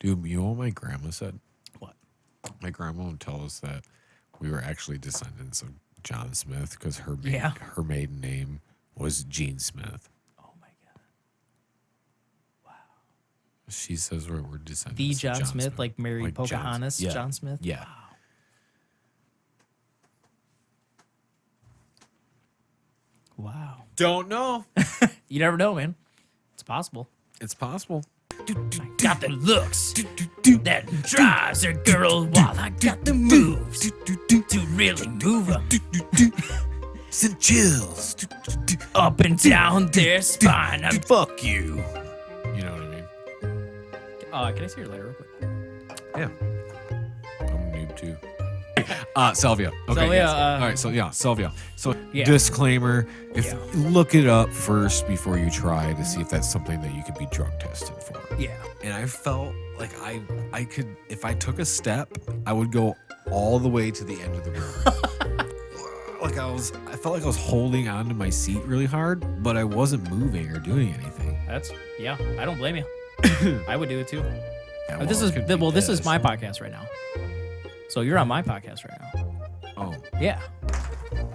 Dude, you know what my grandma said? What? My grandma would tell us that we were actually descendants of John Smith because her maiden name was Jean Smith. Oh my god. Wow. She says we're descendants. The of John Smith, like Mary Like Pocahontas, yeah. John Smith. Yeah. Wow. Don't know. You never know, man. It's possible. It's possible. Got the looks that drives a girl while I got the moves to really move them Send chills. up and down their spine. Fuck you. You know what I mean? Can I see your letter real quick? Yeah. I'm a noob too. Salvia. Okay. Salvia, Yes. All right. So yeah, Salvia. So Yeah. disclaimer: if Yeah. look it up first before you try to see if that's something that you could be drug tested for. Yeah. And I felt like I could, if I took a step, I would go all the way to the end of the room. I felt like I was holding onto my seat really hard, but I wasn't moving or doing anything. I don't blame you. I would do it too. Yeah, This it could be is my podcast right now. So you're on my podcast right now. Oh, Yeah.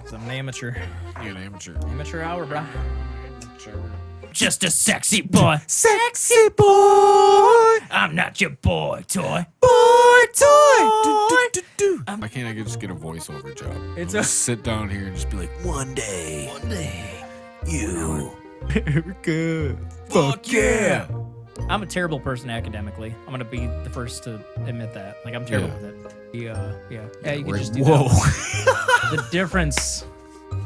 'Cause I'm an amateur. you're an amateur. Amateur hour, bro. Just a sexy boy. Sexy boy. I'm not your boy toy. Boy toy. Why can't I just get a voiceover job? It's I'll a- just sit down here and just be like, one day, you. Good. Fuck yeah. I'm a terrible person academically. I'm gonna be the first to admit that. Like I'm terrible Yeah. with it. Yeah. Yeah, you can Where- just do Whoa. that. The difference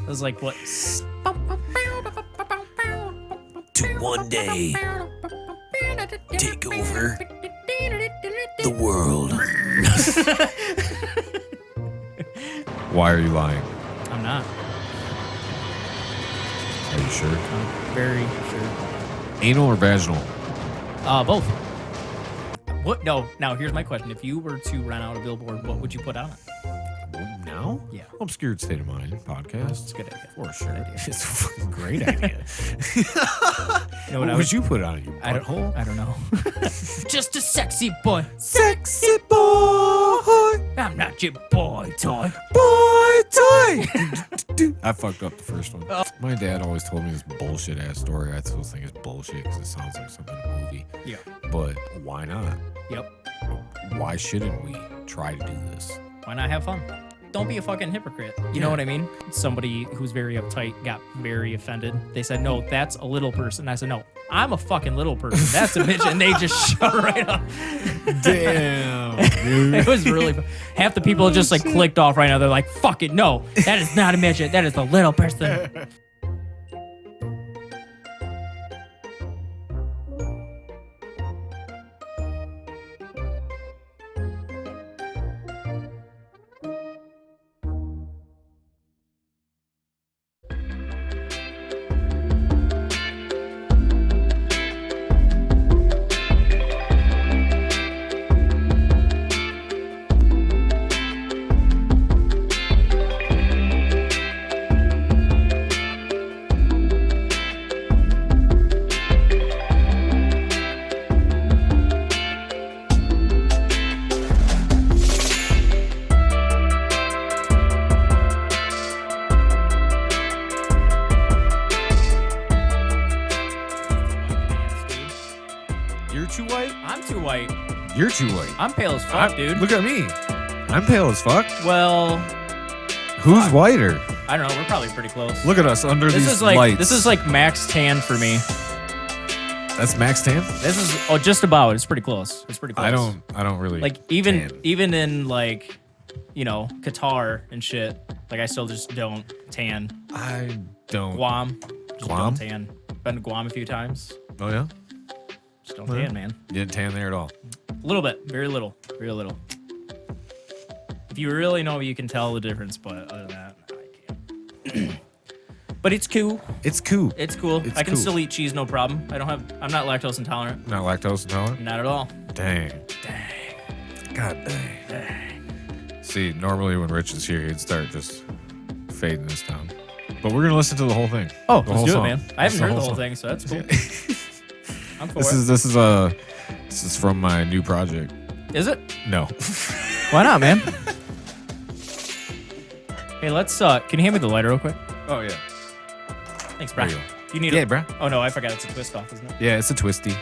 is like what? To one day take over the world. Why are you lying? I'm not. Are you sure? I'm very sure. Anal or vaginal? Both. What? No. Now here's my question: if you were to run out a billboard, what would you put on it? Now? Yeah. Obscured State of Mind podcast. It's a good idea. For sure. Good idea. It's a fucking great idea. You know What I would you put on it? Your I don't. butthole? I don't know. Just a sexy boy. Sexy boy. I'm not your boy toy. Boy toy. I fucked up the first one. My dad always told me this bullshit ass story. I still think it's bullshit because it sounds like something in a movie. Yeah. But why not? Yep. Why shouldn't we try to do this? Why not have fun? Don't be a fucking hypocrite. You know what I mean? Somebody who's very uptight got very offended. They said, no, that's a little person. I said, no, I'm a fucking little person. That's a midget. And they just shut right up. Damn, dude. It was really fun. Half the people just like clicked off right now. They're like, fuck it. No, that is not a midget. That is a little person. You're too white? I'm too white. You're too white. I'm pale as fuck, dude. Look at me. I'm pale as fuck. Well, Who's whiter? I don't know. We're probably pretty close. Look at us under This these is like lights. this is like max tan for me. That's max tan? This is just about. It's pretty close. It's pretty close. I don't really like tan. even in like, you know, Qatar and shit. Like I still just don't tan. I don't. Guam. Just Guam? Don't tan. Been to Guam a few times. Oh yeah? Just don't tan, man. You didn't tan there at all. A little bit. Very little. Very little. If you really know, you can tell the difference. But other than that, I can't. But it's cool. It's cool. It's cool. It's I can cool. still eat cheese, no problem. I'm not lactose intolerant. Not lactose intolerant? Not at all. Dang. Dang. God dang. See, normally when Rich is here, he'd start just fading this down. But we're gonna listen to the whole thing. Oh, The let's whole do song. it, man. I haven't heard the whole song. thing, so that's cool. I'm for This it. is a This is from my new project. Is it? No. Why not, man? Hey, let's. Can you hand me the lighter real quick? Oh, yeah. Thanks, bro. There you You need Yeah, it. bro. Oh no, I forgot it's a twist off, isn't it? Yeah, it's a twisty.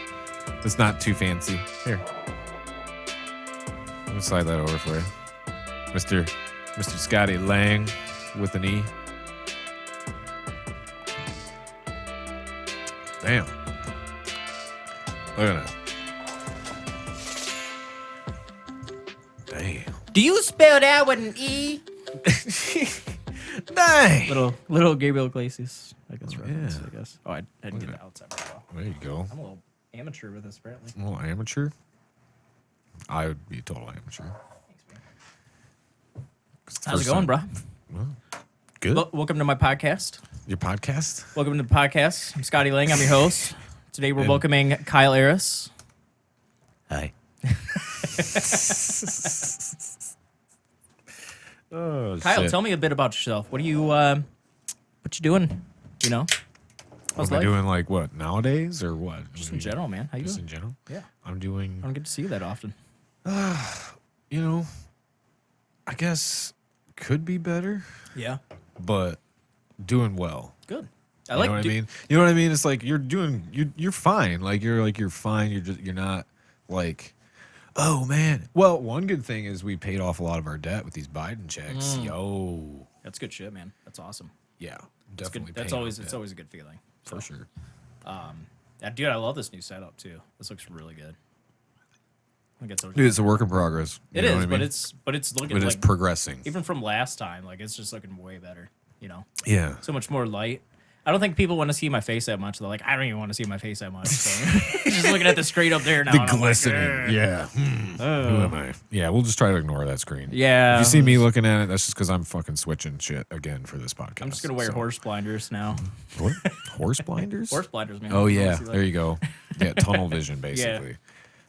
It's not too fancy. Here. Let me slide that over for you. Mr. Scotty Lange with an E. Damn. Look at that. Damn. Do you spell that with an E? Dang. Little Gabriel Iglesias, I guess. Oh, Reference, yeah. I guess. Oh, I didn't get the outside very well. There you go. I'm a little amateur with this, apparently. A little amateur. I would be a total amateur. Thanks, man. It's the How's it first going, bro? time. Well, good. Welcome to my podcast. Your podcast? Welcome to the podcast. I'm Scotty Lange. I'm your host. Today we're And- welcoming Kyle Aris. Hi. Oh, Kyle, shit. tell me a bit about yourself. What you doing? You know, how's What am I life? doing, like, what, nowadays, or what? Just in general, man. How you Just doing? in general? Yeah, I'm I doing, don't get to see you that often. you know, I guess could be better, Yeah, but doing well. good. You know what I mean? You know what I mean? It's like you're fine. You're fine. You're not like, oh man. Well, one good thing is we paid off a lot of our debt with these Biden checks. Yo. That's good shit, man. That's awesome. Yeah. That's Definitely. good. That's paying always off it's debt, always a good feeling. for sure. Yeah, dude, I love this new setup too. This looks really good. I think it's Dude, it's a work in progress. You it know is, what I but mean? it's looking But it's like progressing. even from last time, like it's just looking way better. You know, Yeah. so much more light. I don't think people want to see my face that much. They're like, I don't even want to see my face that much. So just looking at the straight up there now. The and I'm like, glistening. Yeah. Who am I? Yeah, we'll just try to ignore that screen. Yeah. If you see me looking at it, that's just because I'm fucking switching shit again for this podcast. I'm just gonna wear So- horse blinders now. What? Horse blinders? Horse blinders, man. Oh I wanna yeah, see that. there you go. Yeah, tunnel vision basically.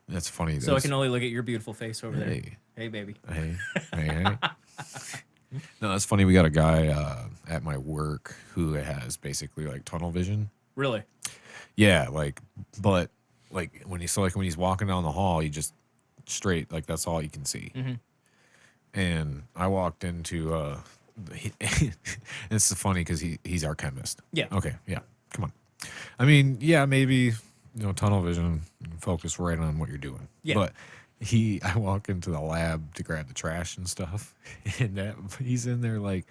That's funny. So I can only look at your beautiful face over there. Hey. Hey, baby. Hey, hey. No, that's funny. We got a guy at my work who has basically like tunnel vision. Really? Yeah, but when he's walking down the hall, he just straight like that's all you can see. Mm-hmm. And I walked into it's funny because he's our chemist. Yeah. Okay. Yeah. Come on. I mean, yeah, maybe tunnel vision, focus right on what you're doing. Yeah. But I walk into the lab to grab the trash and stuff, and he's in there like,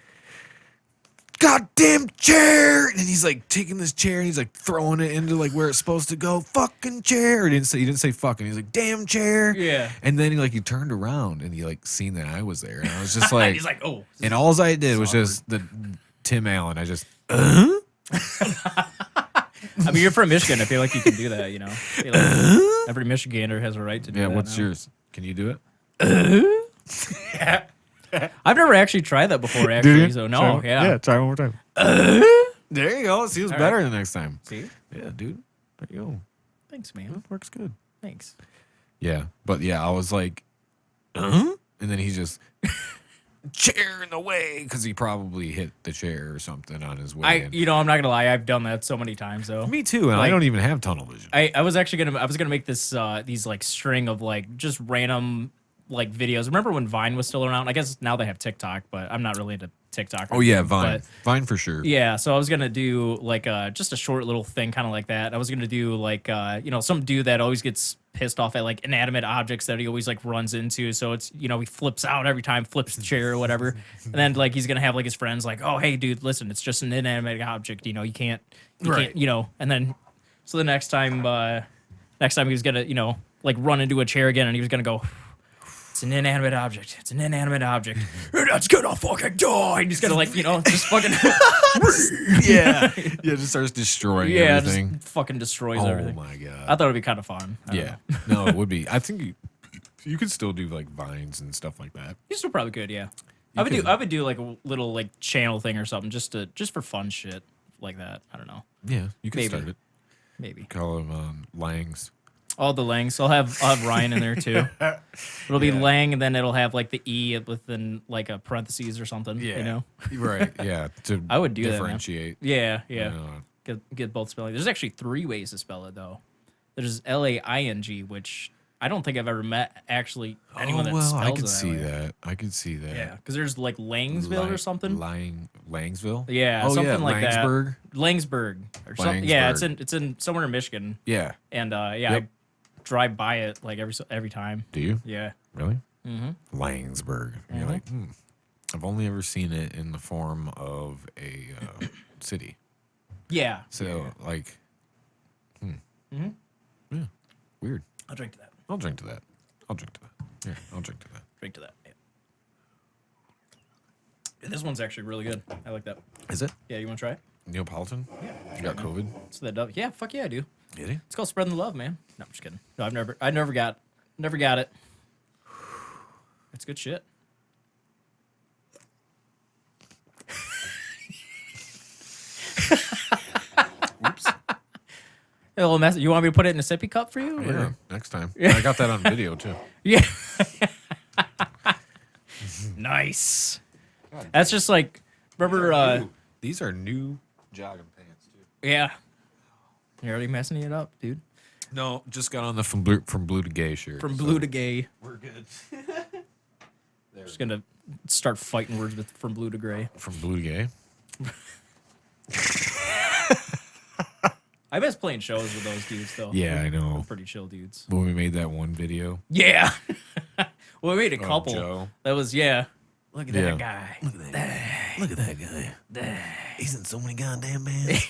goddamn chair, and he's like taking this chair and he's like throwing it into like where it's supposed to go. Fucking chair. He didn't say fucking. He's like, damn chair. Yeah. And then he turned around and he like seen that I was there, and I was just like, He's like, oh. and all I did was awkward. just the Tim Allen. I just. I mean, you're from Michigan. I feel like you can do that, you know? I feel like every Michigander has a right to do Yeah, that. what's now. yours? Can you do it? I've never actually tried that before, actually. So, no, yeah. try one more time. There you go. See, it was All better the next time. See? Yeah, dude. There you go. Thanks, man. That works good. Thanks. Yeah, but yeah, I was like, and then he just chair in the way because he probably hit the chair or something on his way. in. I'm not gonna lie, I've done that so many times though. Me too, and I like- don't even have tunnel vision. I was gonna make this these like string of like just random like videos. Remember when Vine was still around? I guess now they have TikTok, but I'm not really into TikTok. Oh yeah, anything, Vine, but- Vine for sure. Yeah, so I was gonna do like just a short little thing, kind of like that. I was gonna do like some dude that always gets pissed off at like inanimate objects that he always like runs into. So it's he flips out every time, flips the chair or whatever, and then like he's gonna have like his friends like, oh hey dude, listen, it's just an inanimate object. You can't, Right. and then so the next time he was gonna like run into a chair again, and he was gonna go. It's an inanimate object. It's an inanimate object. That's gonna fucking die. And he's gonna just fucking yeah, just starts destroying everything. just fucking destroys Oh everything. my god. I thought it'd be kind of fun. I don't Yeah, know. no, it would be. I think you could still do like vines and stuff like that. You still probably could, yeah. You could. I would do like a little like channel thing or something just for fun shit like that. I don't know. Yeah, you could Maybe. start it. Maybe. Call them Langs. All the Langs. I'll have Ryan in there too. It'll be Yeah. Lang, and then it'll have like the E within like a parentheses or something. You know? right? Yeah, to I would do that, man. differentiate. Yeah. Get both spelling. There's actually 3 ways to spell it though. There's Laing, which I don't think I've ever met actually anyone that well, spells I it could that see way. that. I could see that. Yeah, because there's like Langsville or something. Langsville? Yeah, Oh, something yeah, like Langsburg? that. Langsburg or something. Yeah, Langsburg. it's in somewhere in Michigan. Yeah. And yeah, Yep. I drive by it like every time. Do you? Yeah. Really? Mm-hmm. Langsburg. You're like, I've only ever seen it in the form of a city. Yeah. So, like, yeah, weird. I'll drink to that. I'll drink to that. I'll drink to that. Yeah, I'll drink to that. Drink to that. Yeah. And this one's actually really good. I like that. Is it? Yeah, you want to try it? Neapolitan? Yeah. You got COVID? So that dove. Yeah, fuck yeah, I do. Did he? It's called spreading the love, man. No, I'm just kidding. No, I never got it. It's good shit. Oops. A little mess. You want me to put it in a sippy cup for you? Yeah, Or? next time. I got that on video, too. Yeah. Nice. That's just like, remember, These are new jogging pants, too. yeah. You're already messing it up, dude. No, just got on the from blue to gay shirt. From blue to gay. We're good. Just gonna start fighting words with from blue to gray. From blue to gay? I miss playing shows with those dudes, though. Yeah, I know. Pretty chill dudes. When we made that one video. Yeah. Well, we made a Oh, couple. Joe. That was, yeah. Look at Yeah. that guy. Look at that guy. Look at that guy. He's in so many goddamn bands.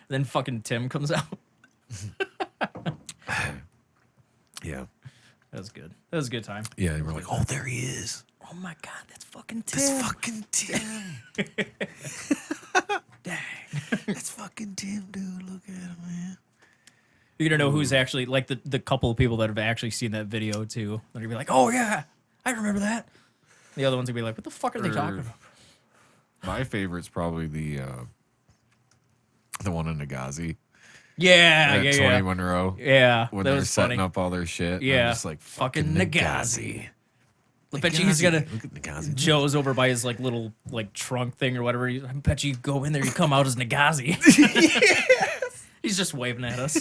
Then fucking Tim comes out. Yeah. That was good. That was a good time. Yeah, and we're like, oh, there he is. Oh my God, that's fucking Tim. That's fucking Tim. Dang. That's fucking Tim, dude. Look at him, man. You're gonna know who's actually, like, the couple of people that have actually seen that video, too. They're gonna be like, oh yeah, I remember that. The other ones will be like, what the fuck are they talking about? My favorite's probably the one in Nagazi. Yeah, At yeah, 21 yeah. row. Yeah, When that they're was setting funny. up all their shit. Yeah. I'm just like, Fucking fucking Nagazi. Nagazi. I bet you he's gonna. Look at Nagazi. Joe's over by his like little like trunk thing or whatever. I bet you go in there, you come out as Nagazi. He's just waving at us.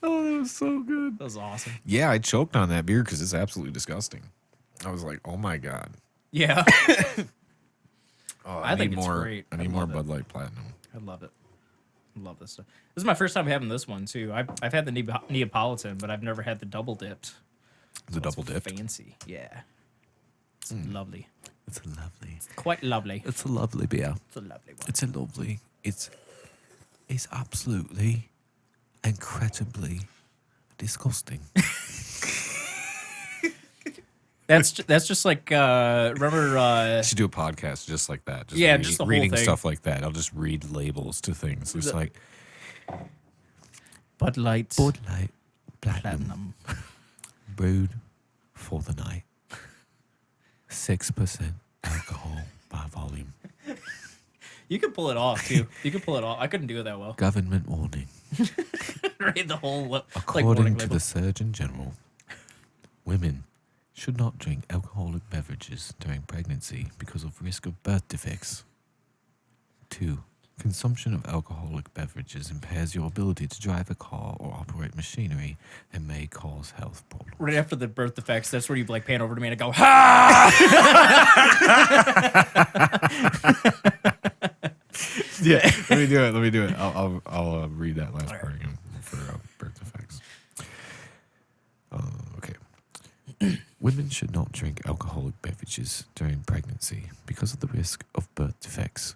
Oh, that was so good. That was awesome. Yeah, I choked on that beer because it's absolutely disgusting. I was like, oh my God. Yeah, Oh, I think need it's more. great. I I need more love it. Bud Light Platinum. I love it. I love this stuff. This is my first time having this one too. I've had the Neapolitan, but I've never had the double dipped. The double dip. Fancy, yeah. It's lovely. It's a lovely. Quite lovely. It's a lovely beer. It's a lovely one. It's a lovely. It's absolutely incredibly disgusting. That's just like remember I should do a podcast just like that. Just Yeah, just the whole reading thing. stuff like that. I'll just read labels to things. It's like Bud Light Bud Light Platinum, Platinum. brewed for the night. 6% alcohol by volume. You could pull it off too. You could pull it off. I couldn't do it that well. Government warning. Read the whole like According warning to label. the Surgeon General, women should not drink alcoholic beverages during pregnancy because of risk of birth defects. 2. Consumption of alcoholic beverages impairs your ability to drive a car or operate machinery and may cause health problems. Right after the birth defects, that's where you like pan over to me and I go, ha! Yeah, let me do it. I'll read that last part again for birth defects. Okay. Women should not drink alcoholic beverages during pregnancy because of the risk of birth defects.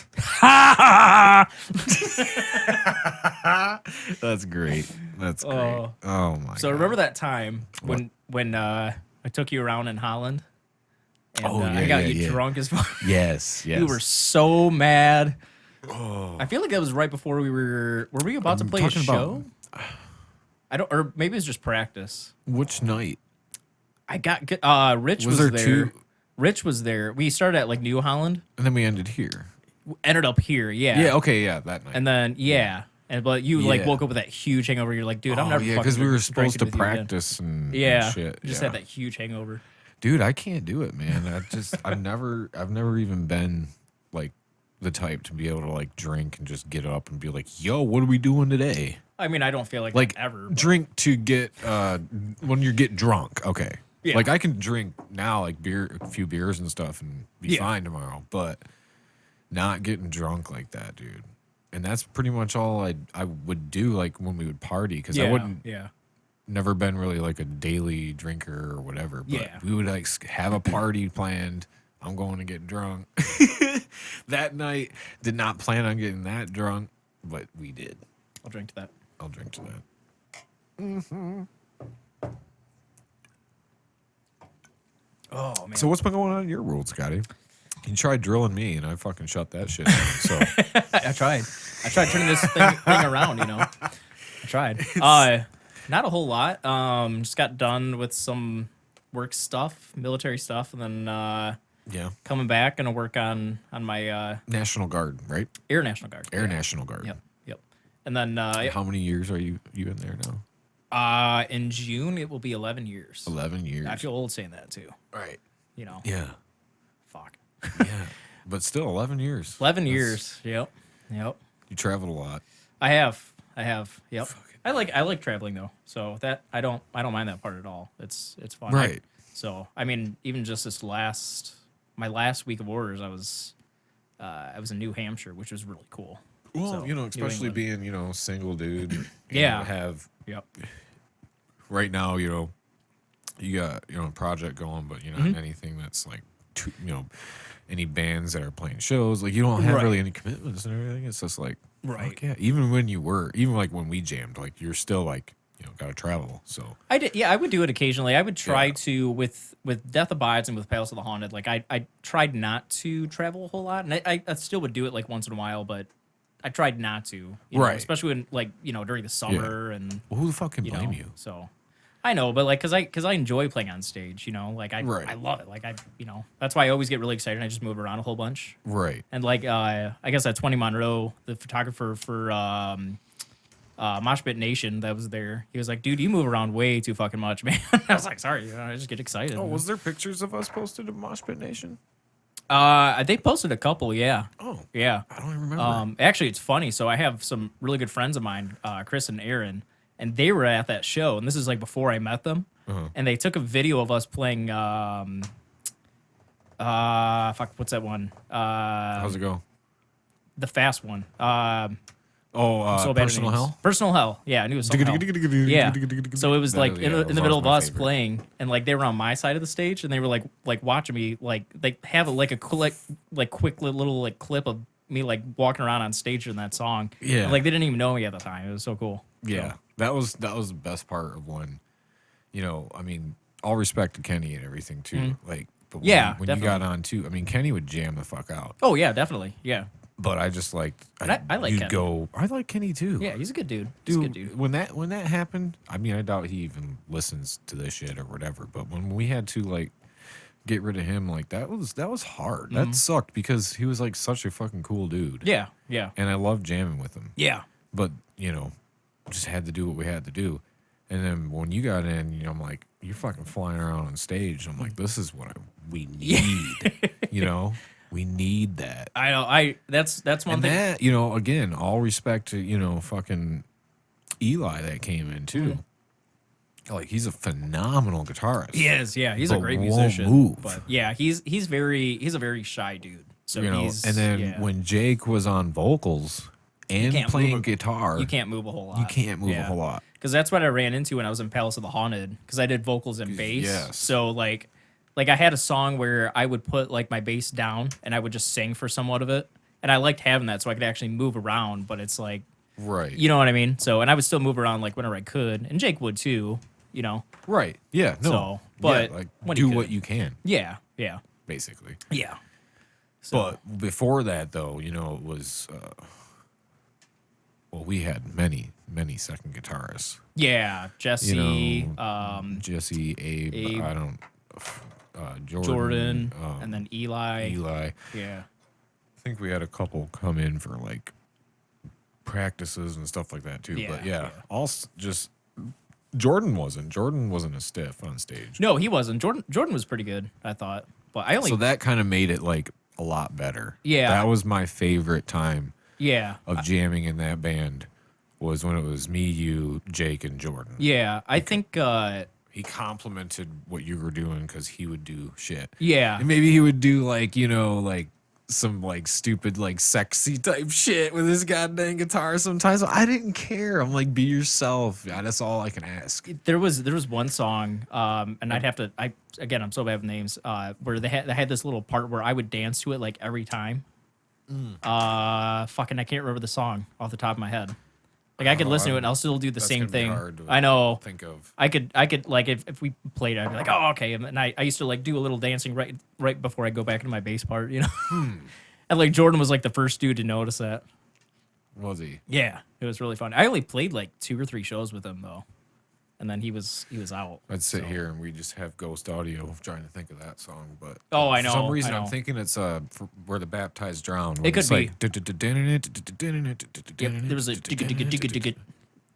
That's great. That's great. Oh. Oh my So god. remember that time when I took you around in Holland? And Oh, I yeah, got yeah, you yeah. drunk as fuck. Yes. You were so mad. Oh. I feel like that was right before were we about to I'm play a talking show? I don't, or maybe it was just practice. Which night? I got Rich Was was there there. two? Rich was there. We started at like New Holland. And then we ended here. Ended up here, yeah. Yeah. Okay. Yeah. That night. And then but you like Yeah. woke up with that huge hangover. You're like, dude, I'm never. Yeah, fucking because we were drinking supposed to with you again. practice and Yeah, shit. just yeah. had that huge hangover. Dude, I can't do it, man. I've never even been like the type to be able to like drink and just get up and be like, yo, what are we doing today? I mean, I don't feel like Like that ever. But drink to get when you get drunk. Okay. Yeah. Like I can drink now, like a few beers and stuff, and be Yeah. fine tomorrow. But not getting drunk like that, dude. And that's pretty much all I would do, like when we would party, because I wouldn't. Yeah. Never been really like a daily drinker or whatever. But Yeah. we would like have a party planned. I'm going to get drunk. That night, did not plan on getting that drunk, but we did. I'll drink to that. I'll drink to that. Oh man. So what's been going on in your world, Scotty? You tried drilling me, and I fucking shut that shit down. So I tried turning this thing around. I tried. Not a whole lot. Just got done with some work stuff, military stuff, and then yeah, coming back gonna work on my National Guard, right? Air National Guard. Air National Guard. Yep. And then How many years are you in there now? in June it will be 11 years. 11 years. I feel old saying that too. Right. Yeah. Fuck. Yeah. But still, 11 years. 11 years. Yep. You traveled a lot. I have. Yep. I like traveling though, so that I don't mind that part at all. It's fun. Right. So I mean, even just my last week of orders, I was in New Hampshire, which was really cool. Well, So, especially New England. being, single dude. Yeah. Have Yep. right now, you got, a project going, but not anything that's like, any bands that are playing shows. Like, you don't have Right. really any commitments and everything. It's just like, Right. fuck yeah. Even like when we jammed, like, you're still like, got to travel. So I did. Yeah, I would do it occasionally. I would try Yeah. to with Death Abides and with Palace of the Haunted. Like I tried not to travel a whole lot, and I still would do it like once in a while, but I tried not to. You know, Right. especially when like during the summer and well, who the fuck can you blame know. you? So I know, but like because I enjoy playing on stage. Like I Right. love it. Like that's why I always get really excited. And I just move around a whole bunch. Right. And like I guess at 20 Monroe, the photographer for Mosh Pit Nation that was there, he was like, "Dude, you move around way too fucking much, man." I was like, "Sorry, I just get excited." Oh, was there pictures of us posted at Mosh Pit Nation? They posted a couple, yeah. Oh, Yeah. I don't even remember. Actually, it's funny. So I have some really good friends of mine, Chris and Aaron, and they were at that show, and this is like before I met them, and they took a video of us playing. What's that one? How's it go? The fast one. Oh, So bad at Personal names. Hell? Personal Hell. Yeah, I knew it was something hell. Yeah. So it was That like is- in yeah, the, that in the was middle always of my us favorite. playing, and like they were on my side of the stage, and they were like watching me, like they have like a quick little like clip of me like walking around on stage in that song. Yeah. And, like they didn't even know me at the time. It was so cool. Yeah, that was the best part of when, I mean, all respect to Kenny and everything too. Like, but when, Yeah, when you got definitely. on too, I mean, Kenny would jam the fuck out. Oh yeah, definitely. Yeah. But I just liked. And I like you'd Kenny. go. I like Kenny too. Yeah, he's a good dude. He's a good dude. When that happened, I mean, I doubt he even listens to this shit or whatever. But when we had to like get rid of him, like that was hard. That sucked because he was like such a fucking cool dude. Yeah. Yeah. And I loved jamming with him. Yeah. But just had to do what we had to do. And then when you got in, I'm like, you're fucking flying around on stage. I'm like, this is what we need. We need that. I know. That's one And thing. that, again, all respect to, fucking Eli that came in too. Like, he's a phenomenal guitarist. He is, yeah. He's a But great won't musician. move. But yeah, he's a very shy dude. So he's and then yeah. when Jake was on vocals and can't playing move a- guitar, you can't move a whole lot. you can't move a whole lot. Because that's what I ran into when I was in Palace of the Haunted. Because I did vocals and bass. Yes. So like I had a song where I would put like my bass down and I would just sing for somewhat of it, and I liked having that so I could actually move around. But it's like, Right. you know what I mean? So and I would still move around like whenever I could, and Jake would too. Right. Yeah. No. So, but yeah, like when do you what could. you can, Yeah. basically. Yeah. So, But before that, though, it was. We had many second guitarists. yeah, Jesse, Jesse, Abe. I don't. Jordan, um, and then Eli. Eli. Yeah. I think we had a couple come in for like practices and stuff like that too. Yeah, But yeah, yeah. all just Jordan wasn't a stiff on stage. No, he wasn't. Jordan was pretty good, I thought. But I only So that kind of made it like a lot better. Yeah. That was my favorite time yeah. of jamming in that band was when it was me, you, Jake, and Jordan. Yeah, I think. He complimented what you were doing because he would do shit. Yeah. And maybe he would do like, like some like stupid, like sexy type shit with his goddamn guitar sometimes. So I didn't care. I'm like, be yourself. Yeah, that's all I can ask. There was one song, and I'd have to. I'm so bad with names. Where they had this little part where I would dance to it like every time. Fucking, I can't remember the song off the top of my head. Like I could listen to it and I'll still do the same thing. I know. Think of. I could like if we played it, I'd be like, oh okay, and I used to like do a little dancing right before I go back into my bass part, you know. And like Jordan was like the first dude to notice that. Was he? Yeah, it was really fun. I only played like 2 or 3 shows with him though, and then he was out. I'd sit here and we just have ghost audio trying to think of that song, but I know. For some reason, I know. I'm thinking it's Where the Baptized Drown. It could be. Like, Yep, there was a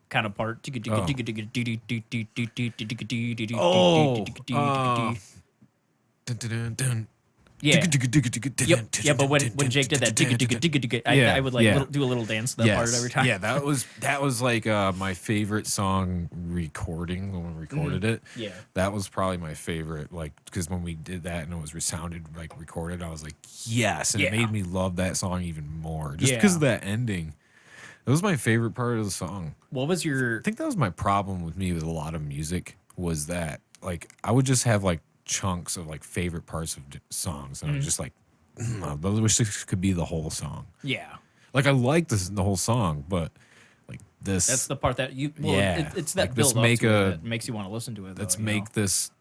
kind of part. Yeah. Yep. Yeah, but when Jake did that, I would like do a little dance to that part every time. Yeah, that was like my favorite song recording when we recorded it. Yeah. That was probably my favorite, like, because when we did that and it was resounded like recorded, I was like, yes, and it made me love that song even more just because of that ending. That was my favorite part of the song. What was your? I think that was my problem with me with a lot of music was that like I would just have like chunks of like favorite parts of songs, and I was just like, I wish this could be the whole song. Yeah. Like I like the whole song, but like this. That's the part that you. Well, it's that like, build up to it that makes you want to listen to it. Let's make this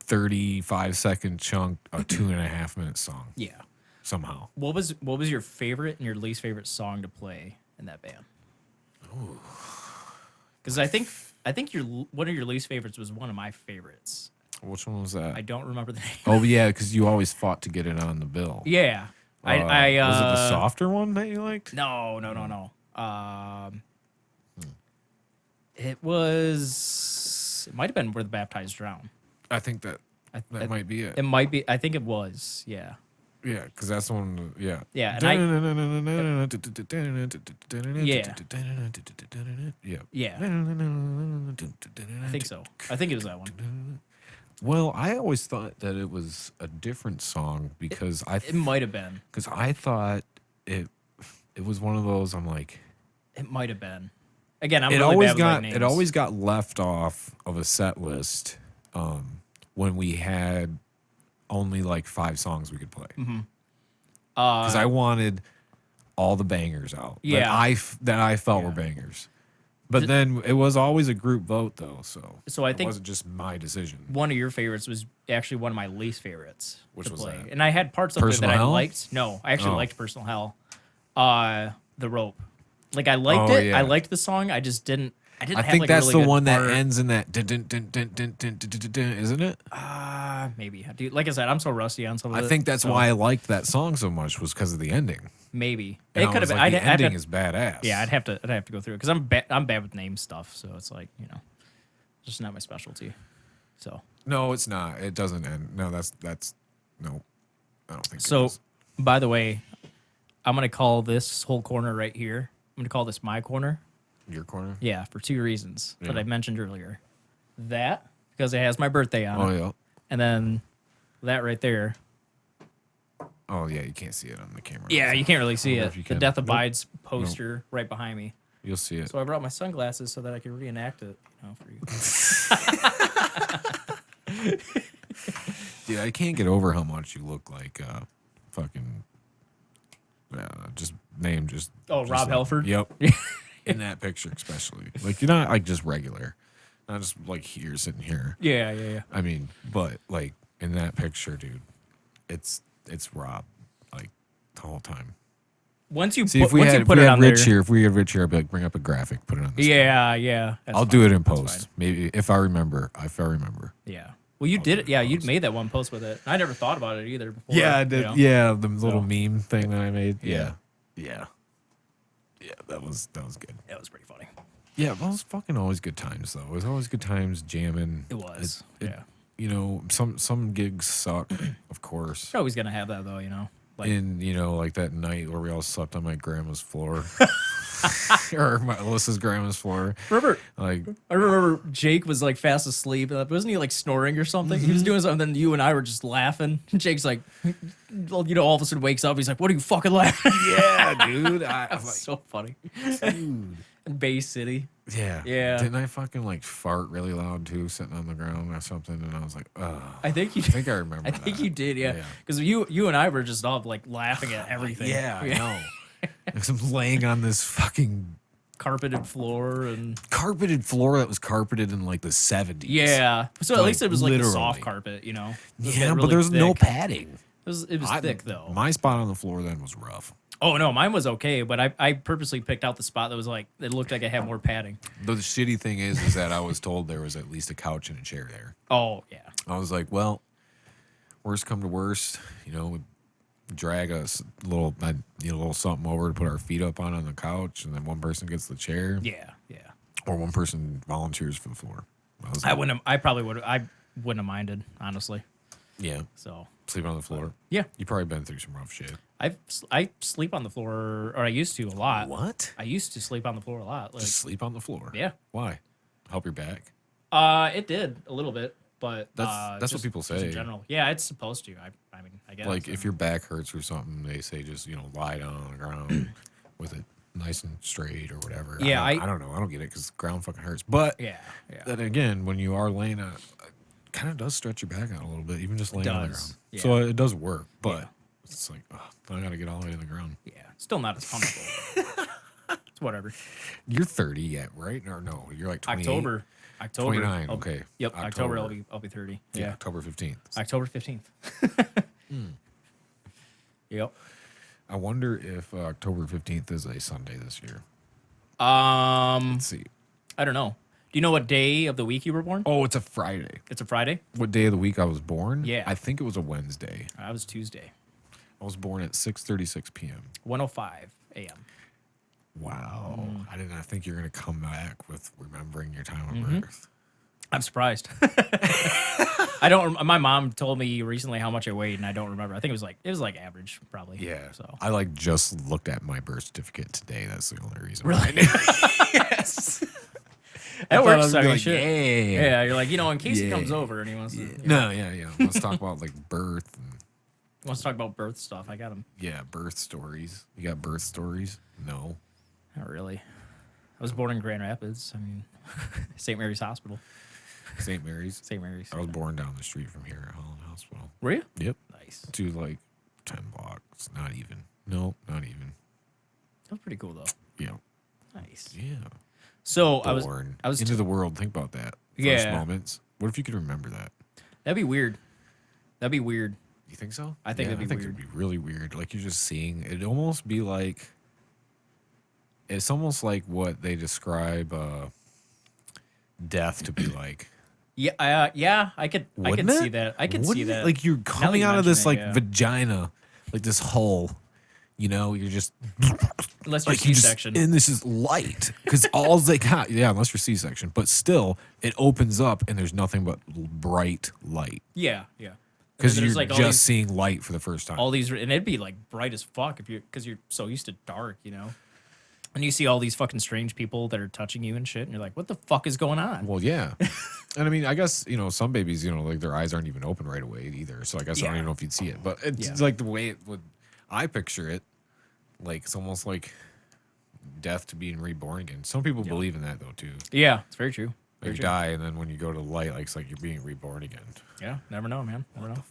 35-second chunk a 2.5 minute song. Yeah. Somehow. What was your favorite and your least favorite song to play in that band? Because I think one of your least favorites was one of my favorites. Which one was that? I don't remember the name. Oh yeah, because you always fought to get it on the bill. Yeah. Was it the softer one that you liked? No. It might have been Where the Baptized Drown. I think that might be it. It might be. I think it was. Yeah. Yeah, because that's the one. Yeah. Yeah. Yeah. I think so. I think it was that one. Well, I always thought that it was a different song because it might have been. Because I thought it was one of those. I'm like, it might have been. Again, I'm really bad with like names. It always got left off of a set list when we had only like 5 songs we could play. Because I wanted all the bangers out. Yeah. That I felt were bangers. But then it was always a group vote though, so I think it wasn't just my decision. One of your favorites was actually one of my least favorites. Which was that? And I had parts of it that Personal I Hell? liked. No, I actually liked Personal Hell. The Rope. Like I liked it. Yeah. I liked the song. I just didn't. I think have, like, that's a really the one good part. that ends in that dun, dun, dun, dun, dun, dun, dun, dun, dun, isn't it? Maybe. Dude, like I said, I'm so rusty on some of it. I think that's why I liked that song so much was because of the ending. Maybe And it I could have was been. like, the ending is badass. Yeah, I'd have to go through it because I'm bad with name stuff. So it's like just not my specialty. So No, it's not. It doesn't end. No, that's no. I don't think so. it is. By the way, I'm gonna call this whole corner right here. I'm gonna call this my corner. Your corner? Yeah, for 2 reasons that Yeah. I mentioned earlier. That because it has my birthday on it, yeah. and then that right there. Oh yeah, you can't see it on the camera. Yeah, you can't really see wonder it. if you The can. Death Nope. Abides poster right behind me. You'll see it. So I brought my sunglasses so that I could reenact it, for you. Dude, I can't get over how much you look like fucking just name just Oh, just Rob like, Halford? Yep. In that picture especially. Like you're not like just regular. Not just like here sitting here. Yeah. I mean, but like in that picture, dude, it's Rob like the whole time. Once you See, put, if we once had you put it on Rich there, here, if we had Rich here, I'd be like, bring up a graphic, put it on the screen. yeah. I'll do it in post. Maybe if I remember. Yeah. Well, you did it. Yeah, you made that one post with it. I never thought about it either before. Yeah, I did. you know? Yeah, the little meme thing that I made. Yeah. Yeah, that was good. That was pretty funny. Yeah, well, it was fucking always good times though. It was always good times jamming. It was. Yeah. You know, some gigs suck, of course. You're always gonna have that though, Like And like that night where we all slept on my grandma's floor. or my Alyssa's grandma's floor. Remember, Like, I remember Jake was like fast asleep. Wasn't he like snoring or something? He was doing something. Then you and I were just laughing. Jake's like, well, all of a sudden wakes up. He's like, "What are you fucking laughing?" yeah, dude. I'm like, That's so funny. dude. Bay City. Yeah. Yeah. Didn't I fucking like fart really loud too, sitting on the ground or something? And I was like, oh. I think you. I think I remember. I think that. you did, yeah. Because you and I were just all like laughing at everything. Yeah, I know. Because I'm laying on this fucking Carpeted floor and carpeted floor that was carpeted in like the 70s. yeah. So at Like, least it was like a literally. soft carpet, It was Yeah, really but there's no thick. padding. It was thick though. My spot on the floor then was rough. Oh no, mine was okay, but I purposely picked out the spot that was like it looked like it had more padding. But the shitty thing is that I was told there was at least a couch and a chair there. Oh yeah. I was like, well, worst come to worst, we drag a little something over to put our feet up on the couch, and then one person gets the chair. Yeah, yeah. Or one person volunteers for the floor. I wouldn't have, I probably would I wouldn't have minded, honestly. Yeah. So Sleep on the floor. yeah. You probably been through some rough shit. I sleep on the floor, or I used to a lot. What? I used to sleep on the floor a lot. Like, Just sleep on the floor. yeah. Why? Help your back. It did a little bit, but That's what just- people just in say. general. Yeah, it's supposed to. I mean, I guess. Like if your back hurts or something, they say just lie down on the ground with it nice and straight or whatever. Yeah, I don't know. I don't get it because the ground fucking hurts. But yeah, yeah. then again, when you are laying on, it kind of does stretch your back out a little bit, even just laying on the does, ground. yeah. So it does work, but Yeah. it's like I gotta get all the way to the ground. Yeah, still not as comfortable. It's whatever. You're 30 yet, right? Or no? You're like 28? October. 29. I'll- Okay. Yep. October. I'll be 30. Yeah, Yeah. October 15th. October 15th. Yep. I wonder if October 15th is a Sunday this year. Let's see. I don't know. Do you know what day of the week you were born? Oh, it's a Friday. It's a Friday. What day of the week I was born? Yeah. I think it was a Wednesday. I was Tuesday. I was born at 6:36 p.m. 1:05 a.m. Wow. I did not think you were going to come back with remembering your time Mm-hmm. of birth. I'm surprised. I don't. My mom told me recently how much I weighed, and I don't remember. I think it was like average, probably. Yeah. So I just looked at my birth certificate today. That's the only reason. Really? Why I knew. Yes. that works. I mean, like, shit. yeah. Yeah, you're like, in case he Yeah. comes over and he wants to, No, yeah. Let's talk about like birth and wants to talk about birth stuff. I got him. birth stories. You got birth stories? No. Not really. I was born in Grand Rapids. I mean, St. Mary's Hospital. St. Mary's. St. Mary's. I was born down the street from here at Holland Hospital. Were you? Yep. Nice. To like 10 blocks. Not even. No, not even. That was pretty cool though. Yeah. Nice. Yeah. So Born I was into the world. Think about that. First Yeah. moments. What if you could remember that? that'd be weird. That'd be weird. You think so? I think that'd be it'd be really weird. Like you're just seeing. It'd almost be like. It's almost like what they describe death to be like. Yeah. Yeah. I could Wouldn't see it? that. I could see Wouldn't it? that. Like you're coming you out of mention this it, like yeah. vagina, like this hole. You're just Unless you're like you just, C-section. and this is light because all they got. Yeah, unless you're C-section, but still it opens up and there's nothing but bright light Yeah. Yeah. because There's, you're like, all just these- seeing light for the first time. all these, and it'd be like bright as fuck because you're so used to dark, And you see all these fucking strange people that are touching you and shit, and you're like, what the fuck is going on? Well, yeah. And I mean, I guess, some babies, like their eyes aren't even open right away either. So I guess I don't Yeah. even know if you'd see it. But it's Yeah. like the way I picture it, like it's almost like death to being reborn again. Some people believe in that though, too. Yeah, it's very true. Like Very you true. die, and then when you go to the light, like it's like you're being reborn again. Yeah, never know, man. Never know.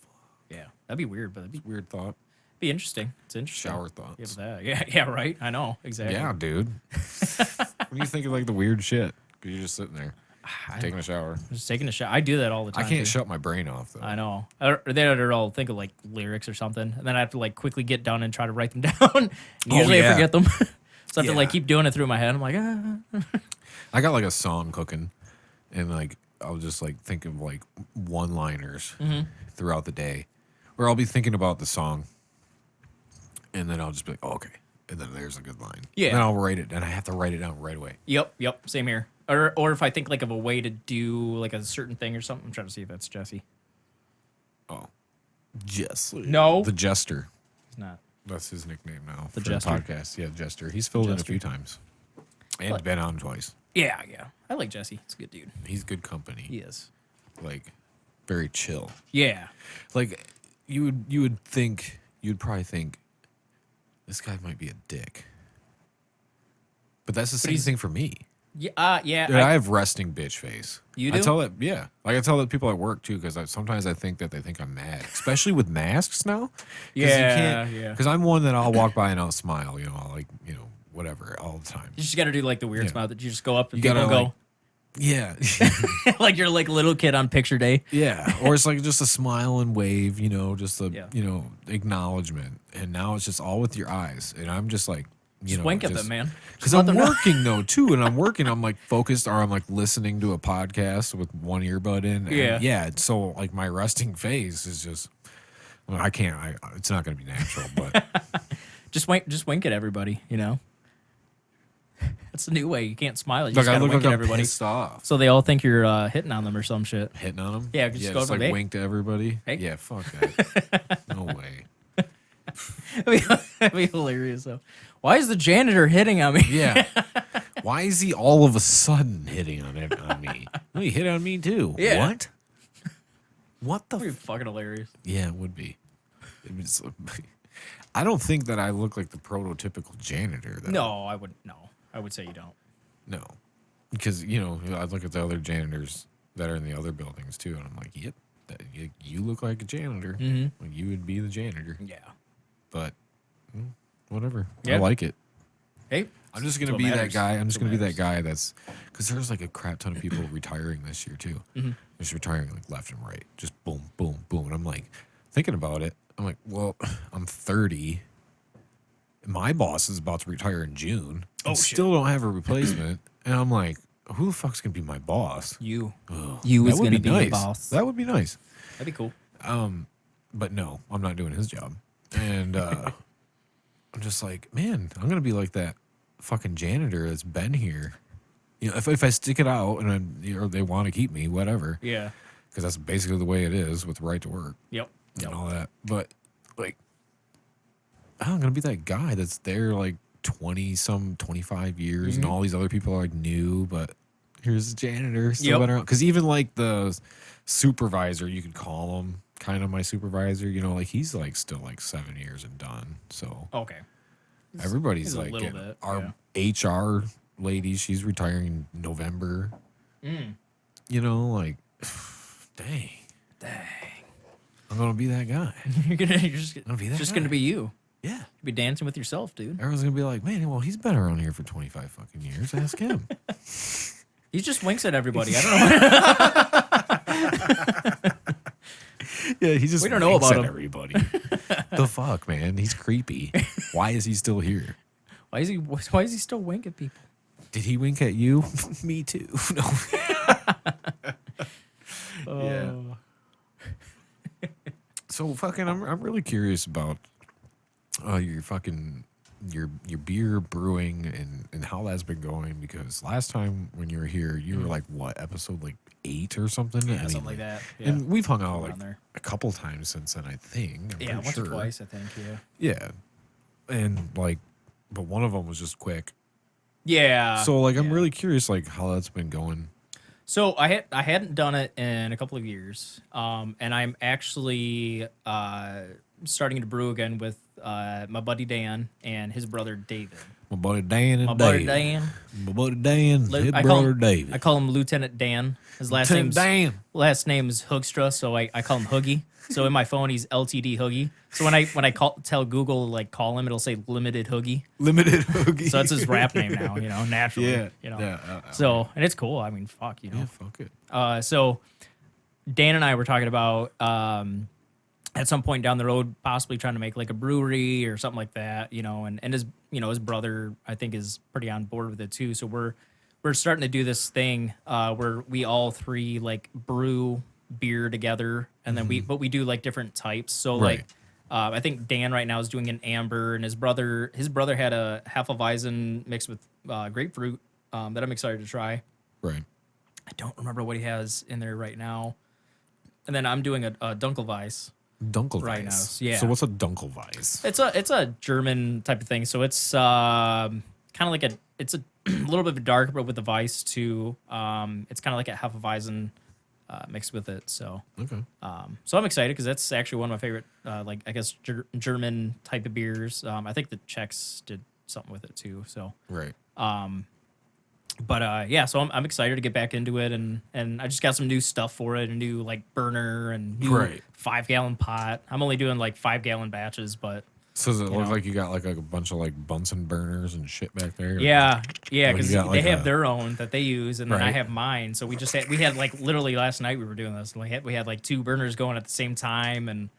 Yeah, that'd be weird, but it'd be Weird thought. interesting. It's interesting. Shower Yeah, thoughts. but yeah, right. I know exactly. Yeah, dude. When you think of like the weird shit, because you're just sitting there taking a shower. Just taking a shower. I do that all the I time. can't too. shut my brain off though. I know. Or I'll think of like lyrics or something, and then I have to like quickly get done and try to write them down. Usually I yeah. forget them, so I have to like Yeah. keep doing it through my head. I'm like, I got like a song cooking, and like I'll just like think of like one-liners throughout the day, where I'll be thinking about the song, and then I'll just be like, oh, okay, and then there's a good line. Yeah. And then I'll write it, and I have to write it down right away. Yep, same here. Or if I think like of a way to do like a certain thing or something, I'm trying to see if that's Jesse. Oh, Jesse. No. The Jester. He's not. That's his nickname now. The for Jester. podcast. Yeah, Jester. He's filled in a Jester. few times. And been on twice. Yeah. I like Jesse. He's a good dude. He's good company. He is. Like, very chill. Yeah. Like, you'd probably think this guy might be a dick. But that's the same thing for me. Yeah. Dude, I have resting bitch face. You do? I tell that, yeah. Like I tell that people at work too, because sometimes I think that they think I'm mad, especially with masks now. Yeah. Because I'm one that I'll walk by and I'll smile, I'll whatever all the time. You just got to do like the weird smile that you just go up and You people gotta, go. Yeah. Like you're like a little kid on picture day. Yeah. Or it's like just a smile and wave, just a, Yeah. acknowledgement. And now it's just all with your eyes. And I'm just like, Just wink at them, man. Because I'm working though too, and I'm like focused, or I'm like listening to a podcast with one earbud in. And Yeah. So like my resting face is just, I can't. It's not going to be natural, but Just wink at everybody. That's the new way. You can't smile. You like just I gotta look wink like at I'm everybody. pissed off, So they all think you're hitting on them or some shit. hitting on them. Yeah, just go just to like the- wink to everybody. Hey. Yeah, fuck that. No way. That'd be hilarious. Though. Why is the janitor hitting on me? Yeah. Why is he all of a sudden hitting on me? Well, he hit on me too. Yeah. What? What the? That'd be fucking hilarious. Yeah, it would be. I don't think that I look like the prototypical janitor, though. No, I would. No, I would say you don't. No. Because, I look at the other janitors that are in the other buildings, too, and I'm like, yep, you look like a janitor. Mm-hmm. Like, you would be the janitor. Yeah. But, whatever. Yeah. I like it. Hey, I'm just going to be that guy. I'm just going to be that guy that's... Because there's, like, a crap ton of people retiring this year, too. Mm-hmm. Just retiring, like, left and right. Just boom, boom, boom. And I'm, like, thinking about it. I'm like, well, I'm 30. My boss is about to retire in June. Oh, and shit. Still don't have a replacement. And I'm like, who the fuck's going to be my boss? you. Ugh, You that is would going to be nice. the boss. That would be nice. That'd be cool. But no, I'm not doing his job. And I'm just like, man, I'm gonna be like that fucking janitor that's been here. If I stick it out and or they want to keep me, whatever. Yeah. Because that's basically the way it is with right to work Yep. and all that. But like, I'm gonna be that guy that's there like 25 years, and all these other people are like new, but here's the janitor still been around. Because even like the supervisor, you could call him kind of my supervisor, like he's like still like 7 years and done. So Okay. everybody's he's a like little bit, our HR lady, she's retiring in November. Like dang. I'm gonna be that guy. You're just I'll be that just guy. gonna be you. Yeah. You'll be dancing with yourself, dude. Everyone's gonna be like, man, well, he's been around here for 25 fucking years. Ask him. He just winks at everybody. I don't know. Yeah, he just We don't know winks about at him. everybody. The fuck, man? He's creepy. Why is he still here? Why is he still winking at people? Did he wink at you? Me too. No. Yeah. So fucking, I'm really curious about your beer brewing and how that's been going, because last time when you were here, you were like what, episode like 8 or something? Yeah, something like that. Yeah. And we've hung out Around like there. a couple times since then, I think. I'm Yeah, pretty once sure. or twice, I think. Yeah. Yeah. And like, but one of them was just quick. Yeah. So like, I'm really curious like how that's been going. So I hadn't done it in a couple of years, and I'm actually starting to brew again with my buddy Dan and his brother David. My buddy Dan and My Dave. buddy Dan. My buddy Dan, his I brother call David. him Lieutenant Dan. His last Lieutenant name's Dan. last name is Hoogstra, so I call him Hoogie. So in my phone he's LTD Hoogie. So when I tell Google like call him, it'll say Limited Hoogie. Limited Hoogie. So that's his rap name now, naturally. Yeah. Yeah. So and it's cool. I mean, fuck, Yeah, fuck it. So Dan and I were talking about at some point down the road possibly trying to make like a brewery or something like that, and his his brother I think is pretty on board with it too. So we're starting to do this thing where we all three like brew beer together, and then we do like different types. So Right. like I think Dan right now is doing an amber, and his brother had a Hefeweizen mixed with grapefruit that I'm excited to try. Right. I don't remember what he has in there right now. And then I'm doing a Dunkelweiss. Dunkelweiss. Right now, yeah. So what's a Dunkelweiss? It's a German type of thing. So it's kind of like it's a little bit of a darker, but with the Weiss too. It's kind of like a Hefeweizen mixed with it. So Okay. so I'm excited because that's actually one of my favorite, like I guess German type of beers. I think the Czechs did something with it too. So Right. but yeah, so I'm excited to get back into it, and I just got some new stuff for it, a new like burner and new Right. 5-gallon pot. I'm only doing like 5-gallon batches, but So does it look know. like you got like a bunch of like Bunsen burners and shit back there? yeah, Like because you got, they like, have a- their own that they use, and then I Right. have mine. So we had like literally last night we were doing this. We had like 2 burners going at the same time, and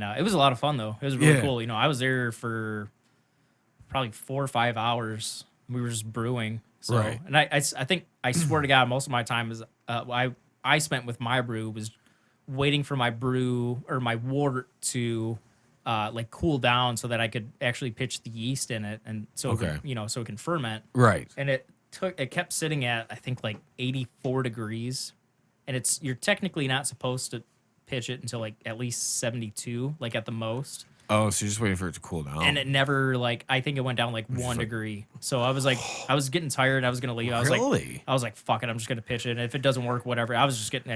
it was a lot of fun though. It was really Yeah. cool. You know, I was there for probably 4 or 5 hours. We were just brewing. So, Right. and I think I swear to God, most of my time is I spent with my brew was waiting for my brew or my wort to like cool down so that I could actually pitch the yeast in it, and so Okay. it could, so it can ferment. Right. And it kept sitting at I think like 84 degrees, and you're technically not supposed to pitch it until like at least 72, like at the most. Oh, so you're just waiting for it to cool down. And it never like I think it went down like 1 degree. So I was like I was getting tired. I was gonna leave. I was Really? like fuck it. I'm just gonna pitch it. And if it doesn't work, whatever. I was just getting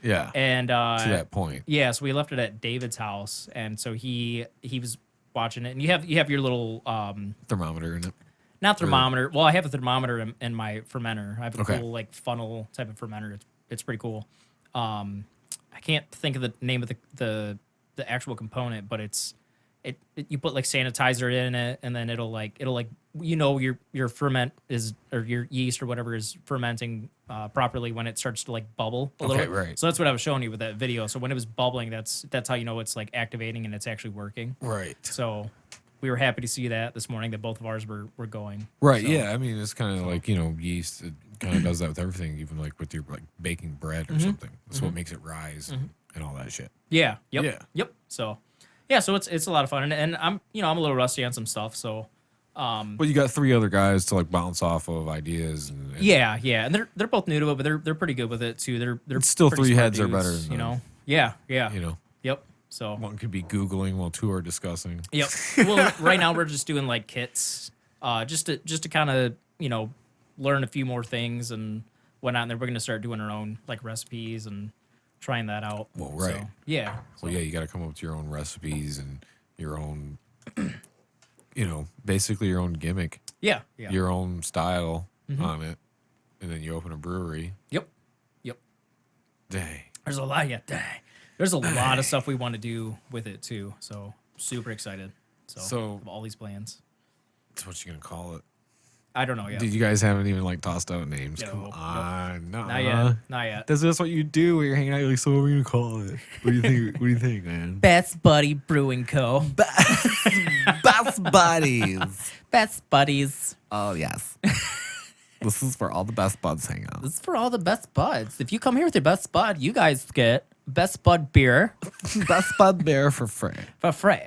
Yeah. And to that point. yeah, so we left it at David's house, and so he was watching it. And you have your little Thermometer in it. not thermometer. Well, I have a thermometer in my fermenter. I have a Okay. cool like funnel type of fermenter. It's pretty cool. I can't think of the name of the actual component, but you put like sanitizer in it, and then it'll like your ferment is, or your yeast or whatever is fermenting properly when it starts to like bubble a little Okay, bit. right. So that's what I was showing you with that video. So when it was bubbling, that's how you know it's like activating and it's actually working. Right. So we were happy to see that this morning that both of ours were going. Right. So, Yeah. I mean, it's kind of like, yeast. It kind of does that with everything, even like with your like baking bread or something. That's what makes it rise and all that shit. Yeah. Yep. Yeah. Yep. So yeah, so it's a lot of fun, and I'm I'm a little rusty on some stuff, so But you got 3 other guys to like bounce off of ideas. And yeah, and they're both new to it, but they're pretty good with it too. They're It's still pretty 3 smart heads are dudes, better than you none. know. Yeah. Yep. So One could be Googling while 2 are discussing. yep. Well, right now we're just doing like kits, just to kind of learn a few more things and whatnot. And then we're gonna start doing our own like recipes and trying that out. Well, right. So, yeah. Well, yeah, you got to come up with your own recipes and your own, basically your own gimmick, Yeah. your own style on it. And then you open a brewery. Yep. Dang. There's a lot. Yeah. Dang. There's a lot of stuff we want to do with it too. So super excited. So of all these plans. That's what you're going to call it. I don't know yet. Dude, you guys haven't even like tossed out names. No, Come nope. on. No. Not yet. That's what you do when you're hanging out. You're like, so what are we going to call it? What do you think? What do you think, man? Best Buddy Brewing Co. Best buddies. Best Buddies. Oh, yes. This is for all the best buds hang out. This is for all the best buds. If you come here with your best bud, you guys get Best Bud beer Best bud bear for free. for free.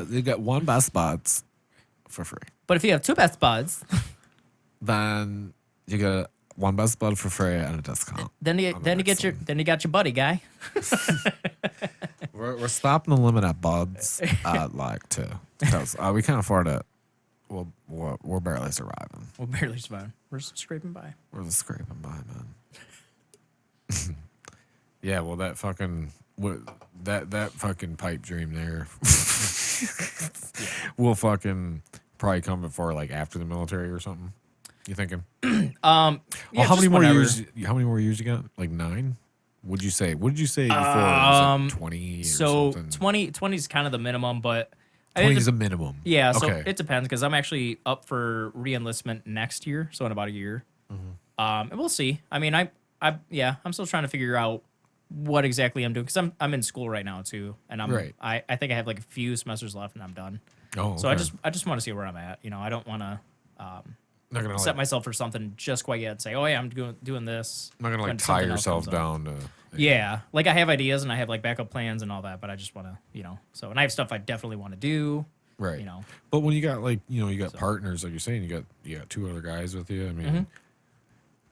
You get 1 best buds for free. But if you have 2 best buds, Then you get 1 best bud for free and a discount. then you got your buddy guy. We're stopping the limit at buds. I'd like to, because we can't afford it. We're barely surviving. We'll barely survive. We're just scraping by. We're just scraping by, man. Yeah, well, that fucking that fucking pipe dream there will fucking probably come before like after the military or something. You thinking? Yeah, Well, how many just more whenever. years? How many more years you got? Like 9? Would you say? What did you say before? Was it 20 or So something? 20 is kind of the minimum, but 20 is a minimum. yeah. So Okay. it depends because I'm actually up for re-enlistment next year, so in about a year. And we'll see. I mean, I'm still trying to figure out what exactly I'm doing because I'm in school right now too, and Right. I think I have like a few semesters left and I'm done. Oh, So okay. I just want to see where I'm at. I don't want to not gonna set like, myself for something just quite yet and say, oh yeah, I'm doing this. not gonna like when tie something else yourself comes up. down to. Yeah, like I have ideas and I have like backup plans and all that, but I just want to, so and I have stuff I definitely want to do. Right. But when you got like you got So. partners like you're saying, you got 2 other guys with you. I mean, Mm-hmm.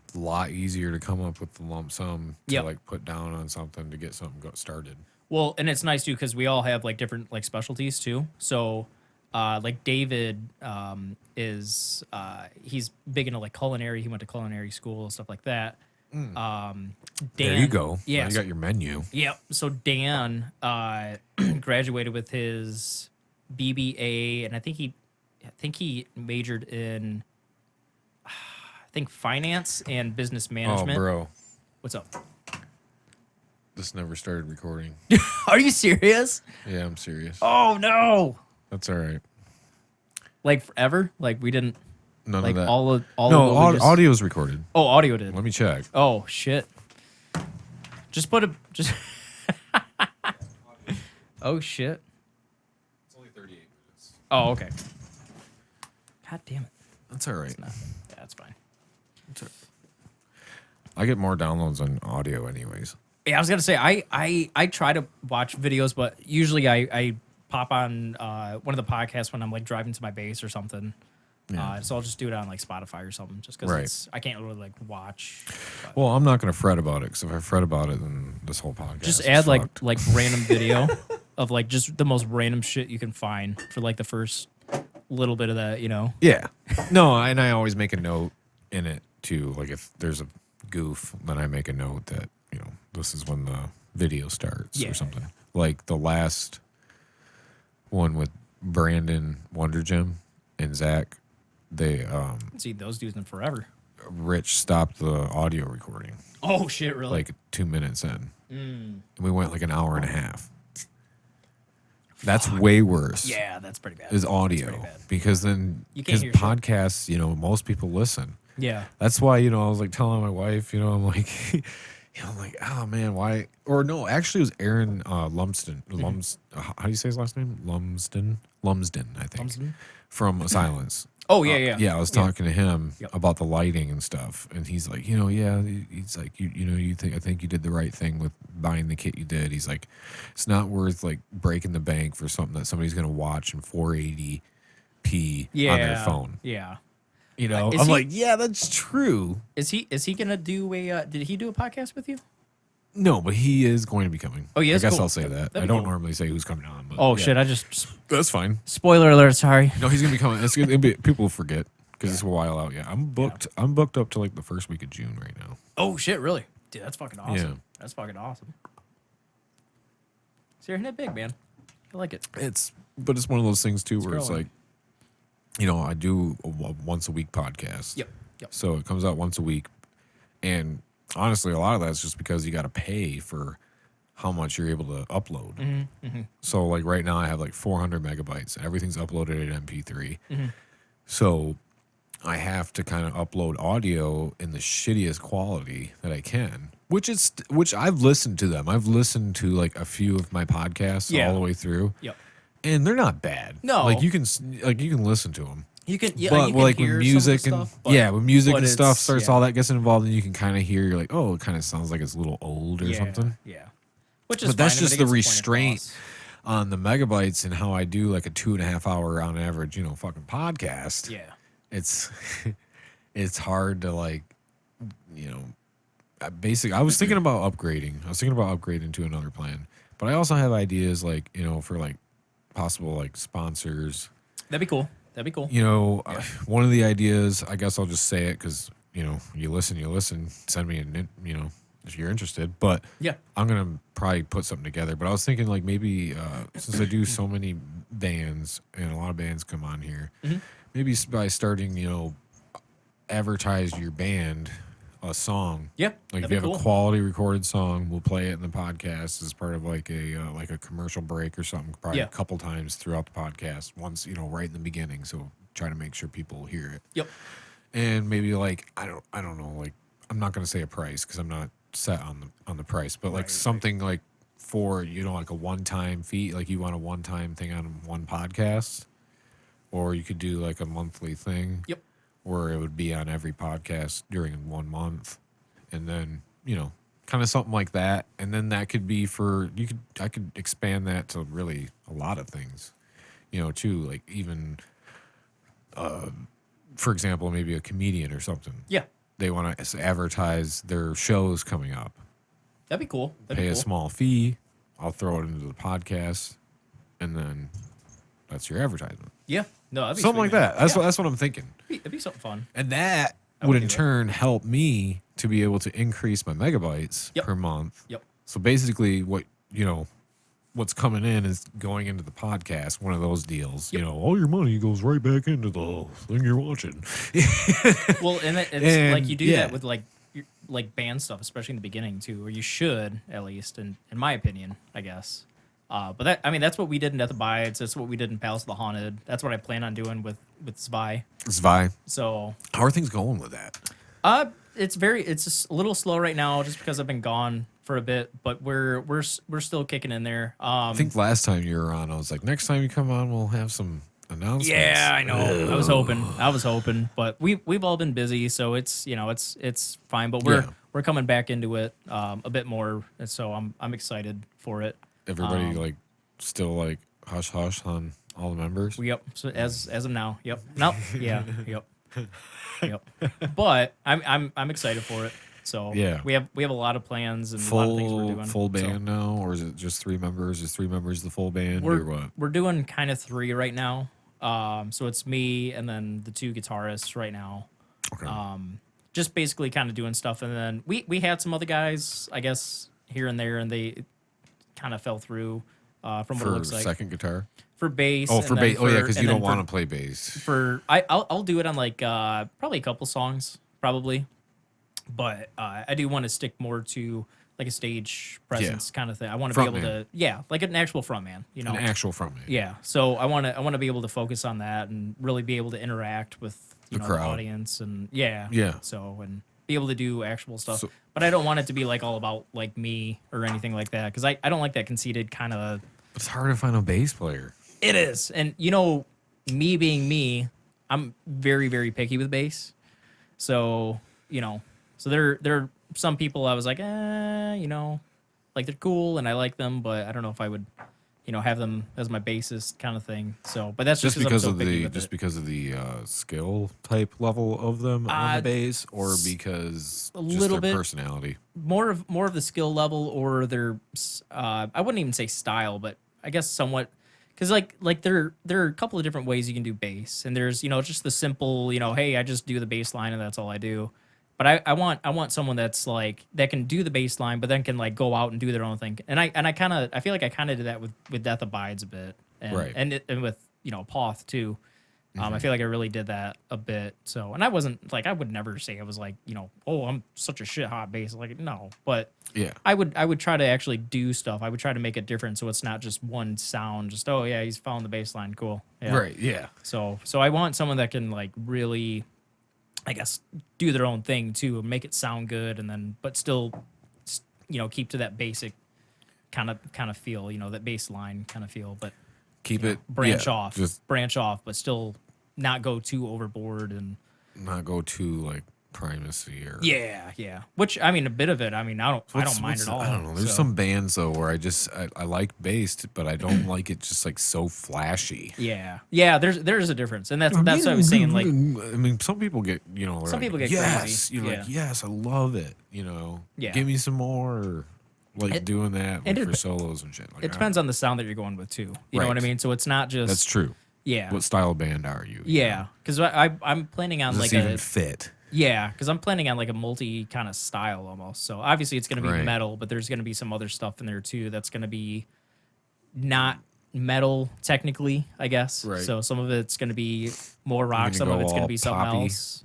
it's a lot easier to come up with the lump sum to Yep. like put down on something to get something started. Well, and it's nice too because we all have like different like specialties too. So Like David is he's big into like culinary. He went to culinary school and stuff like that. Dan, There you go. Yeah, Now you got your menu. yep. So Dan graduated with his BBA, and I think he majored in finance and business management. Oh, bro. What's up? This never started recording. Are you serious? Yeah, I'm serious. Oh no! That's all right. Like forever? Like we didn't None like of that. all of No, what we just- audio's recorded. Oh, audio did. Let me check. Oh shit! Just put a just. Oh shit! It's only 38 minutes. Oh okay. God damn it! That's all right. No, yeah, that's fine. I get more downloads on audio anyways. Yeah, I was gonna say I try to watch videos, but usually I pop on one of the podcasts when I'm like driving to my base or something. Yeah. So I'll just do it on like Spotify or something, just because Right. I can't really like watch. But Well, I'm not going to fret about it because if I fret about it, then this whole podcast just is add fucked. like random video of like just the most random shit you can find for like the first little bit of that, you know. Yeah. No, and I always make a note in it too. Like if there's a goof, then I make a note that, you know, this is when the video starts Yeah. or something. Like the last one with Brandon Wonder Gym and Zach, they See those dudes in forever. Rich stopped the audio recording Oh shit! Really? like 2 minutes in. And we went like an hour and a half. That's way worse. yeah, that's pretty bad. Is audio pretty bad. because then You can't because hear shit. podcasts, you know, most people listen. Yeah. That's why, you know, I was like telling my wife, you know, I'm like, I'm like, oh man, why? Or no, actually, it was Aaron Lumsden. How do you say his last name? Lumsden, I think, Lumsden? from Silence. Oh yeah. Yeah, I was talking to him Yep. about the lighting and stuff, and he's like, you know, yeah, he's like, you know, I think you did the right thing with buying the kit you did. He's like, it's not worth like breaking the bank for something that somebody's gonna watch in 480p on their phone. Yeah. You know, Is I'm he- like, yeah, that's true. Is he gonna do a? Did he do a podcast with you? No, but he is going to be coming. Oh, he I is? guess Cool. I'll say that. That'd I be don't cool. normally say who's coming on. But Oh yeah. shit! I just That's fine. spoiler alert. Sorry. No, he's gonna be coming. It's gonna be, people will forget because it's a while out. Yeah, I'm booked. I'm booked up to like the first week of June right now. Oh shit! Really? Dude, that's fucking awesome. Yeah. That's fucking awesome. So you're hitting it big, man. I like it. But it's one of those things too where it's growing. like, you know, I do a once a week podcast. Yep. So it comes out once a week, and honestly, a lot of that's just because you got to pay for how much you're able to upload. Mm-hmm. So like right now, I have like 400 megabytes. Everything's uploaded at MP3. Mm-hmm. So I have to kind of upload audio in the shittiest quality that I can, which I've listened to them. I've listened to like a few of my podcasts Yeah. all the way through, Yep. and they're not bad. No. like you can listen to them. You can. Yeah. But you can like hear when music some of and the stuff, but, when music but and stuff it's- starts, yeah. all that gets involved, and you can kind of hear, you're like, oh, it kind of sounds like it's a little old or something. Yeah. Which is. But that's fine. I mean, just it the gets point restraint across. on the megabytes and how I do like a 2.5 hour on average, you know, fucking podcast. Yeah. It's it's hard to like, you know, I was thinking about upgrading. I was thinking about upgrading to another plan, but I also have ideas like, you know, for like possible like sponsors. That'd be cool. That'd be cool. You know, one of the ideas, I guess I'll just say it because, you know, you listen, send me you know, if you're interested. But Yeah. I'm going to probably put something together. But I was thinking like maybe since I do so many bands and a lot of bands come on here, Mm-hmm. maybe by starting, you know, advertise your band a song. Yeah. Like that'd if be you have cool. a quality recorded song, we'll play it in the podcast as part of like a commercial break or something. Probably Yeah. a couple times throughout the podcast. Once, you know, right in the beginning, so try to make sure people hear it. Yep. And maybe like I don't know, like I'm not gonna say a price because I'm not set on the price, but like Right, something like for, you know, like a one-time fee, like you want a one-time thing on one podcast, or you could do like a monthly thing. Yep. Where it would be on every podcast during 1 month, and then, you know, kind of something like that. And then that could be I could expand that to really a lot of things, you know, too, like even for example, maybe a comedian or something, Yeah. they want to advertise their shows coming up, That'd be cool. That'd pay be a cool. small fee, I'll throw it into the podcast, and then That's your advertisement. Yeah. No, that'd be Something like sweet, man. that. That's what I'm thinking. It'd be something fun. And that I would would in do that. turn help me to be able to increase my megabytes Yep. per month. Yep. So basically what's coming in is going into the podcast, one of those deals. Yep. All your money goes right back into the thing you're watching. Well, and it's And, like you do yeah. that with like band stuff, especially in the beginning too, or you should at least, in my opinion, I guess. But that's what we did in Death Abides. That's what we did in Palace of the Haunted. That's what I plan on doing with Zvi. Zvi. So, How are things going with that? it's just a little slow right now, just because I've been gone for a bit. But we're still kicking in there. I think last time you were on, I was like, next time you come on, we'll have some announcements. Yeah, I know. I was hoping, but we've all been busy, so it's it's fine. But we're coming back into it a bit more, and so I'm excited for it. Everybody still hush hush on all the members. Yep. So as of now, yep. No, yeah, yep, yep. But I'm excited for it. So Yeah. we have a lot of plans and a lot of things we're doing. Full so. band now, or is it just 3 members? Is 3 members the full band, or what? We're doing kind of 3 right now. So it's me and then the 2 guitarists right now. Okay. Just basically kind of doing stuff, and then we had some other guys, I guess, here and there, and they kind of fell through from what it for looks like. second guitar. For bass. Oh, and for then bass. Oh, yeah, because and you then don't want to play bass. I'll do it on probably a couple songs, probably, but I do want to stick more to like a stage presence kind of thing. I want to be able to like an actual frontman, An actual frontman. Yeah, so I want to be able to focus on that and really be able to interact with the crowd. audience and yeah. So and be able to do actual stuff, So- but I don't want it to be like all about like me or anything like that, because I don't like that conceited kind of. It's hard to find a bass player. It is, and me being me, I'm very very picky with bass, so so there are some people I was like, like they're cool and I like them, but I don't know if I would, have them as my bassist kind of thing. So, but that's just because I'm so of picky the with it. because of the skill type level of them on the bass, or because a just little their bit. personality. more of the skill level, or their I wouldn't even say style, but I guess somewhat, because like there are a couple of different ways you can do bass, and there's just the simple hey, I just do the bass line and that's all I do. But I want someone that's like that can do the bass line, but then can like go out and do their own thing. And I feel like I kind of did that with Death Abides a bit, and Right. and with Poth too. I feel like I really did that a bit. So, and I wasn't like, I would never say I was like oh, I'm such a shit hot bass, like no. But Yeah. I would try to actually do stuff. I would try to make it different, so it's not just one sound. Just oh yeah, he's following the bass line, cool. Yeah. Right. Yeah. So I want someone that can like really, I guess, do their own thing too, and make it sound good, and then but still, keep to that basic kind of feel, that bass line kind of feel, but Keep it branch yeah, off, Just but still not go too overboard and not go too like primacy or yeah. Which I mean, a bit of it. I mean, I don't mind at all. I don't know. There's so. some bands though where I like bass, but I don't like it just like so flashy. Yeah. There's a difference, and that's what I was saying. Like, I mean, some people get some people get yes, crazy. you're like yes, I love it. Yeah. Give me some more. Like doing that like, it for solos and shit. Like, it depends on the sound that you're going with too. You know what I Right. mean? So it's not just That's true. yeah. What style of band are you? Yeah, because I'm planning on Does like this even fit? yeah, because I'm planning on like a multi kind of style almost. So obviously it's gonna be Right. metal, but there's gonna be some other stuff in there too that's gonna be not metal technically, I guess. Right. So some of it's gonna be more rock, gonna some of go it's gonna all be something poppy? else.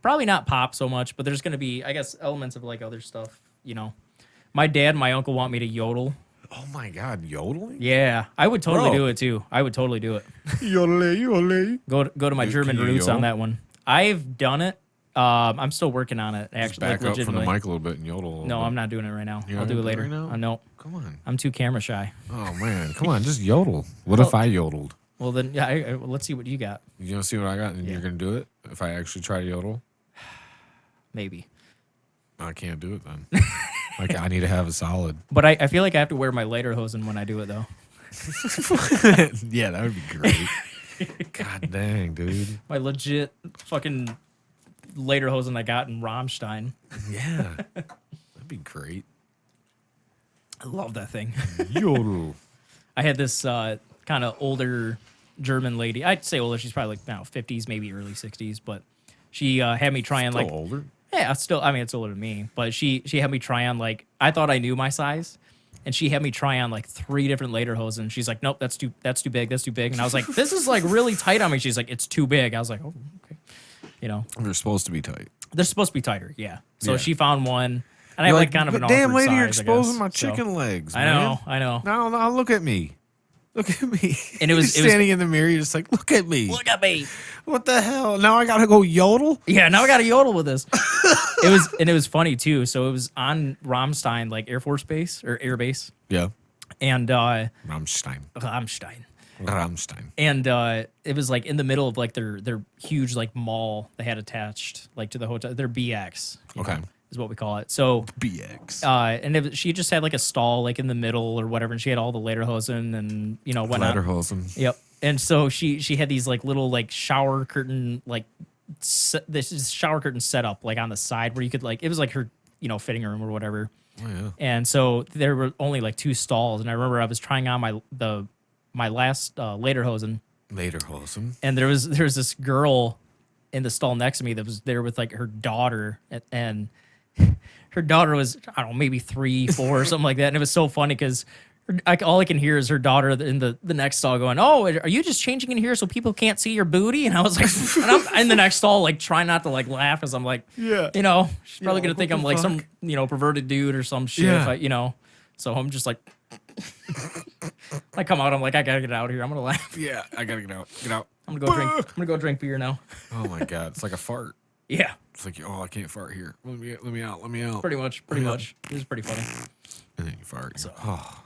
Probably not pop so much, but there's gonna be, I guess, elements of like other stuff. My dad and my uncle want me to yodel. Oh my god, yodeling? Yeah, I would totally Bro. do it too. I would totally do it. Yodel. Go to my Dude, German can you roots yodel? on that one. I've done it. I'm still working on it. Just Actually, back like, up from the legitimately. mic a little bit and yodel. A little No, bit. I'm not doing it right now. You're I'll not do it doing it later. right now? No, Come on. I'm too camera shy. Oh man, come on, just yodel. What if I yodeled? Well then, yeah. Let's see what you got. You gonna see what I got, and Yeah. you're gonna do it if I actually try to yodel? Maybe, I can't do it then. Like I need to have a solid. but I feel like I have to wear my lederhosen when I do it though. Yeah, that would be great. God dang, dude. My legit fucking lederhosen I got in Rammstein. Yeah, that'd be great. I love that thing. Yodel. I had this kind of older German lady. I'd say older. She's probably like now 50s, maybe early 60s. But she had me try on Still like older. yeah, still. I mean, it's older than me. But she had me try on like I thought I knew my size. And she had me try on like 3 different lederhosen. She's like, nope, that's too big. That's too big. And I was like, this is like really tight on me. She's like, it's too big. I was like, oh, okay. You know, They're supposed to be tight. they're supposed to be tighter. Yeah. So Yeah. she found one, and I You're have like kind of an damn awkward lady, size, you're I exposing guess. my So- chicken legs. I man. know. I know. Now look at me. Look at me. And it was- You're it was- standing in the mirror. You're just like, look at me. Look at me. What the hell? Now I gotta go yodel. Yeah. Now I got to yodel with this. It was funny too. So it was on Ramstein, like Air Force Base or Air Base, Yeah. and Rammstein. Ramstein. And it was like in the middle of like their huge like mall they had attached like to the hotel. Their BX, Okay. is what we call it. So BX. and she just had like a stall like in the middle or whatever, and she had all the lederhosen and whatnot. Lederhosen. Yep. And so she had these like little like shower curtain like this is shower curtain setup like on the side where you could like it was like her fitting room or whatever. Oh, yeah. And so there were only like 2 stalls, and I remember I was trying on my last lederhosen, Lederhosen. and there was this girl in the stall next to me that was there with like her daughter, and her daughter was I don't know maybe 3, 4 or something like that, and it was so funny because all I can hear is her daughter in the next stall going, "Oh, are you just changing in here so people can't see your booty?" And I was like, and I'm in the next stall like trying not to like laugh as I'm like, Yeah. she's probably gonna like, think what I'm the like fuck? some perverted dude or some shit. Yeah. If I, so I'm just like, I come out, I'm like, I gotta get out of here. I'm gonna laugh. Yeah. I gotta get out. Get out. I'm gonna go drink beer now. Oh my god. It's like a fart. Yeah, It's like, oh, I can't fart here. Let me out. Let me out. pretty much. It was pretty funny. And then you fart. So, oh.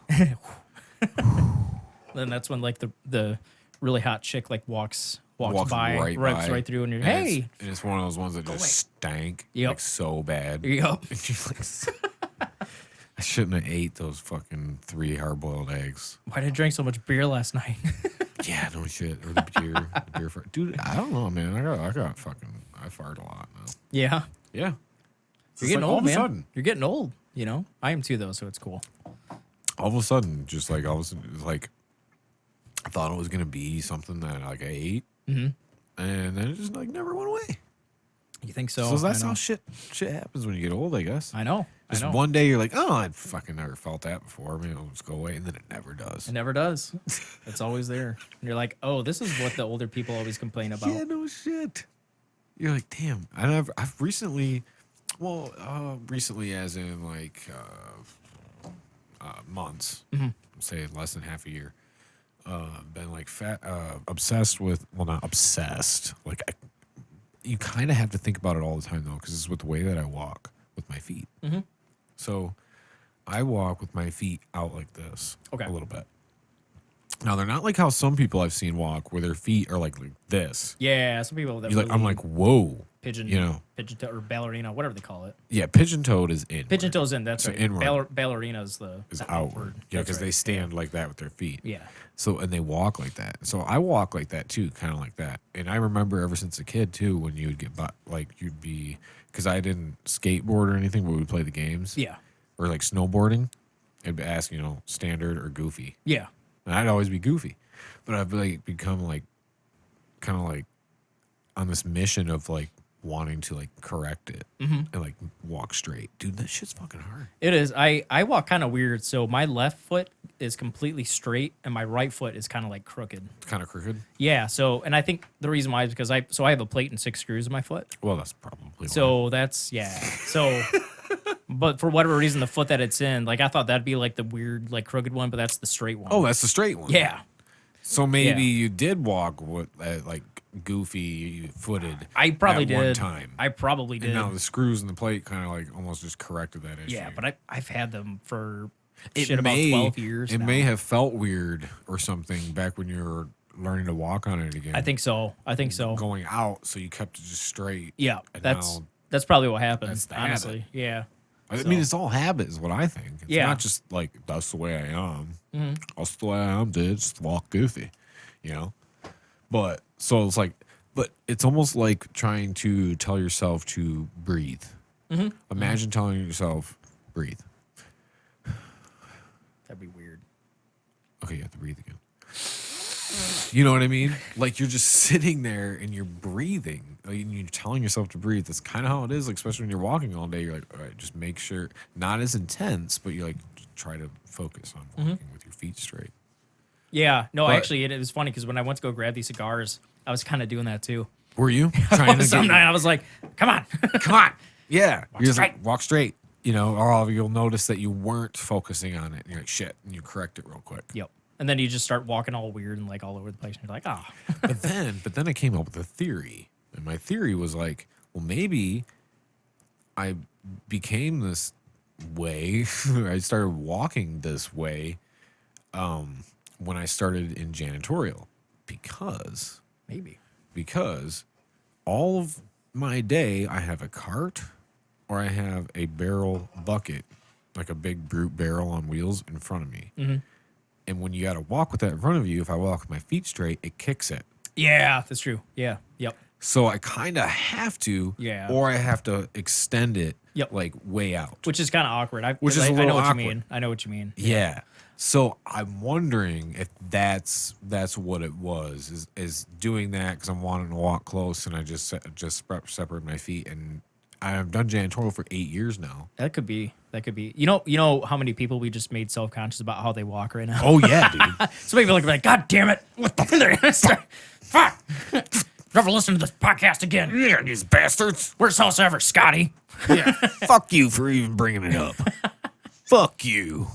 Then that's when like the really hot chick like walks by, right rips by. right through, and you're And hey, it's one of those ones that just stank Yep. like so bad. here you go. And you're like, I shouldn't have ate those fucking 3 hard-boiled eggs. Why did I drink so much beer last night? Yeah, no shit. Or the beer fart. Dude, I don't know, man. I got fucking, I fart a lot now. Yeah, Yeah. you're getting old, all man. of a sudden, You're getting old. I am too though, so it's cool. all of a sudden, just like all of a sudden, it was like, I thought it was gonna be something that like I ate, and then it just like never went away. You think so? So that's I know. how shit happens when you get old, I guess. I know. Just I know. one day you're like, oh, I fucking never felt that before. Maybe it'll just go away, and then it never does. It never does. It's always there. And you're like, oh, this is what the older people always complain about. Yeah, no shit. You're like, damn. I've recently, recently as in like months, say less than half a year, been like obsessed with, well, not obsessed. Like, you kind of have to think about it all the time though, because it's with the way that I walk with my feet. Mm-hmm. So I walk with my feet out like this, Okay. a little bit. Now they're not like how some people I've seen walk, where their feet are like this. Yeah, some people that You're like, I'm really like, whoa, pigeon, pigeon toe or ballerina, whatever they call it. yeah, pigeon toed is in. Pigeon toes in. That's So right. inward. Ballerina is the is that outward. Yeah, That's because right. they stand like that with their feet. Yeah. So, and they walk like that. So I walk like that too, kind of like that. And I remember ever since a kid too, when you would get, like, you'd be, because I didn't skateboard or anything, but we would play the games. Yeah. Or like snowboarding. I'd be asked, standard or goofy. Yeah. And I'd always be goofy. But I've like become like, kind of like on this mission of like wanting to like correct it and like walk straight. Dude, that shit's fucking hard. It is. I walk kind of weird. So my left foot is completely straight and my right foot is kind of like crooked. It's kind of crooked. Yeah. So, and I think the reason why is because I have a plate and 6 screws in my foot. Well, that's probably why. So that's, yeah. So, but for whatever reason, the foot that it's in, like I thought that'd be like the weird, like crooked one, but that's the straight one. Oh, that's the straight one. yeah. So maybe Yeah. you did walk with like goofy footed. I probably at did. one time. I probably did. And now the screws and the plate kind of like almost just corrected that issue. Yeah, but I've had them for it shit may, about 12 years It now. may have felt weird or something back when you were learning to walk on it again. I think so. Going out, so you kept it just straight. Yeah, And that's now, probably what happened. that's the Honestly, habit. yeah. I So- mean, it's all habit, is what I think. It's Yeah. not just like that's the way I am. Mm-hmm. That's the way I am, dude. Just walk goofy, But so it's like, but it's almost like trying to tell yourself to breathe. Mm-hmm. Imagine telling yourself, breathe. That'd be weird. Okay, you have to breathe again. You know what I mean? Like you're just sitting there and you're breathing. Like, and you're telling yourself to breathe. That's kind of how it is. Like especially when you're walking all day, you're like, all right, just make sure not as intense, but you like try to focus on walking with your feet straight. Yeah. No, But- actually, it was funny because when I went to go grab these cigars, I was kind of doing that too. Were you trying to Some get? night I was like, come on. Come on, yeah. You're just like, straight. walk straight. You know, or you'll notice that you weren't focusing on it. And you're like, shit, and you correct it real quick. Yep. And then you just start walking all weird and like all over the place. And you're like, ah. But then I came up with a theory, and my theory was like, well, maybe I became this way. I started walking this way when I started in janitorial because all of my day I have a cart or I have a barrel bucket, like a big brute barrel on wheels in front of me. Mm-hmm. And when you got to walk with that in front of you, if I walk with my feet straight, it kicks it. Yeah, that's true. Yeah. Yep. So I kind of have to, Yeah. or I have to extend it, Yep. like way out. Which is kind of awkward. I Which is a I little know what awkward. you mean. I know what you mean. Yeah. So I'm wondering if that's what it was, is doing that because I'm wanting to walk close and I just separate my feet, and I've done janitorial for 8 years now. That could be. You know how many people we just made self-conscious about how they walk right now? Oh yeah, dude. So people are like, God damn it. What the they're gonna start. Fuck. Never listen to this podcast again. Yeah, these bastards. Worst house ever, Scotty. Yeah. Fuck you for even bringing it up. Fuck you.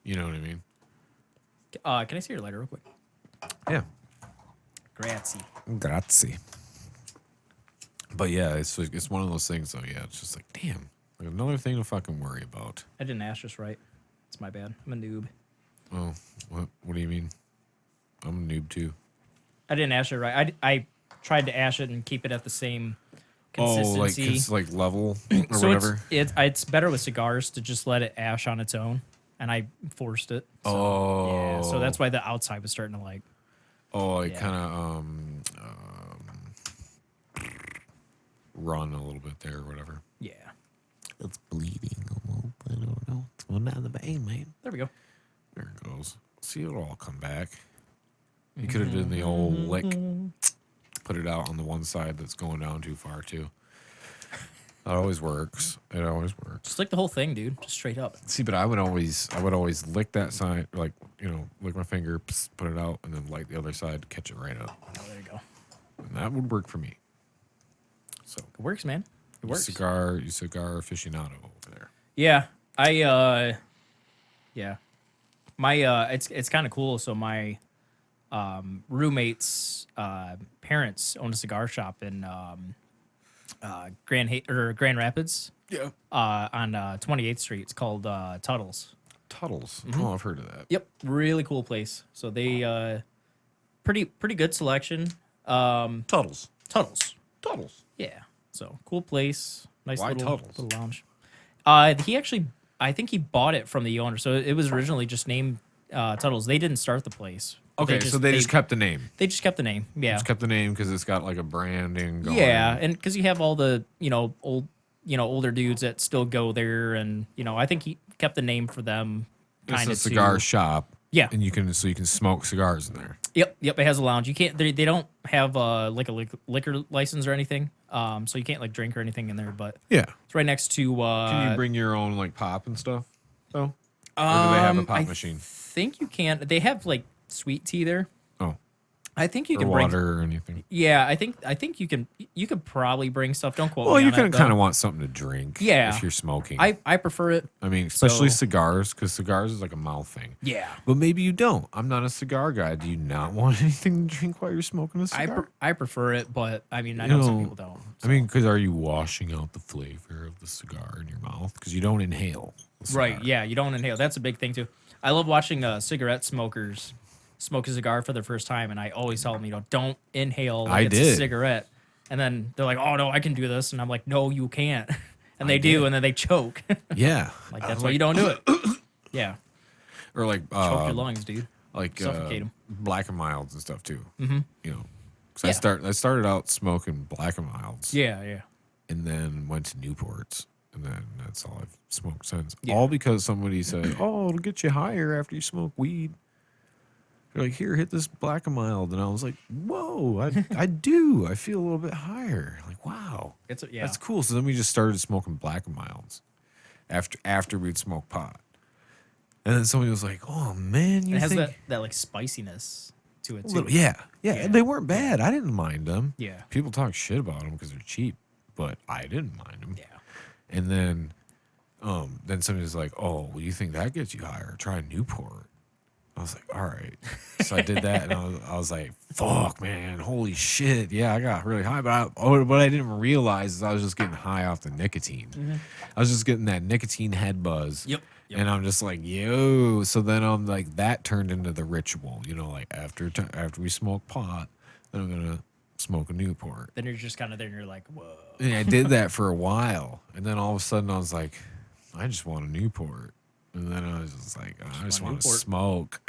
You know what I mean? Can I see your lighter real quick? Yeah. Grazie. But yeah, it's one of those things though. Yeah, it's just like, damn, like another thing to fucking worry about. I didn't ask this right. It's my bad. I'm a noob. Oh, what do you mean? I'm a noob too. I didn't ash it right. I tried to ash it and keep it at the same Oh, consistency. like it's like level or so whatever. it's better with cigars to just let it ash on its own, and I forced it. So, yeah. So that's why the outside was starting to like. Oh, it Yeah. kind of run a little bit there or whatever. Yeah. It's bleeding a little. I don't know. It's going down the vein, man. There we go. There it goes. See, it'll all come back. You could have done the old lick. Put it out on the one side that's going down too far too. It always works. It always works. Just like the whole thing, dude. Just straight up. See, but I would always lick that side, like, you know, lick my finger, put it out, and then light the other side, catch it right up. Oh, there you go. And that would work for me. So It works, man. It works. cigar aficionado over there. Yeah. Yeah. My it's kind of cool. So my roommate's parents own a cigar shop in Grand Rapids. Yeah. On 28th Street. It's called Tuttle's. Tuttle's. Oh, I've heard of that. Yep, really cool place. So they pretty good selection. Tuttle's. Tuttle's. Yeah. So cool place. Nice Why little Tuttle's? lounge. I think he bought it from the owner. So it was originally just named Tuttle's. They didn't start the place. Okay, so they just kept the name. They just kept the name. Yeah. Just kept the name because it's got like a branding going. Yeah, and because you have all the older dudes that still go there, and I think he kept the name for them. It's Kind a of cigar shop. Yeah. And you can smoke cigars in there. Yep. It has a lounge. You can't. They don't have like a liquor license or anything. So you can't like drink or anything in there. But Yeah. it's right next to. Can you bring your own like pop and stuff? Though. Or do they have a pop I machine? think you can. They have like sweet tea there. Oh. I think you Or can bring. water or anything. Yeah, I think you can. You could probably bring stuff. Don't quote Well, me you're on gonna it, though. kind of want something to drink. Yeah. If you're smoking. I prefer it. I mean, especially So- cigars, because cigars is like a mouth thing. Yeah. But maybe you don't. I'm not a cigar guy. Do you not want anything to drink while you're smoking a cigar? I prefer it, but I mean, I You know some know, people don't. I mean, because are you washing out the flavor of the cigar in your mouth? Because you don't inhale. the Right? cigar. Yeah, you don't inhale. That's a big thing too. I love watching cigarette smokers smoke a cigar for the first time, and I always tell them, don't inhale like I it's a did. cigarette. And then they're like, "Oh no, I can do this," and I'm like, "No, you can't." And I they do, did. and then they choke. Yeah. Like that's why you don't do it. Yeah, Or like choke your lungs, dude. like Suffocate 'em. black and milds and stuff too. Mm-hmm. You know, Yeah. because I started out smoking black and milds. Yeah. And then went to Newports, and then that's all I've smoked since. Yeah. All because somebody said, "Oh, it'll get you higher after you smoke weed." They're like, here, hit this black and mild. And I was like, whoa, I do. I feel a little bit higher. Like, wow. That's cool. So then we just started smoking black and milds after we'd smoke pot. And then somebody was like, oh, man, It has that like spiciness to it, too. Yeah. They weren't bad. I didn't mind them. Yeah. People talk shit about them because they're cheap, but I didn't mind them. Yeah. And then somebody was like, oh, well, you think that gets you higher? Try a Newport. I was like, all right. So I did that, and I was like, fuck, man, holy shit. Yeah, I got really high, but what I didn't realize is I was just getting high off the nicotine. Mm-hmm. I was just getting that nicotine head buzz. Yep. And I'm just like, yo. So then I'm like, that turned into the ritual, like after we smoke pot, then I'm going to smoke a Newport. Then you're just kind of there and you're like, whoa. And I did that for a while. And then all of a sudden I was like, I just want a Newport. And then I was just like, I just want to smoke.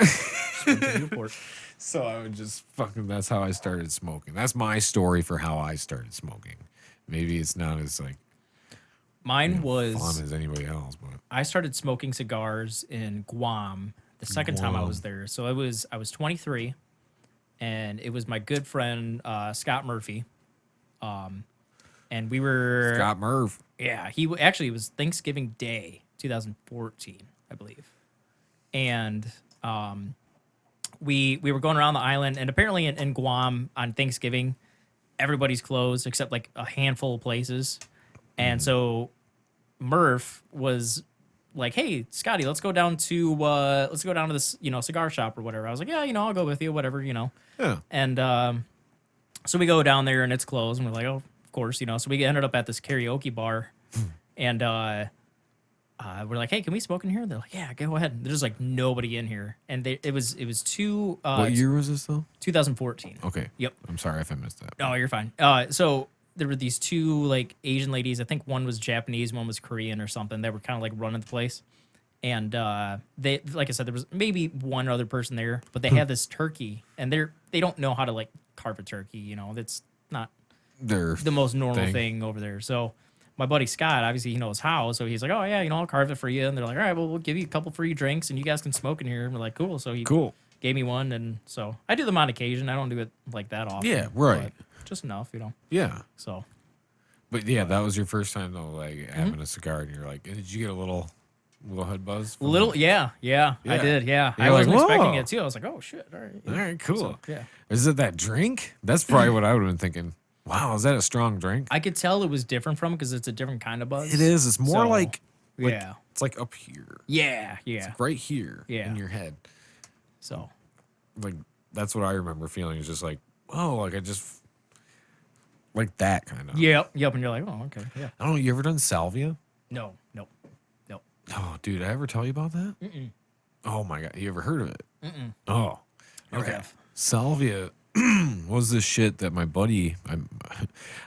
Newport. So I would just that's how I started smoking. That's my story for how I started smoking. Maybe it's not as like mine was fun as anybody else, but I started smoking cigars in Guam the second time I was there. So I was 23, and it was my good friend Scott Murphy, and we were Scott Murph. Yeah, it was Thanksgiving Day, 2014, I believe, and we were going around the island, and apparently in Guam on Thanksgiving, everybody's closed except like a handful of places, and so Murph was like, hey, Scotty, let's go down to this, cigar shop or whatever. I was like, yeah, I'll go with you, whatever, Yeah. And so we go down there and it's closed, and we're like, oh, of course, So we ended up at this karaoke bar, and we're like, hey, can we smoke in here? And they're like, yeah, go ahead. There's like nobody in here, and it was two. What year was this though? 2014. Okay. Yep. I'm sorry if I missed that. Oh, you're fine. So there were these two like Asian ladies. I think one was Japanese, one was Korean or something. They were kind of like running the place. And they, like I said, there was maybe one other person there, but they had this turkey, and they don't know how to like carve a turkey. That's not the most normal thing over there. So my buddy Scott, obviously he knows how, so he's like, oh yeah, I'll carve it for you. And they're like, all right, well, we'll give you a couple free drinks, and you guys can smoke in here. And we're like, cool. So he gave me one, and so I do them on occasion. I don't do it like that often. Yeah, right. Just enough, Yeah. So. But yeah, that was your first time though, like having a cigar, and you're like, did you get a little head buzz? Yeah, I did. Yeah, I wasn't expecting it too. I was like, oh shit, all right, cool. So, yeah, is it that drink? That's probably what I would have been thinking. Wow, is that a strong drink? I could tell it was different from because it's a different kind of buzz. It is. It's more like yeah, it's like up here. Yeah. It's like right here in your head. So, like that's what I remember feeling. Is just like, oh, like I just like that kind of. Yep. And you're like, oh, okay, yeah. I don't know. You ever done salvia? No. Oh, dude, I ever tell you about that? Mm-mm. Oh my god, you ever heard of it? Mm-mm. Oh, okay. Salvia was this shit that my buddy, I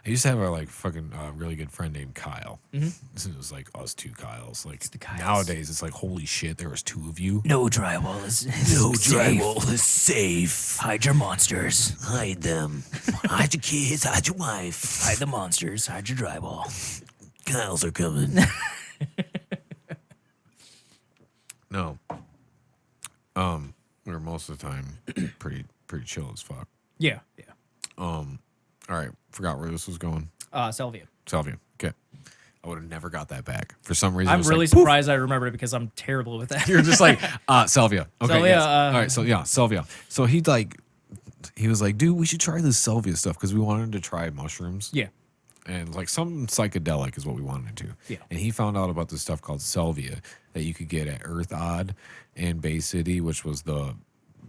used to have a fucking really good friend named Kyle. Mm-hmm. It was like us two Kyles. Like the Kyles. Nowadays, it's like holy shit, there was two of you. No drywall is safe. Hide your monsters. Hide them. Hide your kids. Hide your wife. Hide the monsters. Hide your drywall. Kyles are coming. No. We were most of the time pretty chill as fuck. Yeah. All right. Forgot where this was going. Salvia. Okay. I would have never got that back. For some reason, I'm really surprised I remembered it because I'm terrible with that. You're just like, salvia. Okay. Salvia, yes. All right. So yeah, salvia. So he was like, dude, we should try this salvia stuff because we wanted to try mushrooms. Yeah. And like some psychedelic is what we wanted to. Yeah. And he found out about this stuff called salvia that you could get at Earth Odd and Bay City, which was the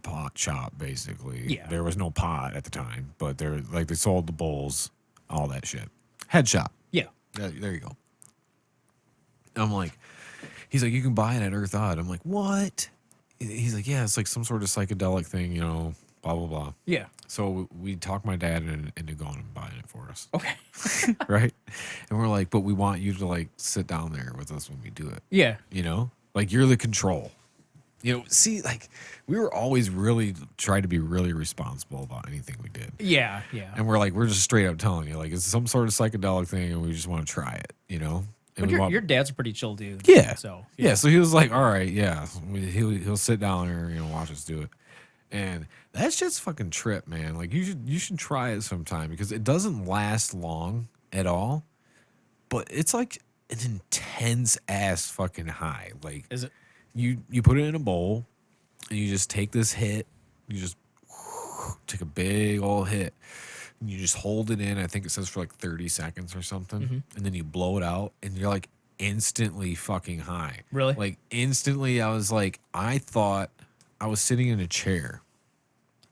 pot shop basically. Yeah. There was no pot at the time, but they sold the bowls, all that shit. Head shop. Yeah. There you go. I'm like, he's like, you can buy it at Earth Odd. I'm like, what? He's like, yeah, it's like some sort of psychedelic thing, blah blah blah. Yeah. So we talked my dad into going and buying it for us. Okay. Right? And we're like, but we want you to sit down there with us when we do it. Yeah. Like you're the control. See, we were always really trying to be really responsible about anything we did. Yeah. And we're just straight up telling you, it's some sort of psychedelic thing and we just want to try it, And but your dad's a pretty chill dude. Yeah. So yeah. So he was like, all right, yeah. He'll sit down there, watch us do it. And that shit's fucking trip, man. Like you should try it sometime because it doesn't last long at all, but it's like an intense ass fucking high. Like Is it? you put it in a bowl and you just take this hit. You just take a big old hit. And you just hold it in. I think it says for like 30 seconds or something. And then you blow it out and you're like instantly fucking high. Really? Like instantly I was like, I thought I was sitting in a chair.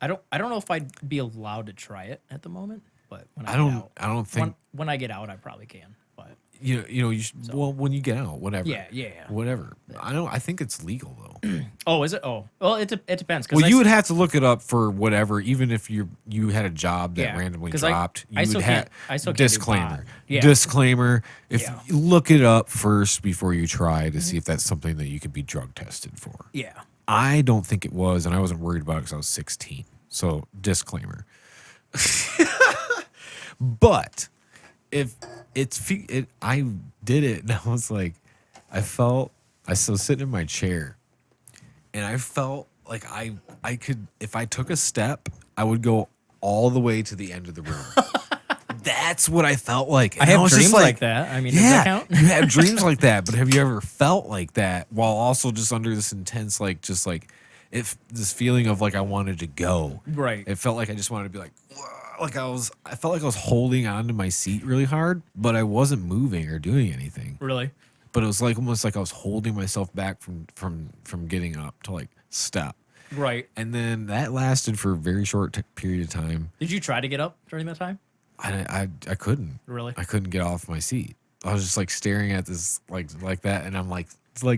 I don't know if I'd be allowed to try it at the moment, but when I, I don't think when I get out, I probably can. But you know you should, well, when you get out, whatever. Yeah. Whatever. I think it's legal though. Oh, is it? Oh, well, it depends. Well, you would have to look it up for whatever, even if you had a job that Yeah, randomly 'cause dropped. I You still would can't- have I still can't do disclaimer. pot. Yeah. Disclaimer. If Yeah. you look it up first before you try to see if that's something that you could be drug tested for. Yeah. I don't think it was, and I wasn't worried about it because I was 16. So disclaimer. But if I did it, and I was like, I was sitting in my chair, and I felt like I could, if I took a step, I would go all the way to the end of the room. That's what I felt like. And I have was dreams just like that. I mean, does that count? you have dreams like that, but have you ever felt like that while also just under this intense, like, just like, if this feeling of like I wanted to go. Right. It felt like I just wanted to be like, like I felt like I was holding on to my seat really hard, but I wasn't moving or doing anything. Really? But it was like almost like I was holding myself back from getting up to like stop. Right. And then that lasted for a very short period of time. Did you try to get up during that time? I couldn't. Really? I couldn't get off my seat. I was just like staring at this like that, and I'm like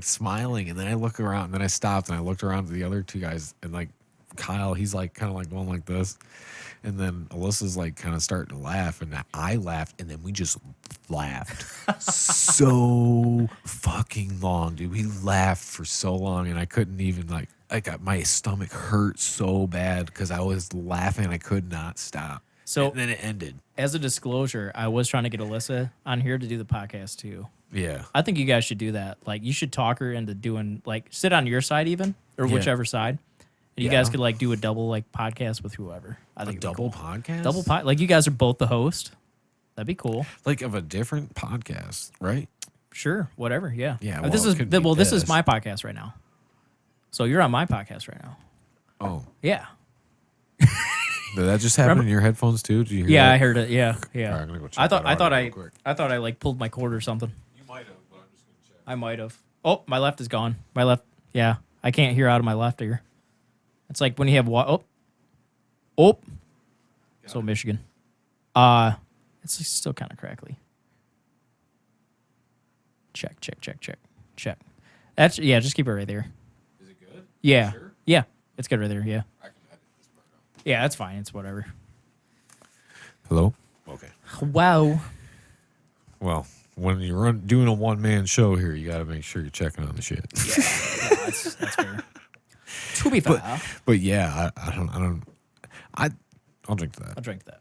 smiling, and then I look around, and then I stopped, and I looked around to the other two guys, and like Kyle, he's like kind of like going like this, and then Alyssa's like kind of starting to laugh, and I laughed, and then we just laughed so fucking long, dude. We laughed for so long, and I couldn't even my stomach hurt so bad because I was laughing, and I could not stop. So and then it ended. As a disclosure, I was trying to get Alyssa on here to do the podcast too. Yeah. I think you guys should do that. Like, you should talk her into doing, like, sit on your side even, or Yeah. whichever side. And you Yeah. guys could, like, do a double, like, podcast with whoever. I think A double podcast? Double pod. Like, you guys are both the host. That'd be cool. Like of a different podcast, right? Sure. Whatever. Yeah. Yeah, This well, is it could be this is this. my podcast right now. So you're on my podcast right now. Oh. Yeah. Did that just happen in your headphones too? Did you hear Yeah, that? I heard it. Yeah. Yeah. All right, I'm gonna go check I thought that out real quick. I thought I like pulled my cord or something. You might have, but I'm just gonna check. I might have. Oh, my left is gone. My left. Yeah, I can't hear out of my left ear. It's like when you have Oh. So Michigan. It's still kind of crackly. Check. That's just keep it right there. Is it good? Yeah. Sure? Yeah. It's good right there. Yeah. I can edit this part out. Yeah, that's fine. It's whatever. Hello? Okay. Wow. Well, when you're doing a one-man show here, you got to make sure you're checking on the shit. Yeah, that's fair. To be fair, But yeah, I'll drink to that. I'll drink that.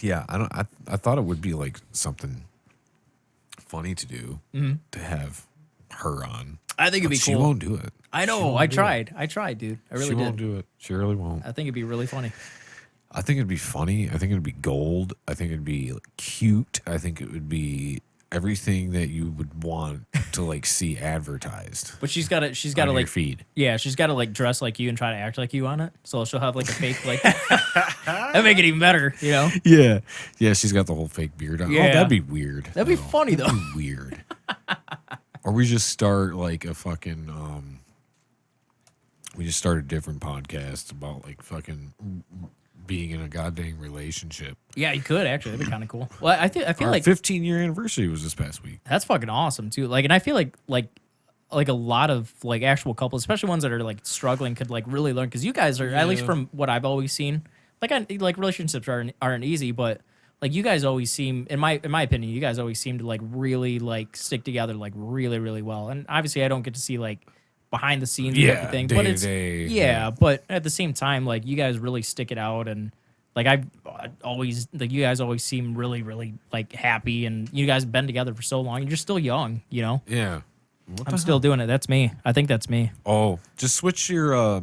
Yeah, I thought it would be like something funny to do to have her on. I think it'd be But she cool. won't do it. I know. I tried. I tried, dude. I really She did. won't do it. She really won't. I think it'd be really funny. I think it'd be funny. I think it'd be gold. I think it'd be like, cute. I think it would be everything that you would want to like see advertised. But she's got to on your like feed. Yeah, she's got to like dress like you and try to act like you on it. So she'll have like a fake like that make it even better, you know? Yeah. Yeah, she's got the whole fake beard on. Yeah. Oh, that'd be weird. That'd be funny though. That'd be weird. Or we just start like a fucking we just start a different podcast about like fucking being in a goddamn relationship. Yeah, you could actually. That'd be kind of cool. Well, I feel Our like 15-year anniversary was this past week. that's fucking awesome too. Like, and I feel like a lot of like actual couples, especially ones that are like struggling, could like really learn because you guys are at least Yeah. from what I've always seen. Like relationships aren't easy, but like you guys always seem, in my opinion, you guys always seem to like really like stick together like really really well. And obviously, I don't get to see like behind the scenes and everything, but it's day-to-day, yeah. But at the same time, like you guys really stick it out and. Like I always, like you guys always seem really, really like happy, and you guys have been together for so long. You're still young, you know. Yeah. I'm still doing it. That's me. I think that's me. Oh, just switch your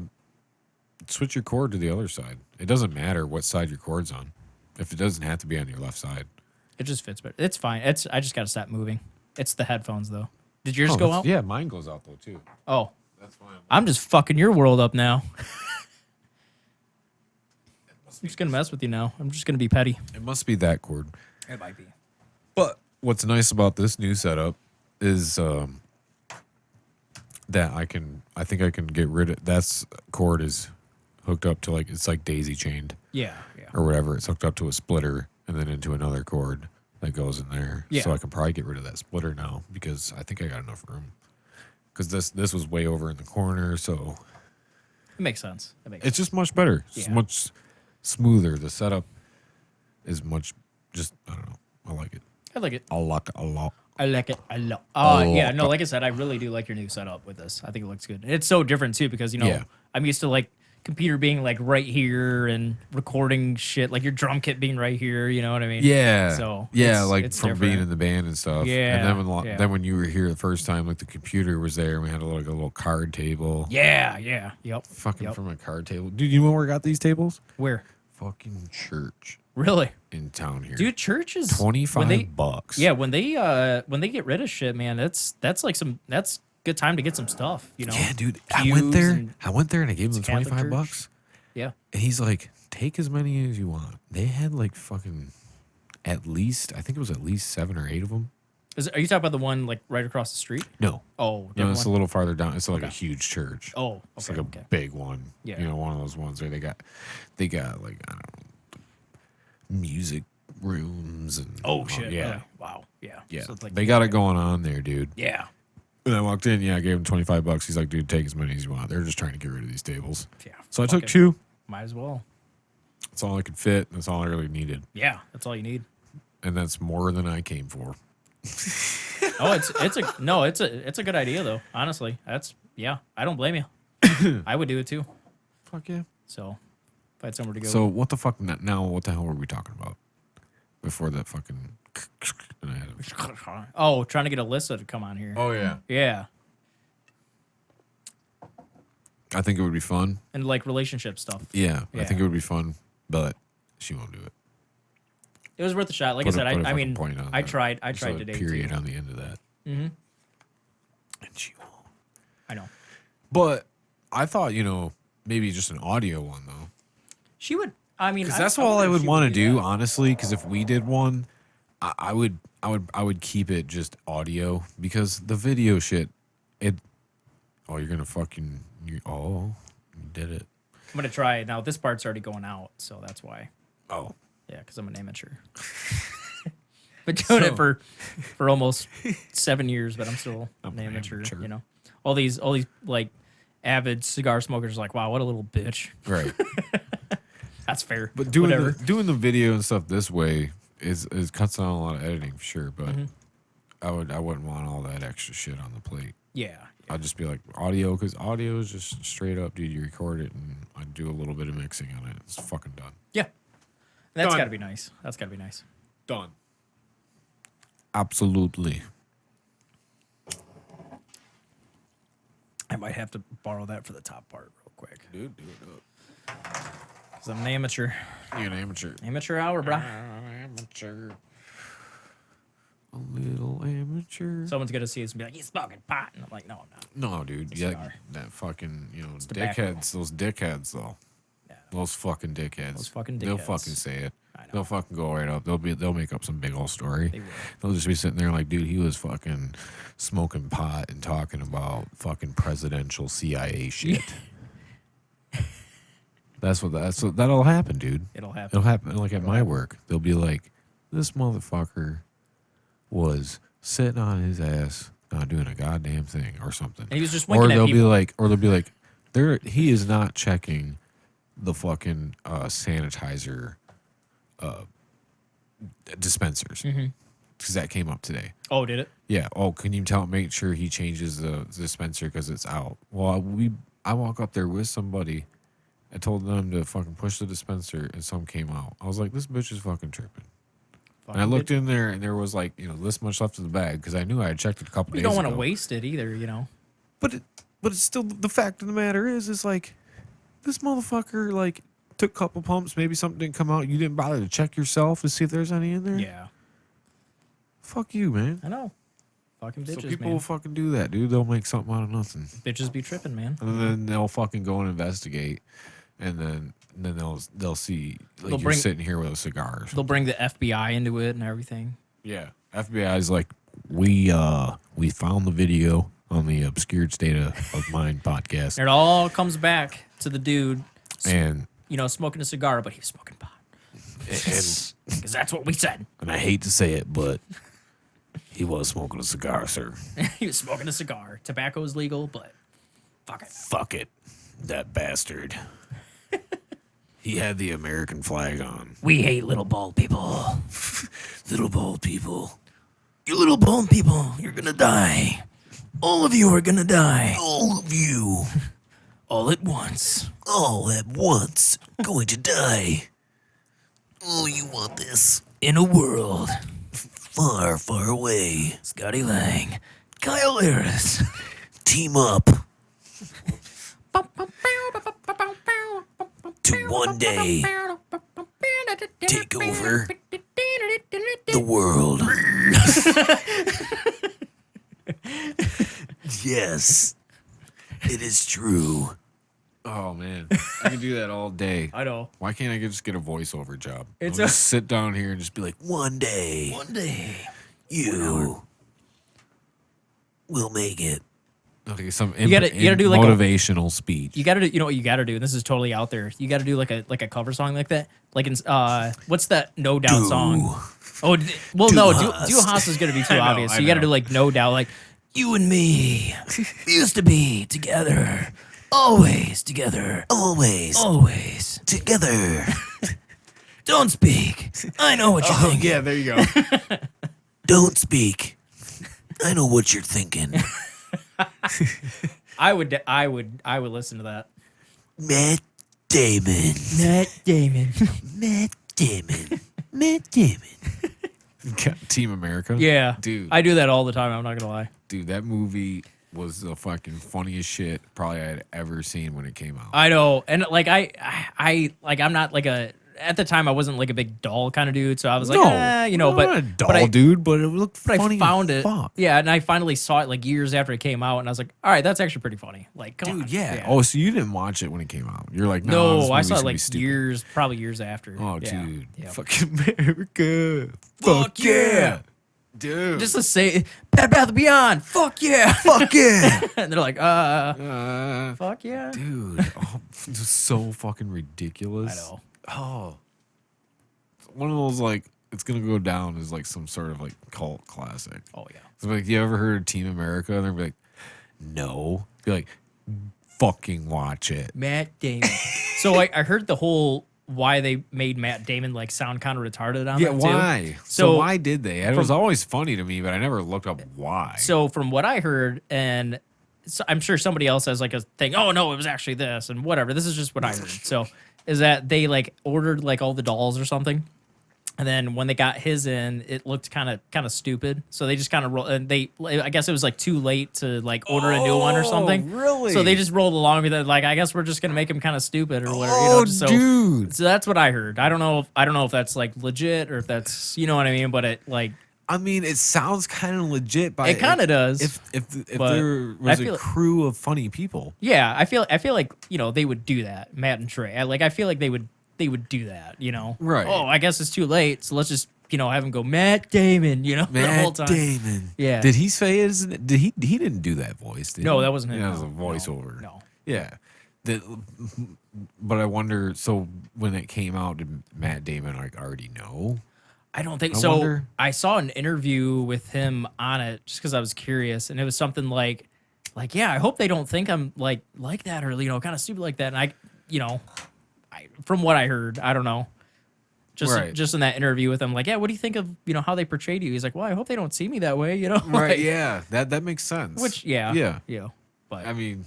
cord to the other side. It doesn't matter what side your cord's on. If it doesn't have to be on your left side. It just fits better. It's fine. I just got to stop moving. It's the headphones though. Did yours go out? Yeah, mine goes out though too. Oh, That's fine. I'm just fucking your world up now. I'm just gonna mess with you now. I'm just gonna be petty. It must be that cord. It might be. But what's nice about this new setup is that I think I can get rid of that cord is hooked up to it's like daisy chained. Yeah. Or whatever. It's hooked up to a splitter and then into another cord that goes in there. Yeah. So I can probably get rid of that splitter now because I think I got enough room. Because this was way over in the corner, so It makes sense. it's just much better. It's Yeah. much smoother. The setup is much I don't know. I like it. I like it. I like it a lot. I like it a lot. Yeah, no, like I said, I really do like your new setup with this. I think it looks good. It's so different too because Yeah. I'm used to computer being right here and recording shit, like your drum kit being right here. You know what I mean? Yeah. So yeah, it's from different. being in the band and stuff. Yeah, And then yeah. then when you were here the first time, the computer was there and we had a little card table. Yeah. Yep. Fucking Yep. from a card table. Dude, you know where we got these tables? Where? Fucking church Really? in town here. Dude, churches $25. Yeah, when they get rid of shit, man, that's good time to get some stuff, you know. Yeah, dude. I Pews went there. and And I gave him it's a Catholic $25. church. Yeah. And he's like, take as many as you want. They had fucking at least 7 or 8 of them. Are you talking about the one right across the street? No. Oh, No, different it's a one? little farther down. It's like a Okay. huge church. Oh, okay, It's like a okay. big one. Yeah. You know, one of those ones where they got I don't know, music rooms and Oh shit. yeah. Really? Wow. Yeah. Yeah. So it's They got it going on there, dude. Yeah. And I walked in, I gave him $25. He's like, dude, take as many as you want. They're just trying to get rid of these tables. Yeah. So I fuck took it. 2. Might as well. That's all I could fit. That's all I really needed. Yeah, that's all you need. And that's more than I came for. Oh, it's a good idea though. Honestly, I don't blame you. I would do it too. Fuck yeah. So if I had somewhere to go. So what the fuck now? What the hell were we talking about before that fucking? And I had trying to get Alyssa to come on here. oh yeah. Yeah, I think it would be fun. and relationship stuff. Yeah, I Yeah. think it would be fun, but she won't do it. It was worth a shot. Like Put I a- said, put a I fucking mean, point on I that. tried Just a today period too. on the end of that. Mm-hmm. And she won't. I know. But I thought maybe just an audio one though, She would. I mean, because that's I all I wonder if would she want to do that. honestly. Because if we did one, I would keep it just audio because the video shit. You're gonna fucking you did it. I'm gonna try it now. This part's already going out, so that's why. Oh. Yeah, because I'm an amateur. Been doing it for almost 7 years, but I'm still an amateur. You know, all these avid cigar smokers are like, wow, what a little bitch. Right. That's fair. But doing whatever. doing the video and stuff this way is cuts down a lot of editing for sure. But Mm-hmm. I wouldn't want all that extra shit on the plate. Yeah. I'd just be like audio because audio is just straight up, dude. You record it and I do a little bit of mixing on it. It's fucking done. Yeah. That's Done. got to be nice. That's got to be nice. Done. Absolutely. I might have to borrow that for the top part real quick. Dude, do it up. Because I'm an amateur. You're an amateur. Amateur hour, bruh. Amateur. A little amateur. Someone's going to see us and be like, he's smoking pot. And I'm like, no, I'm not. No, dude. It's a Yeah, cigar. that fucking, tobacco. dickheads. Those dickheads, though. Yeah. Those fucking dickheads. Those fucking They'll dickheads. fucking say it. I know. They'll fucking go right up. They'll make up some big old story. They will. They'll just be sitting there like, dude, he was fucking smoking pot and talking about fucking presidential CIA shit. That's what that'll happen, dude. It'll happen. It'll happen like at my work. They'll be like, this motherfucker was sitting on his ass, not doing a goddamn thing or something. And he was just Or winking at they'll people. be like, he is not checking the fucking sanitizer dispensers because that came up today. Oh, did it? Yeah. Oh, can you make sure he changes the dispenser because it's out? Well, I walk up there with somebody. I told them to fucking push the dispenser and some came out. I was like, this bitch is fucking tripping. And I looked in there, and there was like this much left in the bag because I knew I had checked it a couple You days don't ago. want to waste it either, you know. But it's still the fact of the matter is like this motherfucker like took a couple pumps, maybe something didn't come out. You didn't bother to check yourself to see if there's any in there. Yeah. Fuck you, man. I know. Fucking bitches, So people man. will fucking do that, dude. They'll make something out of nothing. Bitches be tripping, man. And then they'll fucking go and investigate, and then they'll see like They'll you're bring- sitting here with a cigar. They'll bring the FBI into it and everything. Yeah, FBI's like we found the video on the Obscured State of Mind podcast, And it all comes back to the dude, and smoking a cigar, but he was smoking pot. and Because that's what we said. I hate to say it, but he was smoking a cigar, sir. He was smoking a cigar. Tobacco is legal, but fuck it. Fuck it, that bastard. He had the American flag on. We hate little bald people. Little bald people. You little bald people, you're gonna die. All of you are gonna die. All of you, All at once. all at once, going to die. Oh, you want this? In a world. Far, far away. Scotty Lange. Kyle Harris. Team up to one day take over the world. Yes, it is true. Oh man, I can do that all day. I know. Why can't I just get a voiceover job? It's I'll just sit down here and just be like, one day One day. you will make it. Okay, some You gotta do like a- motivational speech. You gotta do, you know what you gotta do, and this is totally out there. You gotta do like a cover song like that. Like in what's that No Doubt song? Oh, well, no, Do Haas is gonna be too I know, obvious. So I you gotta know. do like No Doubt, like you and me used to be together, always together, always together. Don't speak. I know what you're thinking. Yeah, there you go. Don't speak. I know what you're thinking. I would listen to that. Matt Damon. Matt Damon. Matt Damon. Matt Damon. Team America? Yeah, Dude. I do that all the time. I'm not gonna lie. Dude, that movie was the fucking funniest shit probably I'd ever seen when it came out. I know, and like I'm not like a. At the time, I wasn't like a big doll kind of dude, so I was like, I'm but not a doll, but I, dude, but it looked but funny I found as it, fuck. yeah, and I finally saw it like years after it came out, and I was like, all right, that's actually pretty funny. Like, come on. Dude, yeah. Oh, so you didn't watch it when it came out? You're like, No, this I movie's saw it gonna be like stupid. probably years after. Oh, Yeah. dude. Yeah. Fucking America. Fuck yeah. Dude. Just to say, Bad Bath & Beyond, fuck yeah. fuck yeah. And they're like, fuck yeah. Dude. Oh, this is so fucking ridiculous. I know. Oh. One of those, like, it's going to go down as, like, some sort of, like, cult classic. Oh, yeah. It's like, you ever heard of Team America? And they'll be like, no. Be like, fucking watch it. Matt Damon. So I heard the whole why they made Matt Damon like sound kind of retarded on Yeah, that too. why? So why did they? It was always funny to me, but I never looked up why. So from what I heard, and so I'm sure somebody else has like a thing. Oh no, it was actually this and whatever. This is just what I heard. So is that they like ordered like all the dolls or something, and then when they got his in, it looked kind of stupid. So they just kind of rolled, and I guess it was like too late to like order a new one or something. Really? So they just rolled along with it. Like I guess we're just gonna make him kind of stupid or whatever. Oh, So, dude. So that's what I heard. I don't know if that's like legit or if that's what I mean. But it like. I mean, it sounds kind of legit. By It kind of does. If but there I was feel- a crew of funny people. Yeah, I feel like they would do that, Matt and Trey. I feel like they would do that, Right. Oh, I guess it's too late, so let's just have him go Matt Damon, the whole Matt time. Damon. Yeah. Did he say it? Did he? He didn't do that voice. Did No, he? that wasn't him. Yeah, that was a No, voiceover. No. Yeah. But I wonder. So when it came out, did Matt Damon already know? I don't think I so. wonder- I saw an interview with him on it just because I was curious, and it was something like, yeah, I hope they don't think I'm like that or kind of stupid like that. And I from what I heard, I don't know. Right. Just in that interview with him, like, yeah, what do you think of how they portrayed you? He's like, well, I hope they don't see me that way, Right. Like, Yeah. That makes sense. Which, yeah. Yeah. Yeah. But I mean,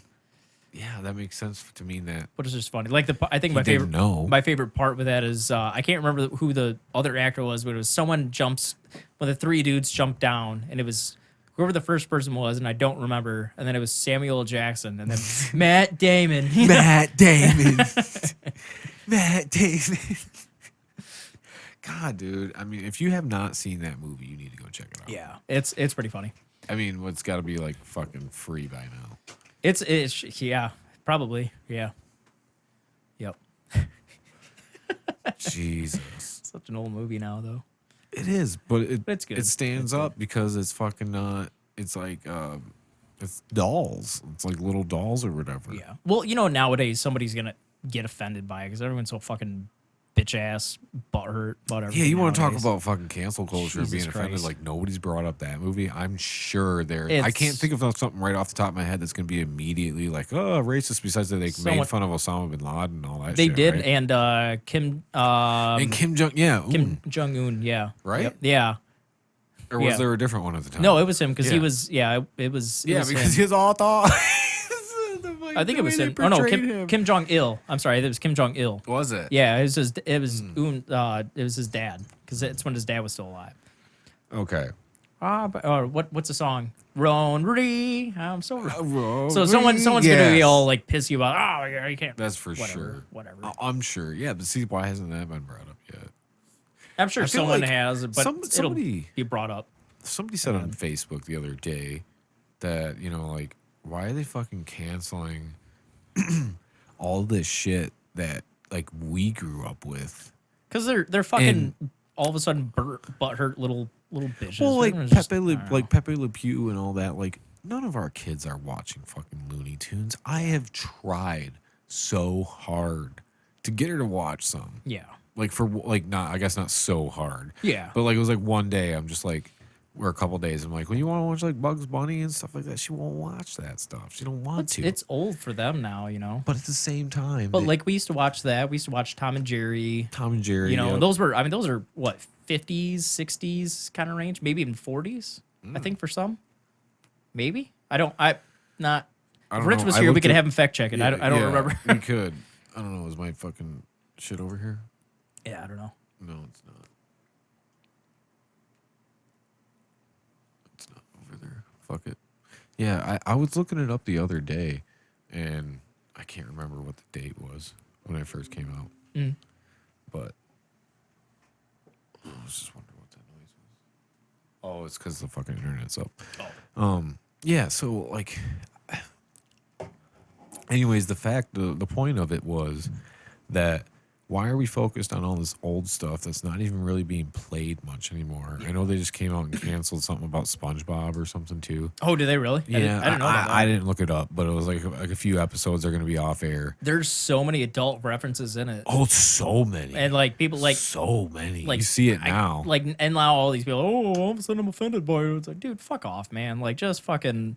Yeah, that makes sense to mean that. But it's just funny. Like I think He my didn't favorite know. my favorite part with that is I can't remember who the other actor was, but it was someone jumps when the three dudes jumped down, and it was whoever the first person was, and I don't remember. And then it was Samuel L. Jackson, and then Matt Damon. Matt Damon. Matt Damon. God, dude. I mean, if you have not seen that movie, you need to go check it out. Yeah, it's pretty funny. I mean, it's got to be like fucking free by now. It's yeah, probably yeah. Yep. Jesus. Such an old movie now, though. It is, but it's good. It stands up because it's fucking not. It's like it's dolls. It's like little dolls or whatever. Yeah. Well, nowadays somebody's gonna get offended by it because everyone's so fucking bitch ass, butthurt, whatever. Yeah, you want to talk about fucking cancel culture, Jesus being offended? Christ. Like nobody's brought up that movie. I'm sure I can't think of something right off the top of my head that's going to be immediately like, oh, racist. Besides that, they made fun of Osama bin Laden and all that. They shit, did, right? and Kim Jong, yeah, Kim Jong Un, yeah, right, yep. Yeah. Or was Yeah. there a different one at the time? No, it was him because Yeah. he was. Yeah, it was. Yeah, was because him. his all thought. I think it was him. Oh no, Kim Jong Il. I'm sorry, it was Kim Jong Il. Was it? Yeah, it was his. It was it was his dad because it's when his dad was still alive. Okay. Or what's the song? Ronry, I'm so. Ronry, So someone's gonna be yes. all like pissy about. Oh, yeah, you can't. That's for whatever, sure. Whatever. I'm sure. Yeah, but see, why hasn't that been brought up yet? I'm sure I feel someone like has, but somebody- it'll be brought up. Somebody said on Facebook the other day that, like, why are they fucking canceling all this shit that, like, we grew up with? Because they're fucking all of a sudden butthurt little bitches. Well, like Everyone's just- I don't know. Pepe Le Pew and all that. Like, none of our kids are watching fucking Looney Tunes. I have tried so hard to get her to watch some. Yeah. Like, for, like, not, I guess not so hard. Yeah. But, like, it was like one day, I'm just like, or a couple days, I'm like, when you want to watch like Bugs Bunny and stuff like that, she won't watch that stuff. She don't want to. It's old for them now, But at the same time, But like we used to watch that. We used to watch Tom and Jerry. Tom and Jerry, and yep. those are what 50s, 60s kind of range, maybe even 40s. I think for some, maybe I don't I If don't Rich know. was I here, we looked could at- have him fact check it. I don't Yeah, remember. We could. I don't know. Is my fucking shit over here? Yeah, I don't know. No, it's not. It's not over there. Fuck it. Yeah, I was looking it up the other day, and I can't remember what the date was when I first came out. Mm. But I was just wondering what that noise was. Oh, it's because the fucking internet's up. Oh. Yeah. So like, anyways, the point of it was that why are we focused on all this old stuff that's not even really being played much anymore? I know they just came out and canceled something about SpongeBob or something too. Oh, did they really? Yeah, I didn't know about that. I didn't look it up, but it was like a few episodes are going to be off air. There's so many adult references in it, Oh, so many. and like people like so many. like You see it now. and now all these people. Oh, all of a sudden I'm offended by it. It's like, dude, fuck off, man. Like, just fucking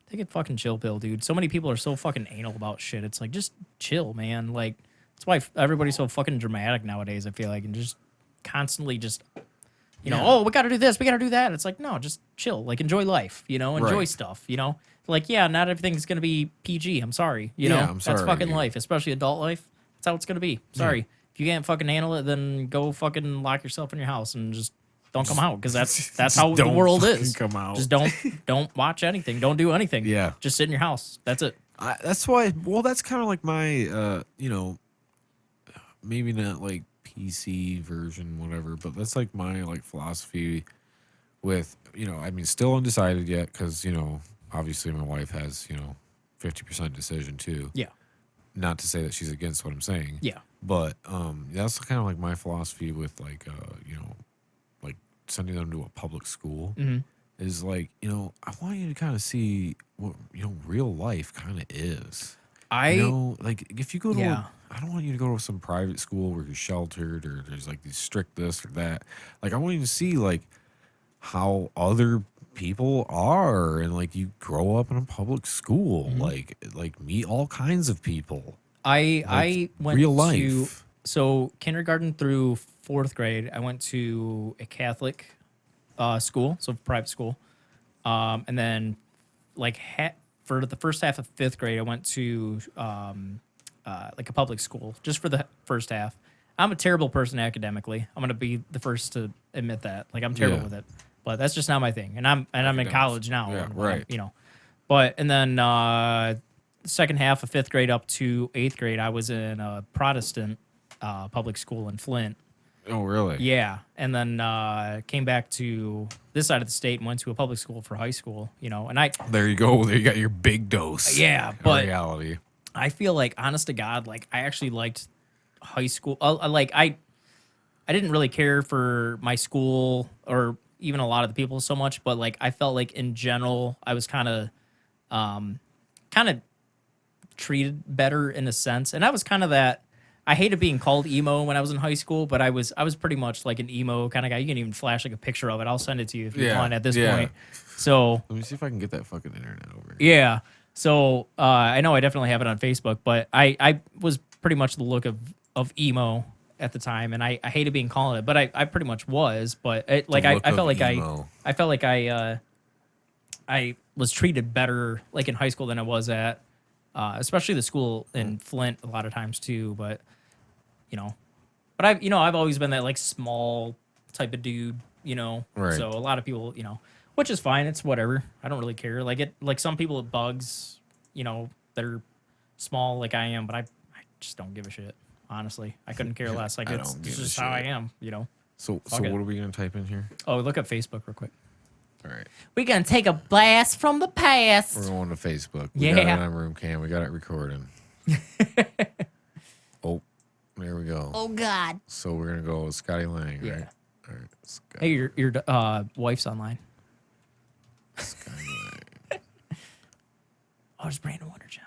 take a fucking chill pill, dude. So many people are so fucking anal about shit. It's like, just chill, man. Like, that's why everybody's so fucking dramatic nowadays. I feel like, and just constantly just, oh, we got to do this, we got to do that. It's like, no, just chill. Like, enjoy life. Enjoy Right. stuff. Like, yeah, not everything's gonna be PG. I'm sorry. I'm That's sorry, fucking dude. life, especially adult life. That's how it's gonna be. Sorry. If you can't fucking handle it, then go fucking lock yourself in your house and just don't come out, because that's just how the don't world fucking is. come out. Just don't watch anything. Don't do anything. Yeah. Just sit in your house. That's it. That's why. Well, that's kind of like my, maybe not like PC version, whatever, but that's like my like philosophy with, I mean, still undecided yet because, obviously my wife has, 50% decision too. Yeah. Not to say that she's against what I'm saying. Yeah. But that's kind of like my philosophy with like, like sending them to a public school. Mm-hmm. Is like, I want you to kind of see what, real life kind of is. Like if you go to, I don't want you to go to some private school where you're sheltered or there's like these strict this or that. Like I want you to see like how other people are and like you grow up in a public school, like meet all kinds of people. I went real to life. so kindergarten through 4th grade. I went to a Catholic school, so private school, and then like for the first half of 5th grade, I went to like a public school just for the first half. I'm a terrible person academically. I'm gonna be the first to admit that. Like I'm terrible Yeah. with it, but that's just not my thing. And I'm in Academics. college now. Yeah, and, right. You know, but and then second half of 5th grade up to 8th grade, I was in a Protestant public school in Flint. Oh, really? Yeah, and then came back to this side of the state and went to a public school for high school. You know, and There you go. There you got your big dose. Yeah, of but reality. I feel like, honest to God, like I actually liked high school. I didn't really care for my school or even a lot of the people so much, but like I felt like in general I was kind of treated better in a sense, and I was kind of that. I hated being called emo when I was in high school, but I was pretty much like an emo kind of guy. You can even flash like a picture of it. I'll send it to you if you want at this point. So let me see if I can get that fucking internet over here. yeah. So I know I definitely have it on Facebook, but I was pretty much the look of emo at the time, and I hated being called it, but I pretty much was. But I felt like emo. I felt like I was treated better like in high school than I was at, especially the school in Flint a lot of times too. But I've always been that like small type of dude, Right. So a lot of people, which is fine. It's whatever. I don't really care. Like some people it bugs, that are small like I am, but I just don't give a shit. Honestly, I couldn't care less. Like it's just how I am, So Fuck what it. are we gonna type in here? Oh, look up Facebook real quick. All right. We're gonna take a blast from the past. We're going to Facebook. We got it on room cam. We got it recording. Oh, there we go. Oh God. So we're gonna go with Scotty Lange, Yeah. right? All right. Hey, your wife's online. Scotty Lange. Oh, it's Brandon Wonder Gem.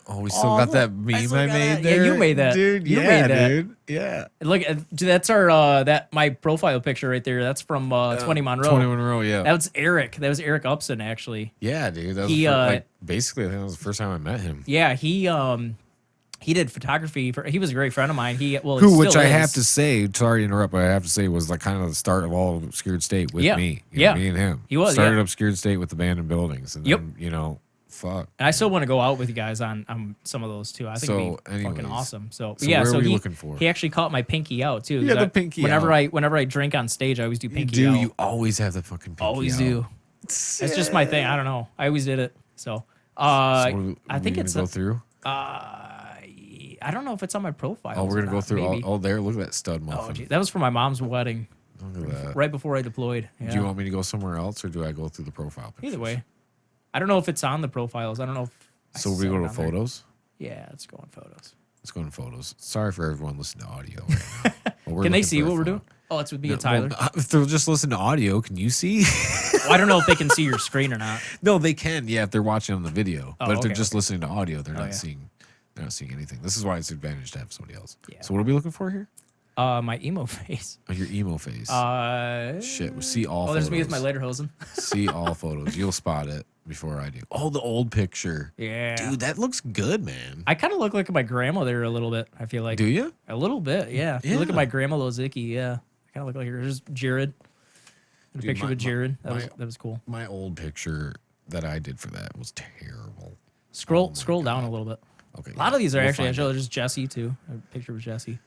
Oh, we still got that meme I made there. Yeah, you made that. Dude. You Yeah, made that. dude. Yeah. Look, that's our my profile picture right there. That's from 20 Monroe. 20 Monroe, yeah. That was Eric. That was Eric Upson, actually. Yeah, dude. That was He, basically I think that was the first time I met him. Yeah, he did photography. He was a great friend of mine. Which I have to say, sorry to interrupt, but I have to say was like kind of the start of all of Obscured State with me. Me and him. He was, started Obscured State with abandoned buildings, and then fuck. And I still want to go out with you guys on some of those too. I think it'd be fucking awesome. So where are we he, looking for? He actually caught my pinky out too. Yeah, the pinky whenever out. Whenever I drink on stage, I always do pinky out. You always have the fucking pinky always out. do. It's just my thing. I don't know. I always did it. So I think it's go through. I don't know if it's on my profile. Oh, we're gonna go through. Maybe. Oh, there. Look at that stud Oh, muffin. gee, that was for my mom's wedding. Look at that. Right before I deployed. Yeah. Do you want me to go somewhere else, or do I go through the profile pictures? Either way, I don't know if it's on the profiles. I don't know if. So we go to photos. Yeah, let's go on photos. Let's go in photos. Sorry for everyone listening to audio. Right now. Can they see what we're doing? Oh, it's with me and Tyler. Well, if they'll just listen to audio, can you see? Well, I don't know if they can see your screen or not. No, they can. Yeah, if they're watching on the video. Oh, But if they're okay, just listening to audio, they're not yeah. seeing. They're not seeing anything. This is why it's an advantage to have somebody else. Yeah. So what are we looking for here? My emo face. Oh, your emo face. Shit. We see all. Oh, photos. there's me with my lederhosen. See all photos. You'll spot it before I do. Oh, the old picture. Yeah. Dude, that looks good, man. I kind of look like my grandmother a little bit. I feel like. Do you? A little bit, yeah. If you look at my grandma Lozicki, yeah. I kind of look like her. There's Jared. A Dude, picture with Jared. That was cool. My old picture that I did for that was terrible. Scroll down a little bit. Okay. A lot of these are actually find it. just Jesse too. A picture with Jesse.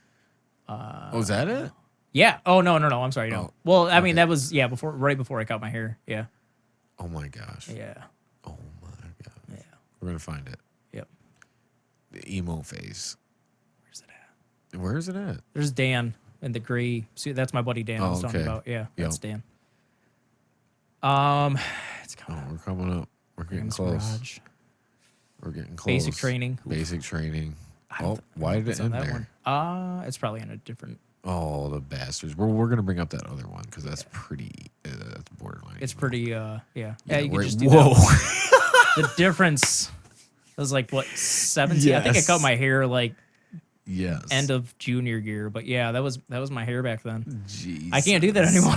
Oh, is that it? Yeah. Oh no. I'm sorry. No. Oh, Well, I mean that was right before I cut my hair. Yeah. Oh my gosh. Yeah. Oh my god. Yeah. We're gonna find it. Yep. The emo face. Where's it at? Where is it at? There's Dan in the gray. See, that's my buddy Dan I was talking okay. about. Yeah, that's Yep. Dan. It's Oh, coming. we're coming up. We're getting Graham's close. Garage. We're getting close. Basic training. Oof. Basic training. I Oh, don't why did It's it on end that there? one. It's probably on a different. Oh, the bastards. We're gonna bring up that other one because that's pretty. That's borderline. It's emo. pretty. Yeah. Yeah. You can right. just do Whoa. that. The difference. It was like what 17. I think I Yes. cut my hair like Yes. end of junior year, but yeah, that was my hair back then. Jesus. I can't do that anymore.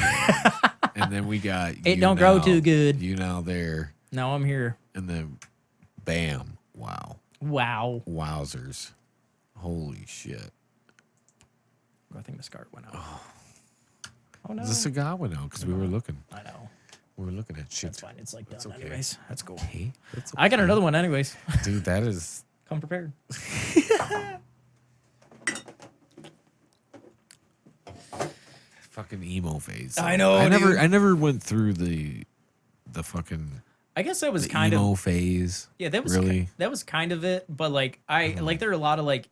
And then we got. It don't grow too good. You now there, Now I'm here. and then, bam! Wow. Wow. Wowzers. Holy shit. I think the scarf went out. Oh no. The cigar went out because we were looking. I know. We're looking at shit. That's fine. It's like That's done okay. anyways. That's cool. Okay. That's I got okay. another one anyways. Dude, that is Come prepared. fucking emo phase. I know, I dude. never went through the fucking I guess that was the kind emo of phase. yeah. That was really. that was kind of it. But like like there are a lot of like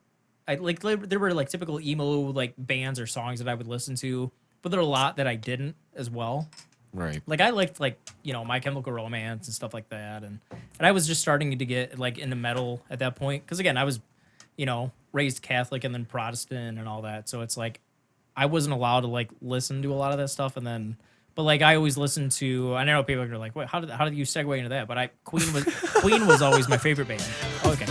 there were like typical emo like bands or songs that I would listen to, but there are a lot that I didn't as well. Right. Like I liked like My Chemical Romance and stuff like that, and I was just starting to get like into metal at that point because again I was raised Catholic and then Protestant and all that, so it's like I wasn't allowed to like listen to a lot of that stuff, and then but like I always listened to. I know people are like, "Wait, how did you segue into that?" But Queen was always my favorite band. Okay.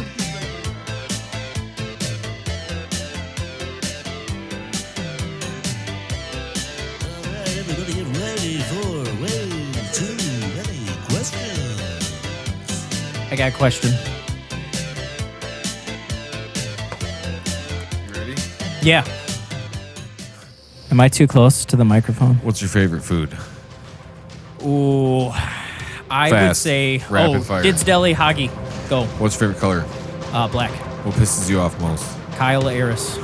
Everybody get ready for way too many questions. I got a question. You ready? Yeah. Am I too close to the microphone? What's your favorite food? Ooh, I would Fast. say Rapid fire. Dids Deli Hoggy. Go. What's your favorite color? Black. What pisses you off most? Kyle Aris.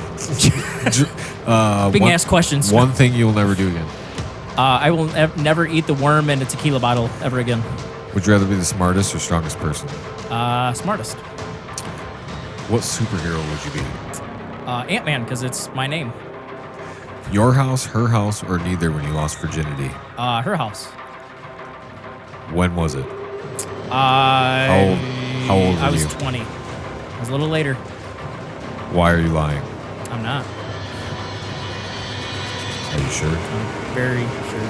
Big One- ass questions. One thing you'll never do again. I will never eat the worm in a tequila bottle ever again. Would you rather be the smartest or strongest person? Smartest. What superhero would you be? Ant-Man, because it's my name. Your house, her house, or neither when you lost virginity? Her house. When was it? How old I were was you? 20. It was a little later. Why are you lying? I'm not. Are you sure? I'm very sure.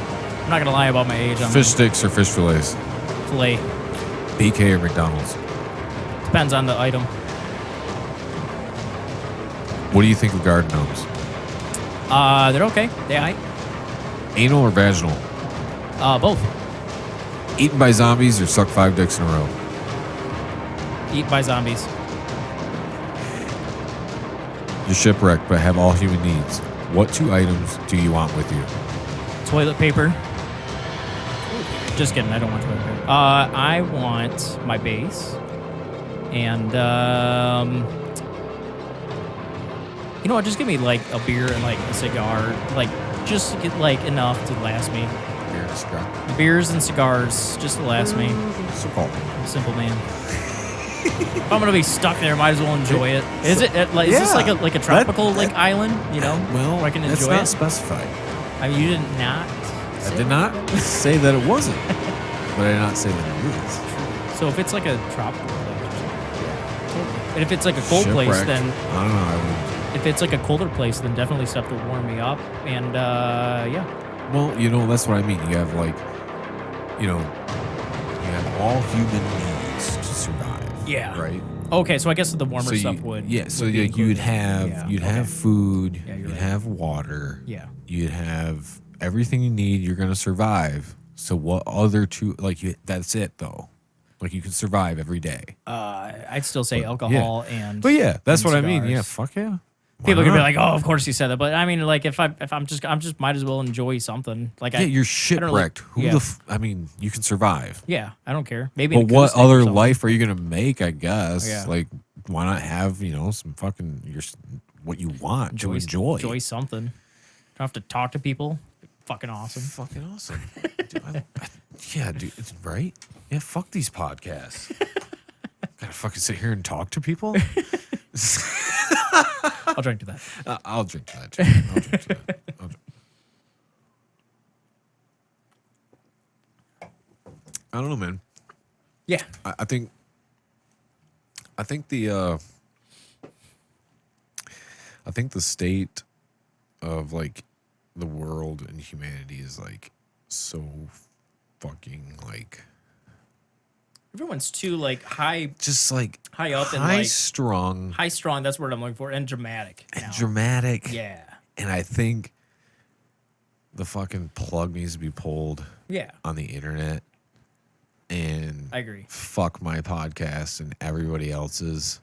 I'm not gonna lie about my age. I'm Fish sticks or fish fillets? fillet. BK or McDonald's? Depends on the item. What do you think of garden gnomes? They're okay. They aight. Anal or vaginal? Both. Eaten by zombies or suck 5 dicks in a row? Eat by zombies. You're shipwrecked but have all human needs. What 2 items do you want with you? Toilet paper. Just kidding. I don't want toilet paper. I want my base. And, you know what? Just give me, like, a beer and, like, a cigar. Like, just to get, like, enough to last me. Beer and a cigar. Beers and cigars, just to last me. Simple. I'm a simple man. If I'm gonna be stuck there, might as well enjoy it. Is it like is this Yeah. like a tropical like island? You know, Well, where I can it's enjoy not it. specified. I mean, you did not. I did not say that it wasn't, but I did not say that it is. So if it's like a tropical place, and if it's like a cold place, Shipwrecked. then I don't know. I would, if it's like a colder place, then definitely stuff to warm me up. And yeah, well, that's what I mean. You have like, you have all human needs to survive. Yeah. Right. okay. So I guess the warmer So stuff would. yeah. So would be like you'd included. have Yeah, you'd okay. have food. Yeah, you're you'd right. have water. Yeah. You'd have everything you need. You're gonna survive. So what other two? Like that's it though. Like you can survive every day. I'd still say alcohol and. But yeah, that's and what I mean. Yeah. cigars. Fuck yeah. Why People are gonna be not? like, "Oh, of course you said that," but I mean, like, if I'm just might as well enjoy something. Like, Yeah, you're shipwrecked. Who yeah. I mean, you can survive. Yeah, I don't care. Maybe. But in a what cruise tank or other something. life are you gonna make? I guess. Yeah. Like, why not have some fucking what you want to enjoy? Enjoy something. Don't have to talk to people. Fucking awesome. Fucking awesome. Dude, yeah, dude. Right? Yeah. Fuck these podcasts. Gotta fucking sit here and talk to people. I'll drink to that. I'll drink to that. Too. I'll drink to that. I don't know, man. Yeah. I think the state of like the world and humanity is like so fucking like Everyone's too like high just like up and high like strung high strung. That's what I'm looking for, and dramatic. and now. dramatic. Yeah. And I think the fucking plug needs to be pulled Yeah. on the internet and I agree. fuck my podcast and everybody else's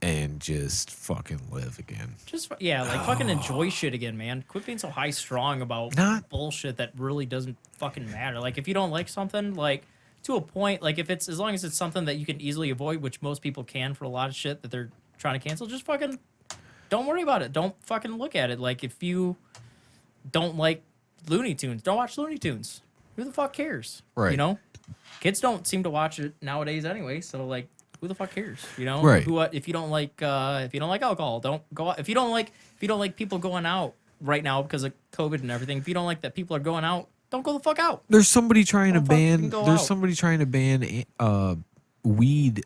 and just fucking live again. Just fucking enjoy shit again, man. Quit being so high strung about Not- bullshit that really doesn't fucking matter. Like if you don't like something, like to a point, like if it's as long as it's something that you can easily avoid, which most people can for a lot of shit that they're trying to cancel, just fucking don't worry about it. Don't fucking look at it. Like if you don't like Looney Tunes, don't watch Looney Tunes. Who the fuck cares? Right. You know? Kids don't seem to watch it nowadays anyway, so like who the fuck cares? You know? Right. If you don't like alcohol, don't go out. If you don't like people going out right now because of COVID and everything, if you don't like that people are going out, don't go the fuck out. There's somebody trying to Don't fucking ban. go There's out. somebody trying to ban weed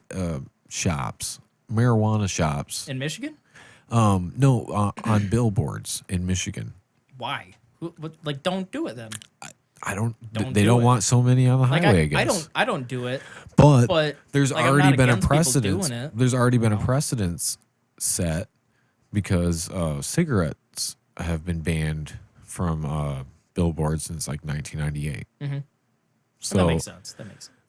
shops, marijuana shops. In Michigan? No, on billboards in Michigan. Why? Like don't do it then. I don't. Don't they do don't it. want so many on the Like highway. I guess. I don't do it. But there's like, I'm already not been a against people precedent. doing it. There's already been a precedence set because cigarettes have been banned from billboards since like 1998. Mm-hmm. So that makes sense.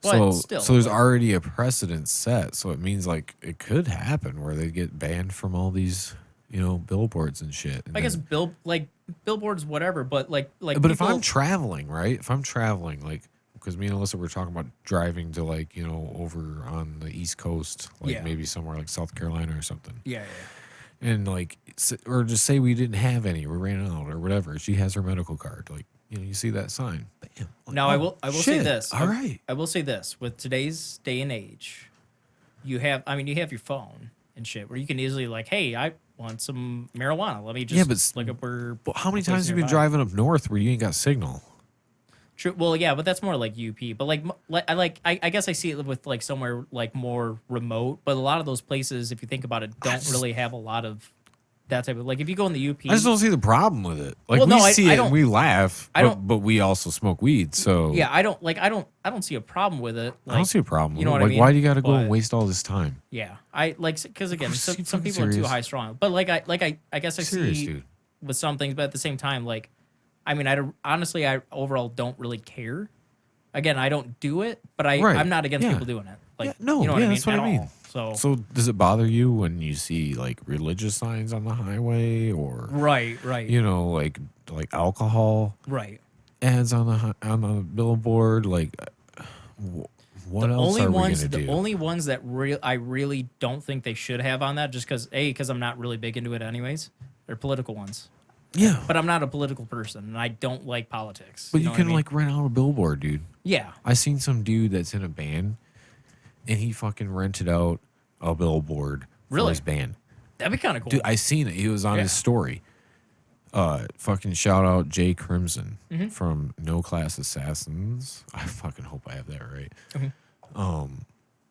But still, so there's already a precedent set. So it means like it could happen where they get banned from all these, billboards and shit. And I guess then- billboards, whatever. But like. But people, if I'm traveling, right? If I'm traveling, like, because me and Alyssa were talking about driving to like, over on the East Coast, like Yeah. maybe somewhere like South Carolina or something. yeah. And like, or just say we didn't have any, we ran out or whatever. She has her medical card. Like, you see that sign. Bam. Like, Now I will say shit. this. All right. I will say this. With today's day and age, you have your phone and shit where you can easily like, hey, I want some marijuana. Let me just look up where. But how many place times have you been nearby. driving up north where you ain't got signal? True. Well, yeah, but that's more like UP. But I guess I see it with like somewhere like more remote. But a lot of those places, if you think about it, don't really have a lot of that type of like. If you go in the UP, I just don't see the problem with it. Like Well, we no, I see it don't- and we laugh, I don't- but we also smoke weed. So yeah, I don't see a problem with it. I don't see a problem. You know with what it. I Like, mean? why do you got to go and But- waste all this time? Yeah, I like because again, Are you some fucking people are too serious? high strung. But I guess I Serious, see dude. with some things, but at the same time, like, I mean, honestly, I overall don't really care. Again, I don't do it, but Right. I'm not against Yeah. people doing it. Like, Yeah, no, you know what yeah, I mean? that's what At I mean. all. So, So does it bother you when you see like religious signs on the highway or right, like alcohol right. ads on the billboard? Like, what The else only are ones, we gonna the do? only ones that I really don't think they should have on that, just because I'm not really big into it anyways. They're political ones, Yeah, but I'm not a political person, and I don't like politics. but you you know what can I mean? like rent out a billboard, dude. yeah, I seen some dude that's in a band, and he fucking rented out a billboard for Really? his band. that'd be kind of cool. Dude, I seen it. He was on Yeah. his story. Fucking shout out Jay Crimson Mm-hmm. from No Class Assassins. I fucking hope I have that right. Mm-hmm.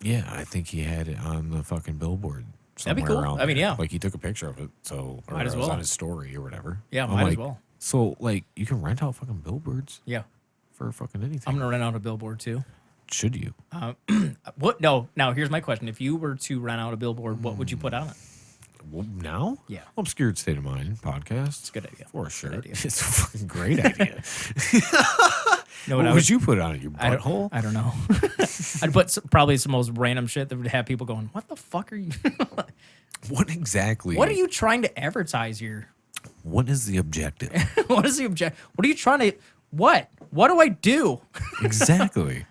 Yeah, I think he had it on the fucking billboard. That'd be somewhere cool. around I mean, there. yeah. Like he took a picture of it, so or Might as it was well. on his story or whatever. Yeah, I'm might as like, well. So like you can rent out fucking billboards Yeah, for fucking anything. I'm gonna rent out a billboard too. Should you? What? No. Now here's my question: if you were to rent out a billboard, what would you put on it? Well, now? Yeah. Obscured State of Mind podcast. It's a good idea. For sure. idea. It's a fucking great idea. You know What I would you put on it? Your I don't, butthole? I don't know. I'd put probably some most random shit that would have people going, "What the fuck are you? What exactly? What are you trying to advertise here? What is the objective? What is the object? What are you trying to? What? What do I do?" Exactly.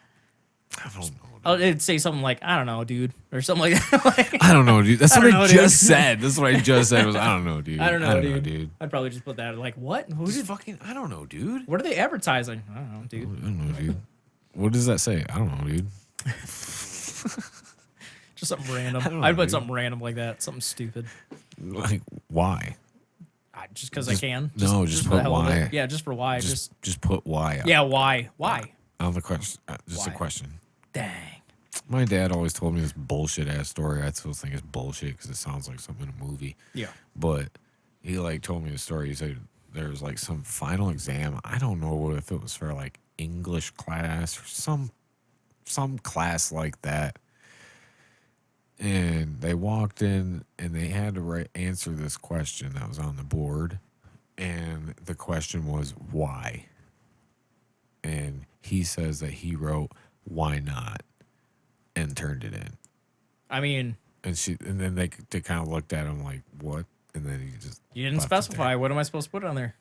I don't know. It'd say something like, "I don't know, dude," or something like that. Like, I don't know, dude. That's I what don't I know, just dude. said. That's what I just said. Was I don't know, dude. I don't know, dude. I I'd probably just put that like, "What? Who Just did? fucking. I don't know, dude. What are they advertising? I don't know, dude." I don't know, dude. What does that say? I don't know, dude. Just something random. I don't know, I'd put dude. something random like that, something stupid. Like why? Just because I Just- can. no, just for the put hell of it. why. Yeah, just for why. Just Just put why. yeah, why? Why? On the question. Just a Why? question. Dang. My dad always told me this bullshit ass story. I still think it's bullshit because it sounds like something in a movie. Yeah. But he like told me the story. He said there was like some final exam. I don't know if it was for like English class or some class like that. And they walked in and they had to answer this question that was on the board. And the question was why? And he says that he wrote why not and turned it in. I mean, and then they kind of looked at him like, what? And then he just You didn't left it specify. there. What am I supposed to put on there?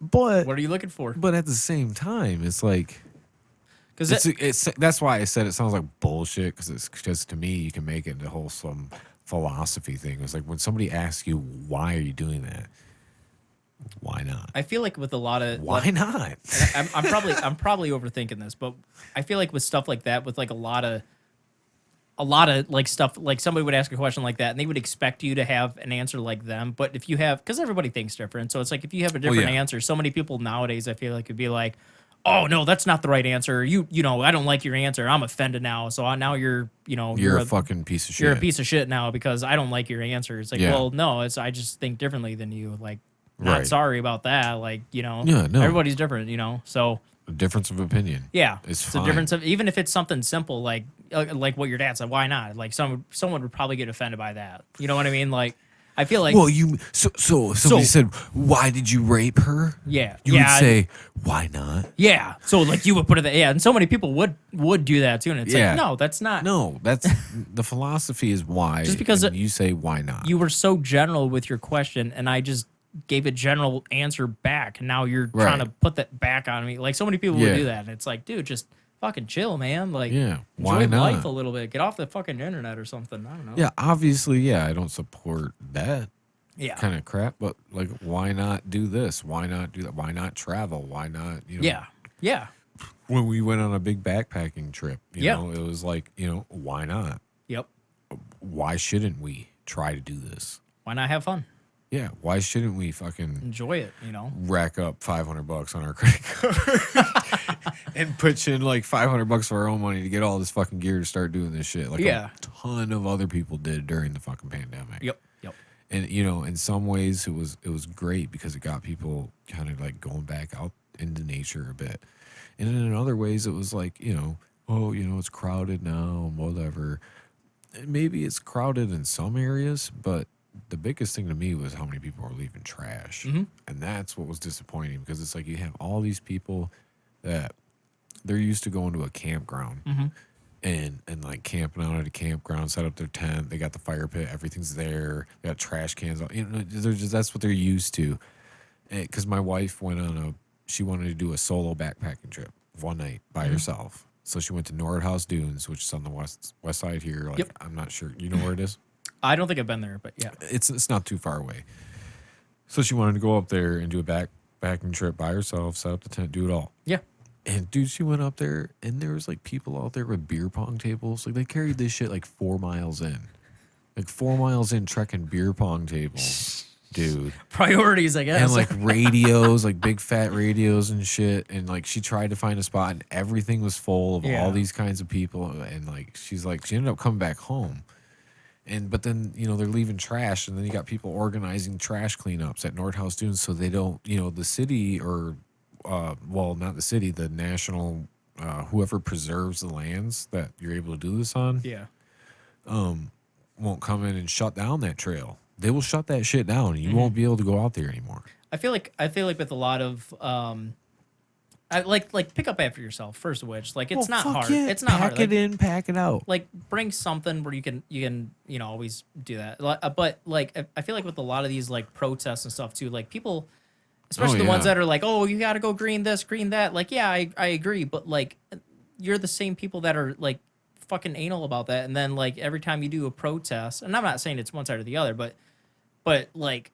But What are you looking for? but at the same time, it's like Because it's that's why I said it sounds like bullshit because to me you can make it into wholesome philosophy thing. It's like when somebody asks you why are you doing that, why not? I feel like with a lot of Why not? I'm probably overthinking this, but I feel like with stuff like that, with like a lot of like stuff, like somebody would ask a question like that and they would expect you to have an answer like them. But if you have, because everybody thinks different, so it's like if you have a different yeah. answer, so many people nowadays I feel like could be like, oh no, that's not the right answer. You know, I don't like your answer. I'm offended now. So now you're You're a fucking piece of shit. you're a piece of shit now because I don't like your answer. It's like, Yeah. well, no, I just think differently than you. Like, not Right. sorry about that. Like, Yeah, no. everybody's different, so. A difference of opinion. Yeah, It's a fine. difference of, even if it's something simple like what your dad said. Why not? Like someone would probably get offended by that. You know what I mean? Like I feel like Well, so if somebody said, "Why did you rape her?" yeah, You would say, "Why not?" yeah. So like you would put it there, yeah, and so many people would do that too. And it's Yeah. like no, that's not. No, that's the philosophy is why. Just because and you say why not. You were so general with your question, and I just gave a general answer back. And now you're Right. trying to put that back on me. Like so many people would Yeah. do that, and it's like, dude, just fucking chill, man. Like, Yeah, enjoy why not? life a little bit. Get off the fucking internet or something. I don't know. Yeah, obviously, yeah, I don't support that Yeah. kind of crap, but like, why not do this? Why not do that? Why not travel? Why not? Yeah. Yeah. When we went on a big backpacking trip, Yeah. it was like, why not? Yep. Why shouldn't we try to do this? Why not have fun? Yeah, why shouldn't we fucking Enjoy it, rack up $500 on our credit card and pitch in like $500 for our own money to get all this fucking gear to start doing this shit? Like Yeah. a ton of other people did during the fucking pandemic. Yep. Yep. And in some ways it was great because it got people kind of like going back out into nature a bit. And then in other ways it was like, it's crowded now and whatever. And maybe it's crowded in some areas, but the biggest thing to me was how many people are leaving trash. Mm-hmm. And that's what was disappointing because it's like you have all these people that they're used to going to a campground Mm-hmm. and like camping out at a campground, set up their tent. They got the fire pit, everything's there. They got trash cans. That's what they're used to. Because my wife she wanted to do a solo backpacking trip one night by herself. So she went to Nordhaus Dunes, which is on the west side here. Like, Yep. I'm not sure. You know where it is? I don't think I've been there, but yeah. It's not too far away. So she wanted to go up there and do a backpacking trip by herself, set up the tent, do it all. Yeah. And dude, she went up there and there was like people out there with beer pong tables. Like they carried this shit like 4 miles in. Like 4 miles in trekking beer pong tables. Dude. Priorities, I guess. And like radios, like big fat radios and shit. And like she tried to find a spot and everything was full of Yeah. all these kinds of people. And like she ended up coming back home. But then, they're leaving trash, and then you got people organizing trash cleanups at Nordhaus Dunes so they don't, the city or, not the city, the national, whoever preserves the lands that you're able to do this on, yeah. won't come in and shut down that trail. They will shut that shit down, and you won't be able to go out there anymore. I feel like with a lot of I like pick up after yourself, first of which, like it's not hard. Yeah. It's not hard. Pack it in, pack it out. Like bring something where you can always do that. But like I feel like with a lot of these like protests and stuff too, like people, especially the ones yeah. that are like, oh, you got to go green this, green that. Like, yeah, I agree, but like you're the same people that are like fucking anal about that, and then like every time you do a protest, and I'm not saying it's one side or the other, but like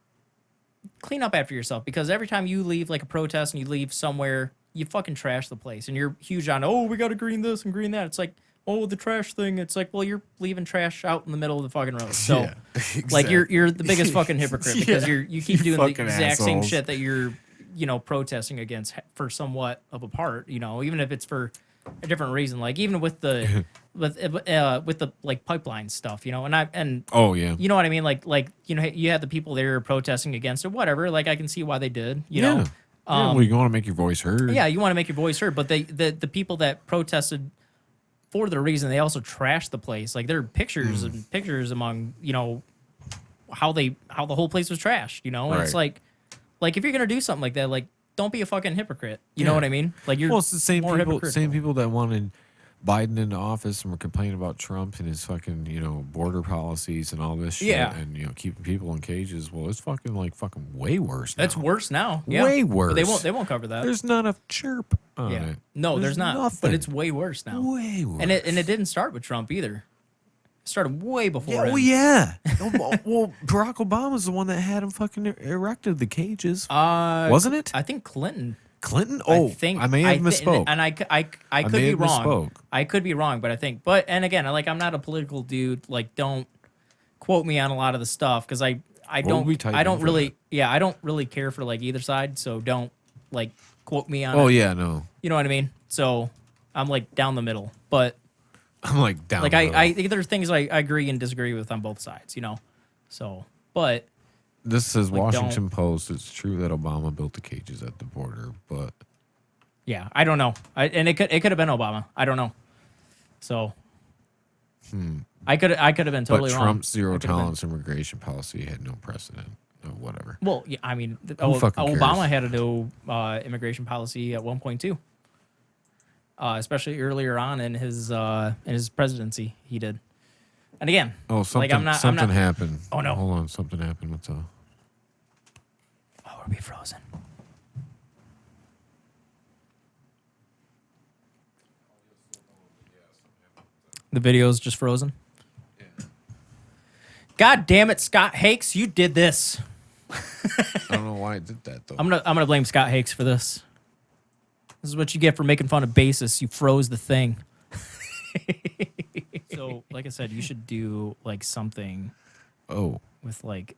clean up after yourself, because every time you leave like a protest and you leave somewhere, you fucking trash the place, and you're huge on, oh, we got to green this and green that. It's like, oh, the trash thing. It's like, well, you're leaving trash out in the middle of the fucking road. So, Yeah, like, exactly. you're the biggest fucking hypocrite because Yeah. you keep doing the fucking exact same assholes. shit that you're protesting against for somewhat of a part. Even if it's for a different reason. Like even with the with the like pipeline stuff, and Oh, yeah. you know what I mean? Like you had the people there protesting against it, whatever. Like I can see why they did, you know. Well, you want to make your voice heard. Yeah, you want to make your voice heard, but the people that protested for the reason, they also trashed the place. Like there are pictures and pictures among, how the whole place was trashed, and it's Right. like if you're gonna do something like that, like don't be a fucking hypocrite. You know what I mean? Like you're Well, it's the same more people, hypocritical. that wanted Biden into office and we're complaining about Trump and his fucking, border policies and all this shit Yeah. and, keeping people in cages. Well, it's fucking way worse now. That's worse now. Yeah. Way But worse. they won't cover that. There's not a chirp on yeah. it. No, there's not. Nothing. But it's way worse now. Way worse. And it didn't start with Trump either. It started way before Yeah, him. well, yeah. Well, Barack Obama's the one that had him fucking erected the cages. Wasn't it? I think Clinton. Clinton? Oh, I may have misspoke. And I could may be have wrong. misspoke. I could be wrong, but I think. But and again, I'm not a political dude. Like, don't quote me on a lot of the stuff because I don't really I don't really care for like either side. So don't like quote me on. Oh it. yeah, no. You know what I mean? So I'm like down the middle, but I'm like down. like the middle. I think there's things I agree and disagree with on both sides. So but. This says like, Washington Post. It's true that Obama built the cages at the border, but Yeah, I don't know. And it could have been Obama. I don't know. So I could have been totally but wrong. Trump's zero It could have been. tolerance immigration policy had no precedent. Or whatever. Well, yeah, I mean, fucking cares? Obama had a no immigration policy at one point too. Especially earlier on in his presidency, he did. And again, Oh, something like I'm not happened. Oh, no. Hold on, something happened. What's up? Oh, are we frozen? The video's just frozen. God damn it, Scott Hakes, you did this. I don't know why I did that though. I'm gonna blame Scott Hakes for this. This is what you get for making fun of basis. You froze the thing. So, like I said, you should do like something Oh, with like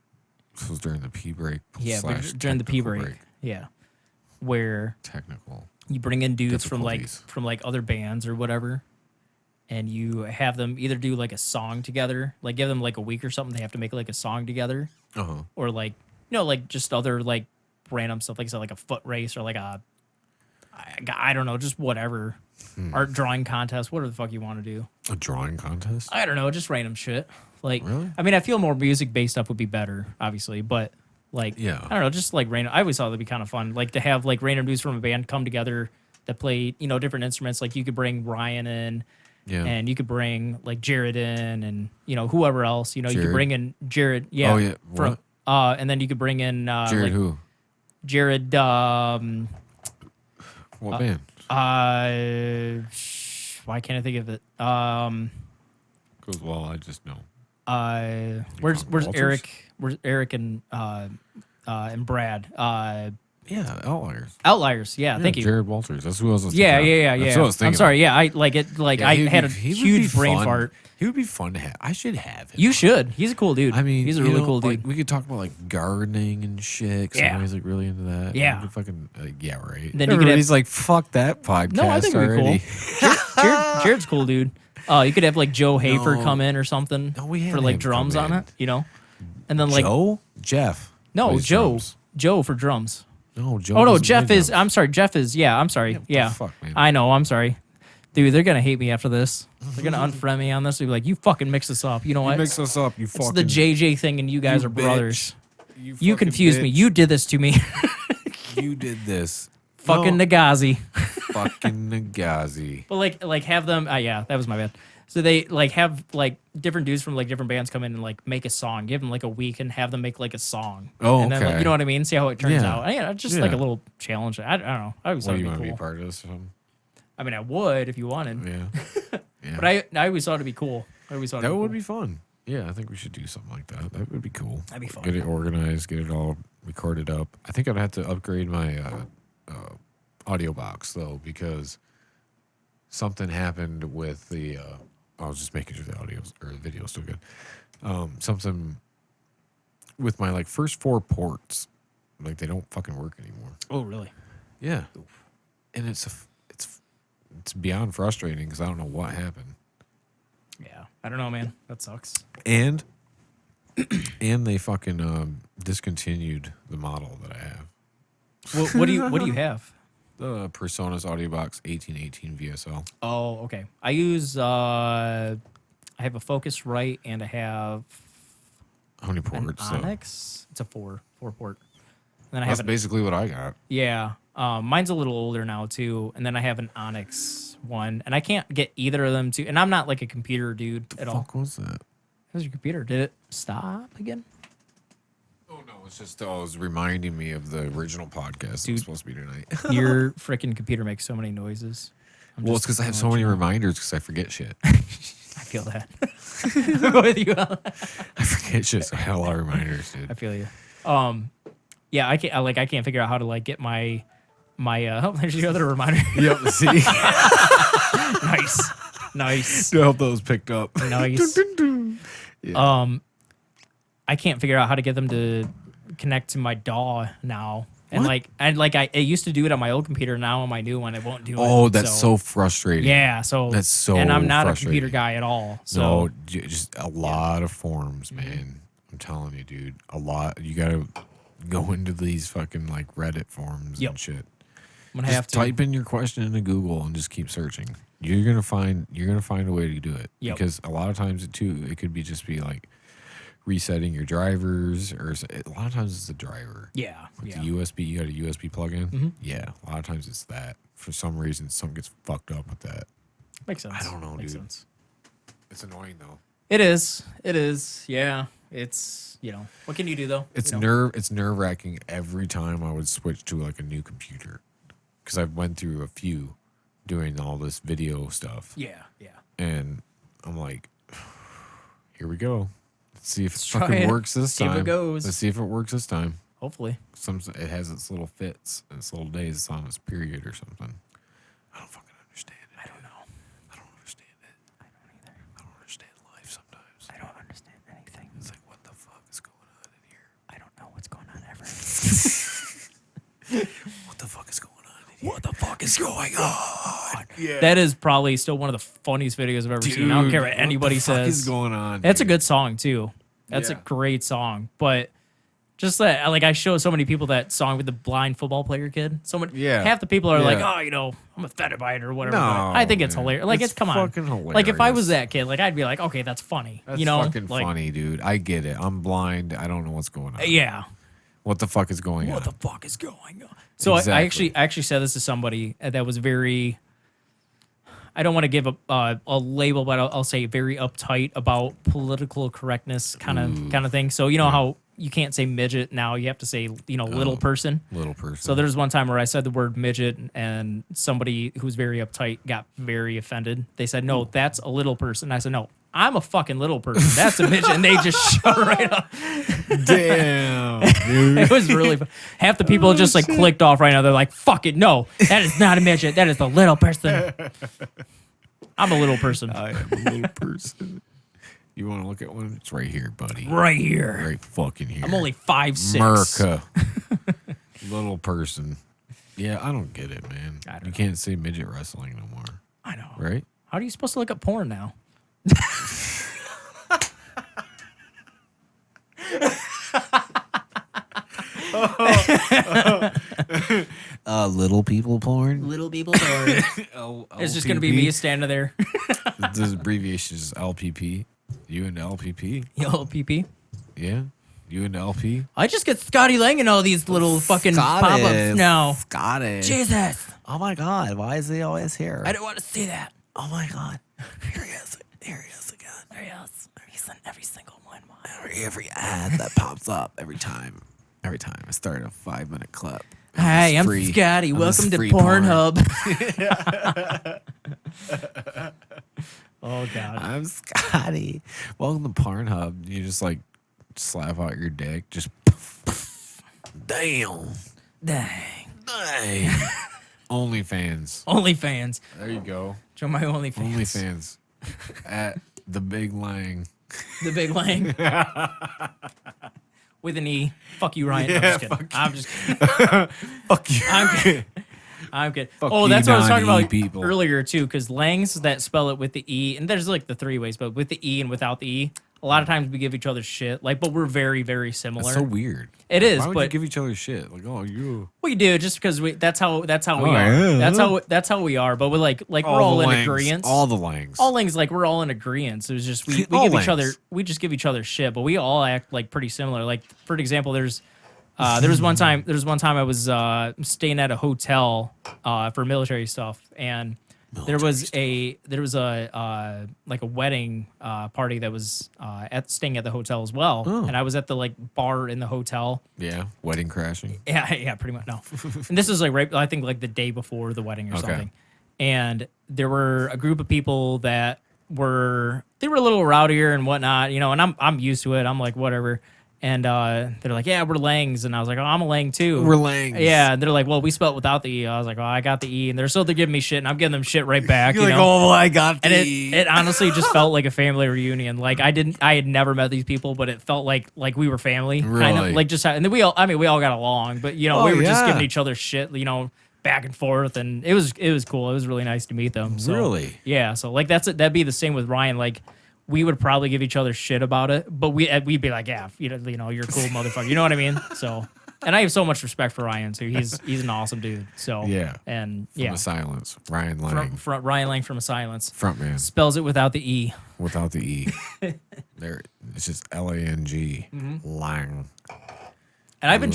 this was during the pee break. yeah, but slash during the pee technical break. Yeah, where Technical. you bring in dudes from Difficulties. other bands or whatever, and you have them either do like a song together, like give them like a week or something. They have to make like a song together, or like like just other like random stuff, like I said, like a foot race or like I don't know, just whatever. Art drawing contest, whatever the fuck you want to do. A drawing contest. I don't know, just random shit. Like, Really? I mean, I feel more music-based stuff would be better, obviously, but like, Yeah. I don't know, just like random. I always thought that'd be kind of fun, like to have like random dudes from a band come together that play, different instruments. Like you could bring Ryan in, Yeah. and you could bring like Jared in, and whoever else. You could Jared? bring in Jared. Yeah. Oh, yeah. From, and then you could bring in Jared like, who? Jared. What band? Why can't I think of it? Goes well. I just know. Where's Walters? Eric? Where's Eric and Brad? Yeah, Outliers. Outliers. Yeah, thank you. Jared Walters. That's who I was. Yeah. That's what I was thinking. I'm sorry. Yeah, I like it. Like Yeah, I he would had be- a he would huge be brain fun. fart. He would be fun to have. I should have him. You should. He's a cool dude. I mean, he's a really cool dude. Like, we could talk about like gardening and shit. 'Cause Yeah. he's like really into that. Yeah. We could fucking yeah, right. Then you could Everybody's like, fuck that podcast No, I think it'd be already. cool. Jared's cool dude. You could have like Joe Hafer No. come in or something No, we had for like him drums come on in. it. And then like Jeff. no plays Joe drums. Joe for drums. No, Joe. Oh no, doesn't Jeff play is. drums. I'm sorry, Jeff is. Yeah, I'm sorry. what the Yeah, fuck, man? I know. I'm sorry, dude. They're gonna hate me after this. They're gonna unfriend me on this. They'll be like, "You fucking mix this up." You know You what? mix us up. You It's fucking. the JJ thing, and you guys you are brothers. bitch. You fucking confused me. bitch. You did this to me. You did this. Fucking No, Nagazi. fucking Nagazi. But like have them. Yeah, that was my bad. So they like have like different dudes from like different bands come in and like make a song. Give them like a week and have them make like a song. Oh, and then, like, okay. you know what I mean? See how it turns Yeah. out. Yeah, just like a Yeah. little challenge. I don't know. I always What thought do you it'd want be to be cool. part of this? I mean, I would if you wanted. Yeah. Yeah. But I always thought it'd be cool. I always thought That it'd would cool. be fun. Yeah, I think we should do something like that. That would be cool. That'd be fun. Get it organized, get it all recorded up. I think I'd have to upgrade my audio box though, because something happened with the. I was just making sure the audio or the video is still good. Something with my like first 4 ports, like they don't fucking work anymore. Oh, really? Yeah, and it's beyond frustrating because I don't know what happened. Yeah. I don't know, man. That sucks. And they fucking discontinued the model that I have. What do you have? The Personas Audio Box 1818 VSL. Oh, okay. I use I have a Focusrite and I have How many an ports? Onyx. It's a four port. And then I That's have basically what I got. yeah, Mine's a little older now too, and then I have an Onyx one, and I can't get either of them to. And I'm not like a computer dude at all. Fuck was that? How's your computer? Did it stop again? Oh no, it's just it was reminding me of the original podcast. It was supposed to be tonight. Your freaking computer makes so many noises. Well, it's because I have so many reminders because I forget shit. I feel that. With you, I forget shit, so I have a lot of reminders, dude. I feel you. Yeah, I can't figure out how to like get my oh, there's your other reminder. Yep. See. Nice. I hope that was picked up. Nice. Yeah. I can't figure out how to get them to connect to my DAW now. And I used to do it on my old computer. Now on my new one, it won't do it. Oh, that's so frustrating. Yeah. So that's so. And I'm not a frustrating. computer guy at all. So No, just a lot of forums, man. I'm telling you, dude. A lot. You gotta go into these fucking like Reddit forums and shit. I'm gonna Just have to type in your question into Google and just keep searching. You're gonna find a way to do it. Yep. Because a lot of times it could be just be like resetting your drivers, or a lot of times it's the driver. Yeah. With Yeah. the USB, you got a USB plug-in. Mhm. Yeah, a lot of times it's that. For some reason, something gets fucked up with that. Makes sense. I don't know, Makes dude. sense. It's annoying though. It is. Yeah. It's, what can you do though? It's it's nerve-wracking every time I would switch to like a new computer, because I've went through a few doing all this video stuff. Yeah. And I'm like, here we go. Let's see if it try fucking it. works this See if time. it goes. Let's see if it works this time. Hopefully. It has its little fits and its little days. It's on its period or something. I don't fucking understand it. I don't know. I don't understand it. I don't either. I don't understand life sometimes. I don't understand anything. It's like, what the fuck is going on in here? I don't know what's going on ever. What the fuck is going on in here? What the fuck is going on? Yeah. That is probably still one of the funniest videos I've ever seen. I don't care what anybody says. What the fuck says. is going on? That's a dude? good song too. That's a Yeah. great song. But just that, like, I show so many people that song with the blind football player kid. Half the people are like, oh, I'm offended by it or whatever. No, but I think it's man. hilarious. Like, It's come on. fucking hilarious. Like, if I was that kid, like, I'd be like, okay, that's funny. That's fucking funny, dude. I get it. I'm blind. I don't know what's going on. Yeah. What the fuck is going on? What the fuck is going on? So Exactly. I actually said this to somebody that was very. I don't want to give a label, but I'll say very uptight about political correctness kind of thing. So how you can't say midget now, you have to say little person. Little person. So there's one time where I said the word midget, and somebody who's very uptight got very offended. They said, "No, that's a little person." I said, "No, I'm a fucking little person. That's a midget," and they just shut right up. Damn, dude. It was really fun. Half the people just like clicked off right now. They're like, "Fuck it, no, that is not a midget. That is the little person." I'm a little person. I am a little person. You want to look at one? It's right here, buddy. Right here. Right fucking here. I'm only 5'6". America. Little person. Yeah, I don't get it, man. I don't You know. can't say midget wrestling no more, I know. right? How are you supposed to look up porn now? Little people porn. Little people porn. It's just gonna be me standing there. This abbreviation is LPP. You into LPP? Yo, PP. Yeah. You into LP? I just get Scotty Lange and all these little fucking pop-ups now. Scotty. Jesus. Oh my God. Why is he always here? I didn't want to see that. Oh my God. Here he is. Here he is again. There he is. He's in every single one. Every ad that pops up every time I start a 5-minute clip. Hi, I'm free- Scotty. on Welcome this to free porn. Pornhub. Oh, God. I'm Scotty. Welcome to Pornhub. You just like slap out your dick. Just damn. Dang. OnlyFans. OnlyFans. There you go. Show my OnlyFans. OnlyFans. At the Big Lang. The Big Lang. With an E. Fuck you, Ryan. Yeah, I'm just kidding. Fuck you. I'm kidding. I'm kidding. Fuck Oh, you that's what I was talking non-E about people. earlier, too, because Langs that spell it with the E, and there's like the 3 ways, but with the E and without the E, a lot of times we give each other shit, but we're very, very similar. That's so weird. It is, Why would you but give each other shit? Like, oh, you. we do just because that's how we yeah. are. That's how we are. But we're like we're all in agreement. All the Langs. All Langs, like we're all in agreement. So it's just we All give each Langs. other, we just give each other shit, but we all act like pretty similar. Like for example, there's There was one time I was staying at a hotel for military stuff, and there was a like a wedding party that was staying at the hotel as well, and I was at the like bar in the hotel. Yeah, wedding crashing. Yeah, pretty much. No, and this was like right, I think like the day before the wedding or something, and there were a group of people that were a little rowdier and whatnot, you know, and I'm used to it. I'm like whatever. And they're like, yeah, we're Langs. And I was like, oh, I'm a Lang too. We're Langs. Yeah. And they're like, well, we spelled without the E. I was like, oh, I got the E. And they're giving me shit, and I'm giving them shit right back. You're you like, know? oh, I got the And E. it honestly just felt like a family reunion. Like I had never met these people, but it felt like we were family. Kind Really? of like just, and then we all got along, but you know, Oh, we were just yeah. giving each other shit, you know, back and forth. And it was cool. It was really nice to meet them. So, Really? Yeah. So like that'd be the same with Ryan. Like, we would probably give each other shit about it, but we'd be like, yeah, you know, you're a cool motherfucker. You know what I mean? So, and I have so much respect for Ryan too. He's an awesome dude. So Yeah. and From yeah, a silence. Ryan Lang. Ryan Lang from a silence Front man. spells it without the E. Without the E. There, it's just Lang. Lang. And I've been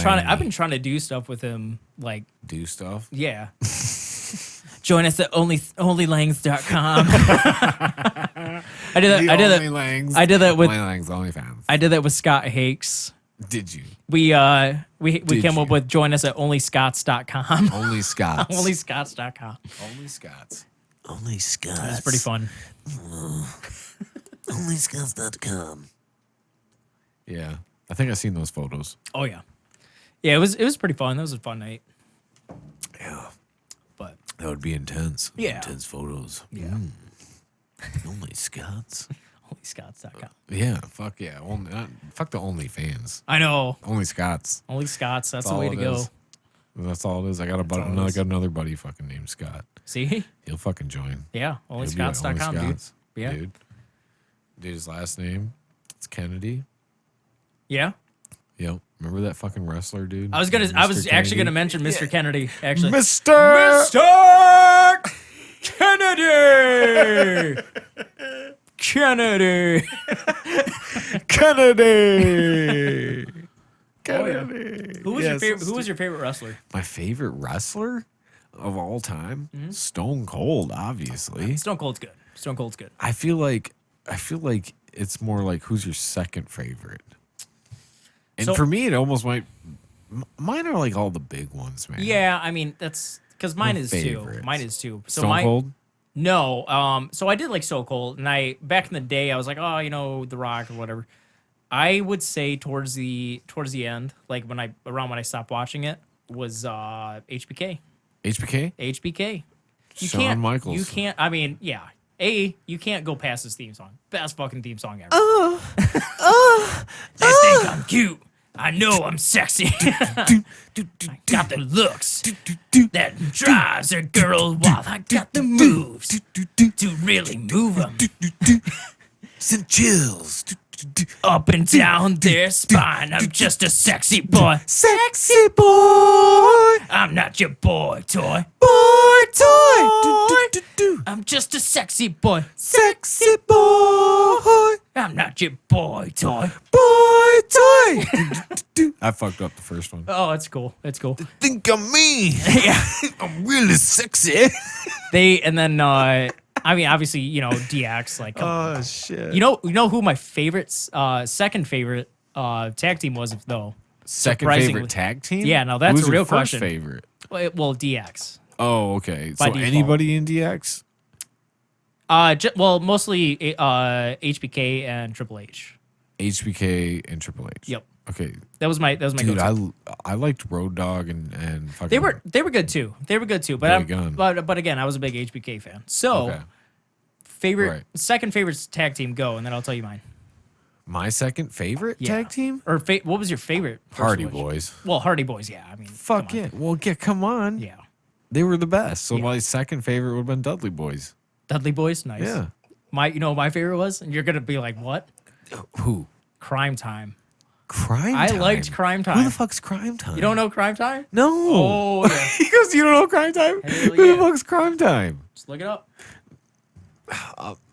trying to do stuff with him, like Do stuff. yeah. Join us at onlylangs.com. I did that. Langs. I did that with Only Langs, only fans. I did that with Scott Hakes. Did you? We Did came up you? with join us at onlyscots.com. Only Scots. onlyscots.com. Only Scots. Only Scots. It's pretty fun. OnlyScots.com. Yeah. I think I've seen those photos. Oh yeah. Yeah, it was pretty fun. That was a fun night. Yeah. But That would be intense. yeah. Intense photos. Yeah. Only Scots. Onlyscots.com. Yeah. Fuck yeah. Fuck the only fans. I know. Only Scots. Only Scots, that's the all way it to go. is. That's all it is. I got another buddy fucking named Scott. See? He'll fucking join. Yeah, He'll be like, onlyscots.com, Only dude. Scots, Yeah. Dude, his last name, it's Kennedy. Yeah. Yep. Remember that fucking wrestler, dude? I was actually gonna mention Mr. Kennedy, actually. Mr. Kennedy! Kennedy! Kennedy. Oh, yeah. Kennedy. Who was your favorite wrestler? My favorite wrestler of all time? Mm-hmm. Stone Cold, obviously. Stone Cold's good. Stone Cold's good. I feel like it's more like who's your second favorite? And So- for me, it almost might. Mine are like all the big ones, man. Yeah, I mean that's because mine My is too. favorites. Mine is too. So Stone Cold. No, so I did like Stone Cold, and back in the day I was like, oh, you know, The Rock or whatever. I would say towards the end, like when I stopped watching it, was HBK. HBK. HBK. Shawn Michaels. You can't. I mean, yeah. You can't go past this theme song. Best fucking theme song ever. They think I'm cute. I know I'm sexy. I got the looks that drives a girl wild. I got the moves to really move them Send chills. up and down their spine. I'm just a sexy boy. Sexy boy. I'm not your boy toy. Boy toy. I'm just a sexy boy. Sexy boy. I'm not your boy toy. Boy toy. I fucked up the first one. Oh, it's cool. It's cool. Think of me. Yeah. I'm really sexy. And then I mean, obviously, you know, DX. Like, Oh shit. you know who my favorite, second favorite tag team was though. Second surprisingly. favorite tag team? Yeah, no, that's Who's a real your first question. favorite? Well, DX. Oh, okay. By So default. anybody in DX? Well, mostly HBK and Triple H. HBK and Triple H. Yep. Okay. That was my Dude, go-to. I liked Road Dogg and fucking. They were good too. They were good too. Billy But Gunn. but again, I was a big HBK fan. So Okay. Right. second favorite tag team, go, and then I'll tell you mine. My second favorite Yeah. tag team? Or what was your favorite? first Hardy one? Boys. Well, Hardy Boys, yeah. I mean, Fuck come on. yeah. Well, come on. Yeah. They were the best. So Yeah. my second favorite would have been Dudley Boys. Dudley Boys, nice. Yeah. You know what my favorite was? And you're gonna be like, what? Who? Crime Time. Crime I Time. liked Crime Time. Who the fuck's Crime Time? You don't know Crime Time? No. Oh, yeah. He goes, you don't know Crime Time? Hell Who yeah. the fuck's Crime Time? Just look it up.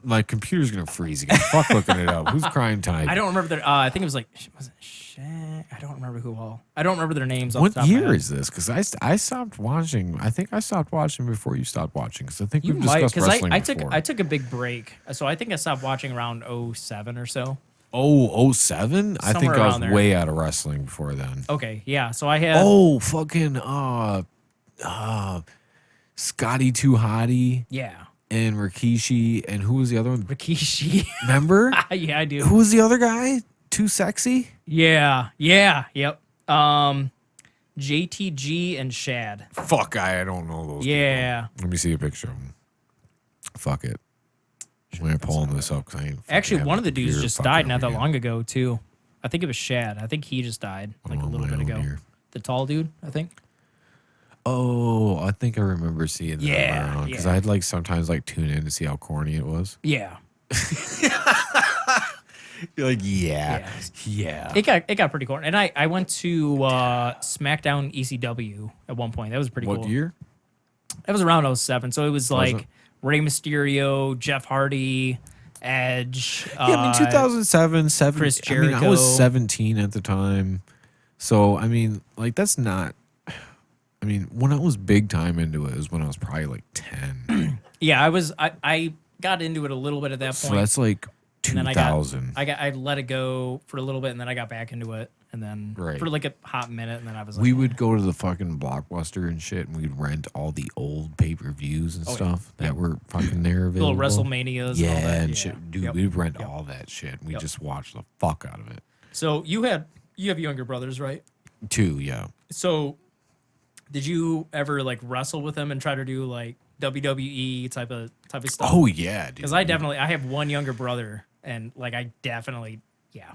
My computer's gonna freeze again. Fuck looking it up. Who's Crime Time? I don't remember I think it was like, was it Shaq? I don't remember who all. I don't remember their names. Off What the top of my year head. is this? Because I stopped watching. I think I stopped watching before you stopped watching. Because I think You we've might, discussed because wrestling I before. took a big break, so I think I stopped watching around 07 or so. Oh, 07? I think Somewhere I was around there. way out of wrestling before then. Okay, yeah. So I had. Oh, fucking Scotty Too Hottie Yeah, and Rikishi, and who was the other one? Rikishi. Remember? Yeah, I do. Who was the other guy? Too Sexy? Yeah, yep. JTG and Shad. Fuck, I don't know those Yeah. people. Let me see a picture of them. Fuck it. I'm going to pull this up because I ain't Actually, fucking one have of the dudes computer just fucking died not over that here. long ago too. I think it was Shad. I think he just died like a Oh, little my bit own ago. dear. The tall dude, I think. Oh, I think I remember seeing that Yeah, around because yeah. I'd like sometimes like tune in to see how corny it was. Yeah. You're like, yeah. It got pretty cool. And I went to SmackDown ECW at one point. That was pretty What cool. year? That was around 07. So it was like it? Rey Mysterio, Jeff Hardy, Edge. Yeah, I mean 2007, Chris I mean, I Jericho. was 17 at the time, so I mean, like that's not. I mean, when I was big time into it was when I was probably like 10. Yeah, I got into it a little bit at that So point. that's like And then 2000. I let it go for a little bit, and then I got back into it, and then Right. for like a hot minute, and then I was like, We would go to the fucking Blockbuster and shit, and we'd rent all the old pay-per-views and Oh, yeah. stuff that were fucking there little available. WrestleManias, Yeah, and all that. and Yeah. shit. Dude, Yep. we'd rent Yep. all that shit. And we Yep. just watched the fuck out of it. So you have younger brothers, right? Two, yeah. So did you ever like wrestle with them and try to do like WWE type of stuff? Oh, yeah, dude. Because I have one younger brother, and like I definitely, yeah.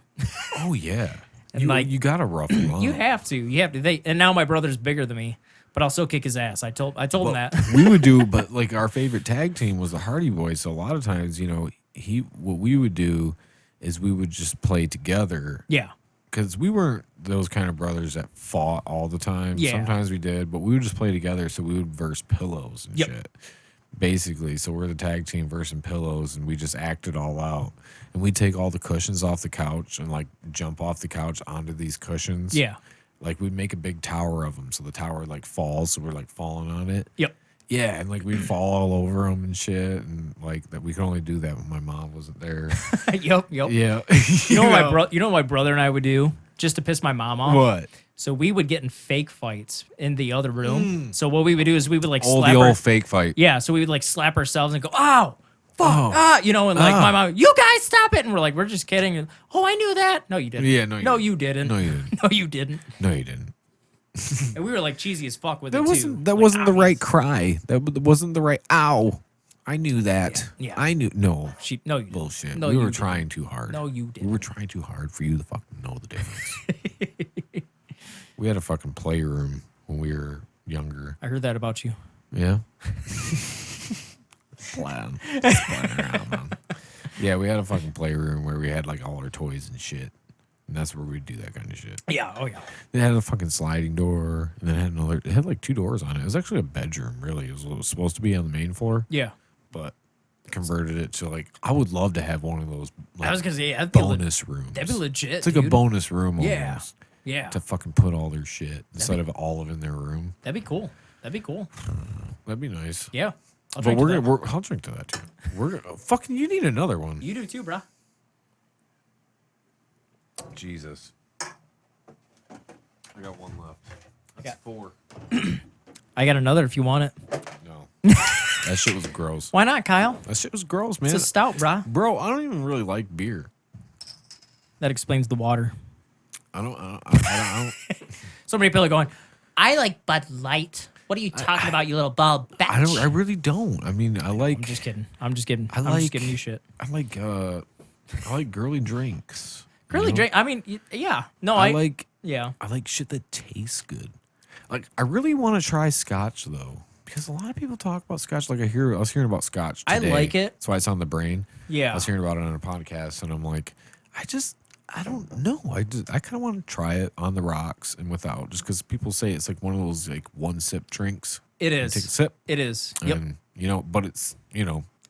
Oh, yeah. And you, like- you got to ruffle them up. You have to. And now my brother's bigger than me, but I'll still kick his ass. I told him that. We would do, but like our favorite tag team was the Hardy Boys. So a lot of times, you know, what we would do is we would just play together Yeah. because we weren't those kind of brothers that fought all the time. Yeah. Sometimes we did, but we would just play together. So we would verse pillows and Yep. shit. Basically, so we're the tag team versing pillows, and we just act it all out. And we take all the cushions off the couch and like jump off the couch onto these cushions. Yeah. Like we'd make a big tower of them, so the tower like falls, so we're like falling on it. Yep. Yeah, and like we'd fall all over them and shit, and like that we could only do that when my mom wasn't there. Yep. Yeah, You know what my brother and I would do just to piss my mom off? What? So we would get in fake fights in the other room. So what we would do is we would like Oh, slap the our, old fake fight. yeah. So we would like slap ourselves and go, "Ow, fuck, Oh. and like Ah. my mom, you guys stop it, and we're like, we're just kidding. And, oh, I knew that. No, you didn't. Yeah, no, you no, didn't. you didn't. No, you didn't. No, you didn't. No, you didn't. And we were like cheesy as fuck with That it wasn't too. that Like, wasn't the right obvious. cry. That wasn't the right. Ow! I knew that. Yeah. I knew. No No, you didn't. bullshit. No, we you were didn't. trying too hard. No, you We didn't. were trying too hard for you to fucking know the difference. We had a fucking playroom when we were younger. I heard that about you. Yeah. Splatting around, man. Yeah, we had a fucking playroom where we had like all our toys and shit. And that's where we'd do that kind of shit. Yeah. Oh yeah. It had a fucking sliding door, and then it had like 2 doors on it. It was actually a bedroom, really. It was supposed to be on the main floor, Yeah. but converted it to like, I would love to have one of those like, I was gonna say that'd be bonus rooms. That'd be legit. It's like dude. a bonus room Yeah. almost Yeah. to fucking put all their shit instead of all of in their room. That'd be cool. That'd be cool. That'd be nice. Yeah. I'll But drink to that. I'll drink to that too. Fucking, you need another one. You do too, bruh. Jesus. I got one left. That's got- 4. I got another if you want it. No. That shit was gross. Why not, Kyle? That shit was gross, man. It's a stout, bruh. Bro, I don't even really like beer. That explains the water. I don't So many people are going, I like Bud Light. What are you talking about, you little bald bitch? I really don't. I mean, I like I'm just kidding. I'm just kidding. I I'm like just giving you shit. I like girly drinks. you Girly know? drink. I mean, yeah. No, I like Yeah. shit that tastes good. Like I really want to try scotch though. Because a lot of people talk about scotch. Like I was hearing about scotch I today. like it. That's why it's on the brain. Yeah. I was hearing about it on a podcast, and I'm like, I don't know. I kind of want to try it on the rocks and without, just because people say it's like one of those like one sip drinks. It You is. take a sip. It is. Yep. And, but it's,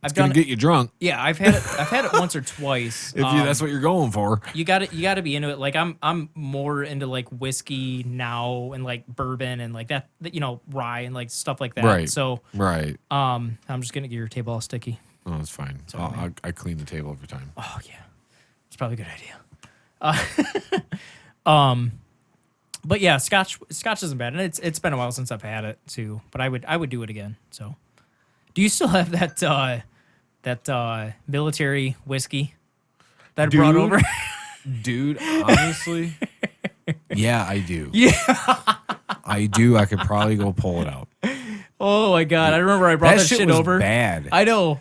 It's gonna get you drunk Yeah, I've had it once or twice. if that's what you're going for. You got to be into it. Like I'm more into like whiskey now and like bourbon and like that, rye and like stuff like that. Right. So Right. I'm just gonna get your table all sticky. Oh, that's fine. I clean the table every time. Oh yeah, it's probably a good idea. But yeah, Scotch isn't bad, and it's been a while since I've had it too. But I would do it again. So, do you still have that military whiskey that I brought over? Dude, honestly, yeah, I do. Yeah. I do. I could probably go pull it out. Oh my god, I remember I brought that shit was over. Bad. I know.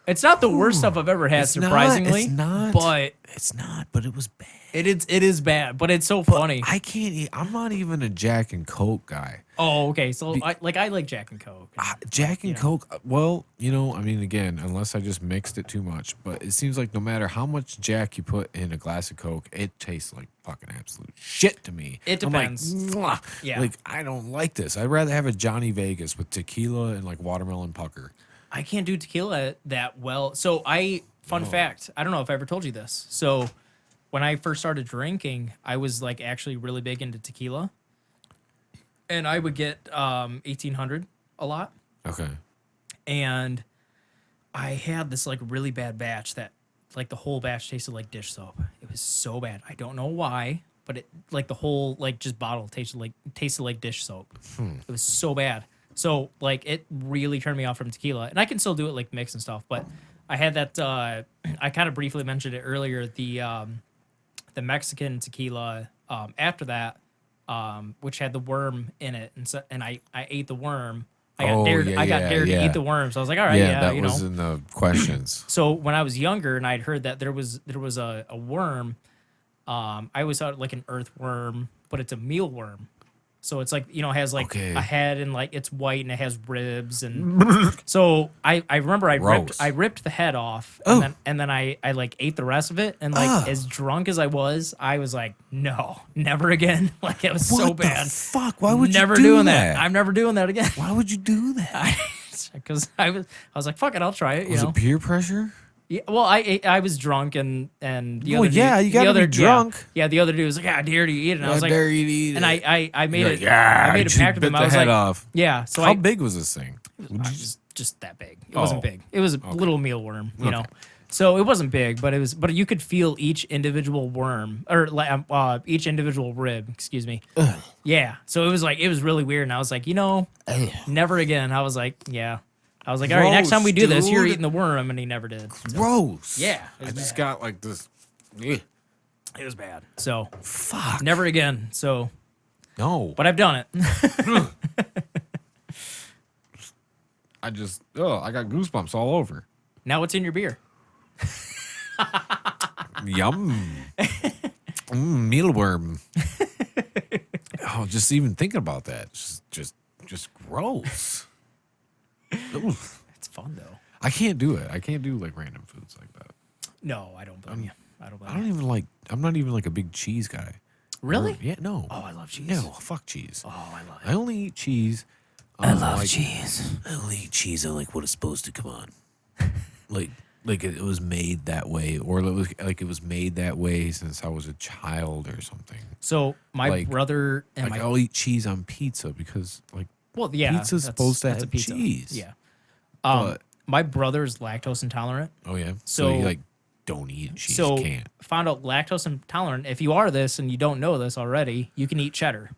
It's not the worst stuff I've ever had, surprisingly. It's not. But it's not. But it was bad. it is bad, but it's so funny. I can't eat. I'm not even a Jack and Coke guy. Oh, okay. So I like Jack and Coke. Jack and Coke. Well, I mean, again, unless I just mixed it too much, but it seems like no matter how much Jack you put in a glass of Coke, it tastes like fucking absolute shit to me. It depends. I'm like, Yeah. Like I don't like this. I'd rather have a Johnny Vegas with tequila and like watermelon pucker. I can't do tequila that well. So fun fact, I don't know if I ever told you this. So when I first started drinking, I was like actually really big into tequila. And I would get 1800 a lot. Okay. And I had this like really bad batch that like the whole batch tasted like dish soap. It was so bad. I don't know why, but it like the whole like just bottle tasted like dish soap. It was so bad. So like it really turned me off from tequila. And I can still do it like mix and stuff, but I had that I kind of briefly mentioned it earlier, the Mexican tequila after that, which had the worm in it, and I ate the worm. I got dared to eat the worm, so I was like, all right, that was in the questions. So when I was younger and I'd heard that there was a worm, I always thought like an earthworm, but it's a mealworm. So it's like, has like a head and like it's white and it has ribs and so I remember I ripped the head off and then I like ate the rest of it and like as drunk as I was like, no, never again. Like it was so bad. What the fuck? Why would never you do doing that? I'm never doing that again. Why would you do that? Because I was like, fuck it, I'll try it. Was it peer pressure? Yeah, well, I was drunk and the well, other yeah, dude, you gotta be drunk. Yeah, the other dude was like, "Yeah, I dare you eat it." And I was like, "Dare you to eat it." And I made it. Yeah, I made a pact with him. I was like, off. "Yeah." So how big was this thing? Just that big. It wasn't big. It was a little mealworm, you know. So it wasn't big, but it was. But you could feel each individual worm or each individual rib. Excuse me. Yeah. So it was really weird, and I was like, never again. I was like, yeah. I was like, all right, next time we do this, you're eating the worm, and he never did. So. Gross. Yeah. I just got like this. It was bad. So fuck. Never again. So no. But I've done it. I got goosebumps all over. Now what's in your beer? Yum. Mealworm. Oh, just even thinking about that, just gross. It's fun though. I can't do it. I can't do like random foods like that. No, I don't blame you. I'm not even like a big cheese guy. Really? Yeah, no. Oh, I love cheese. No, fuck cheese. Oh, I love it. I only eat cheese. I love cheese. I only eat cheese on like what it's supposed to come on. like it was made that way, or it was made that way since I was a child or something. So my brother and I'll eat cheese on pizza because well, yeah, pizza's supposed to have cheese. Yeah. My brother's lactose intolerant. Oh yeah. So you don't eat cheese. So can't. Found out lactose intolerant. If you are this and you don't know this already, you can eat cheddar.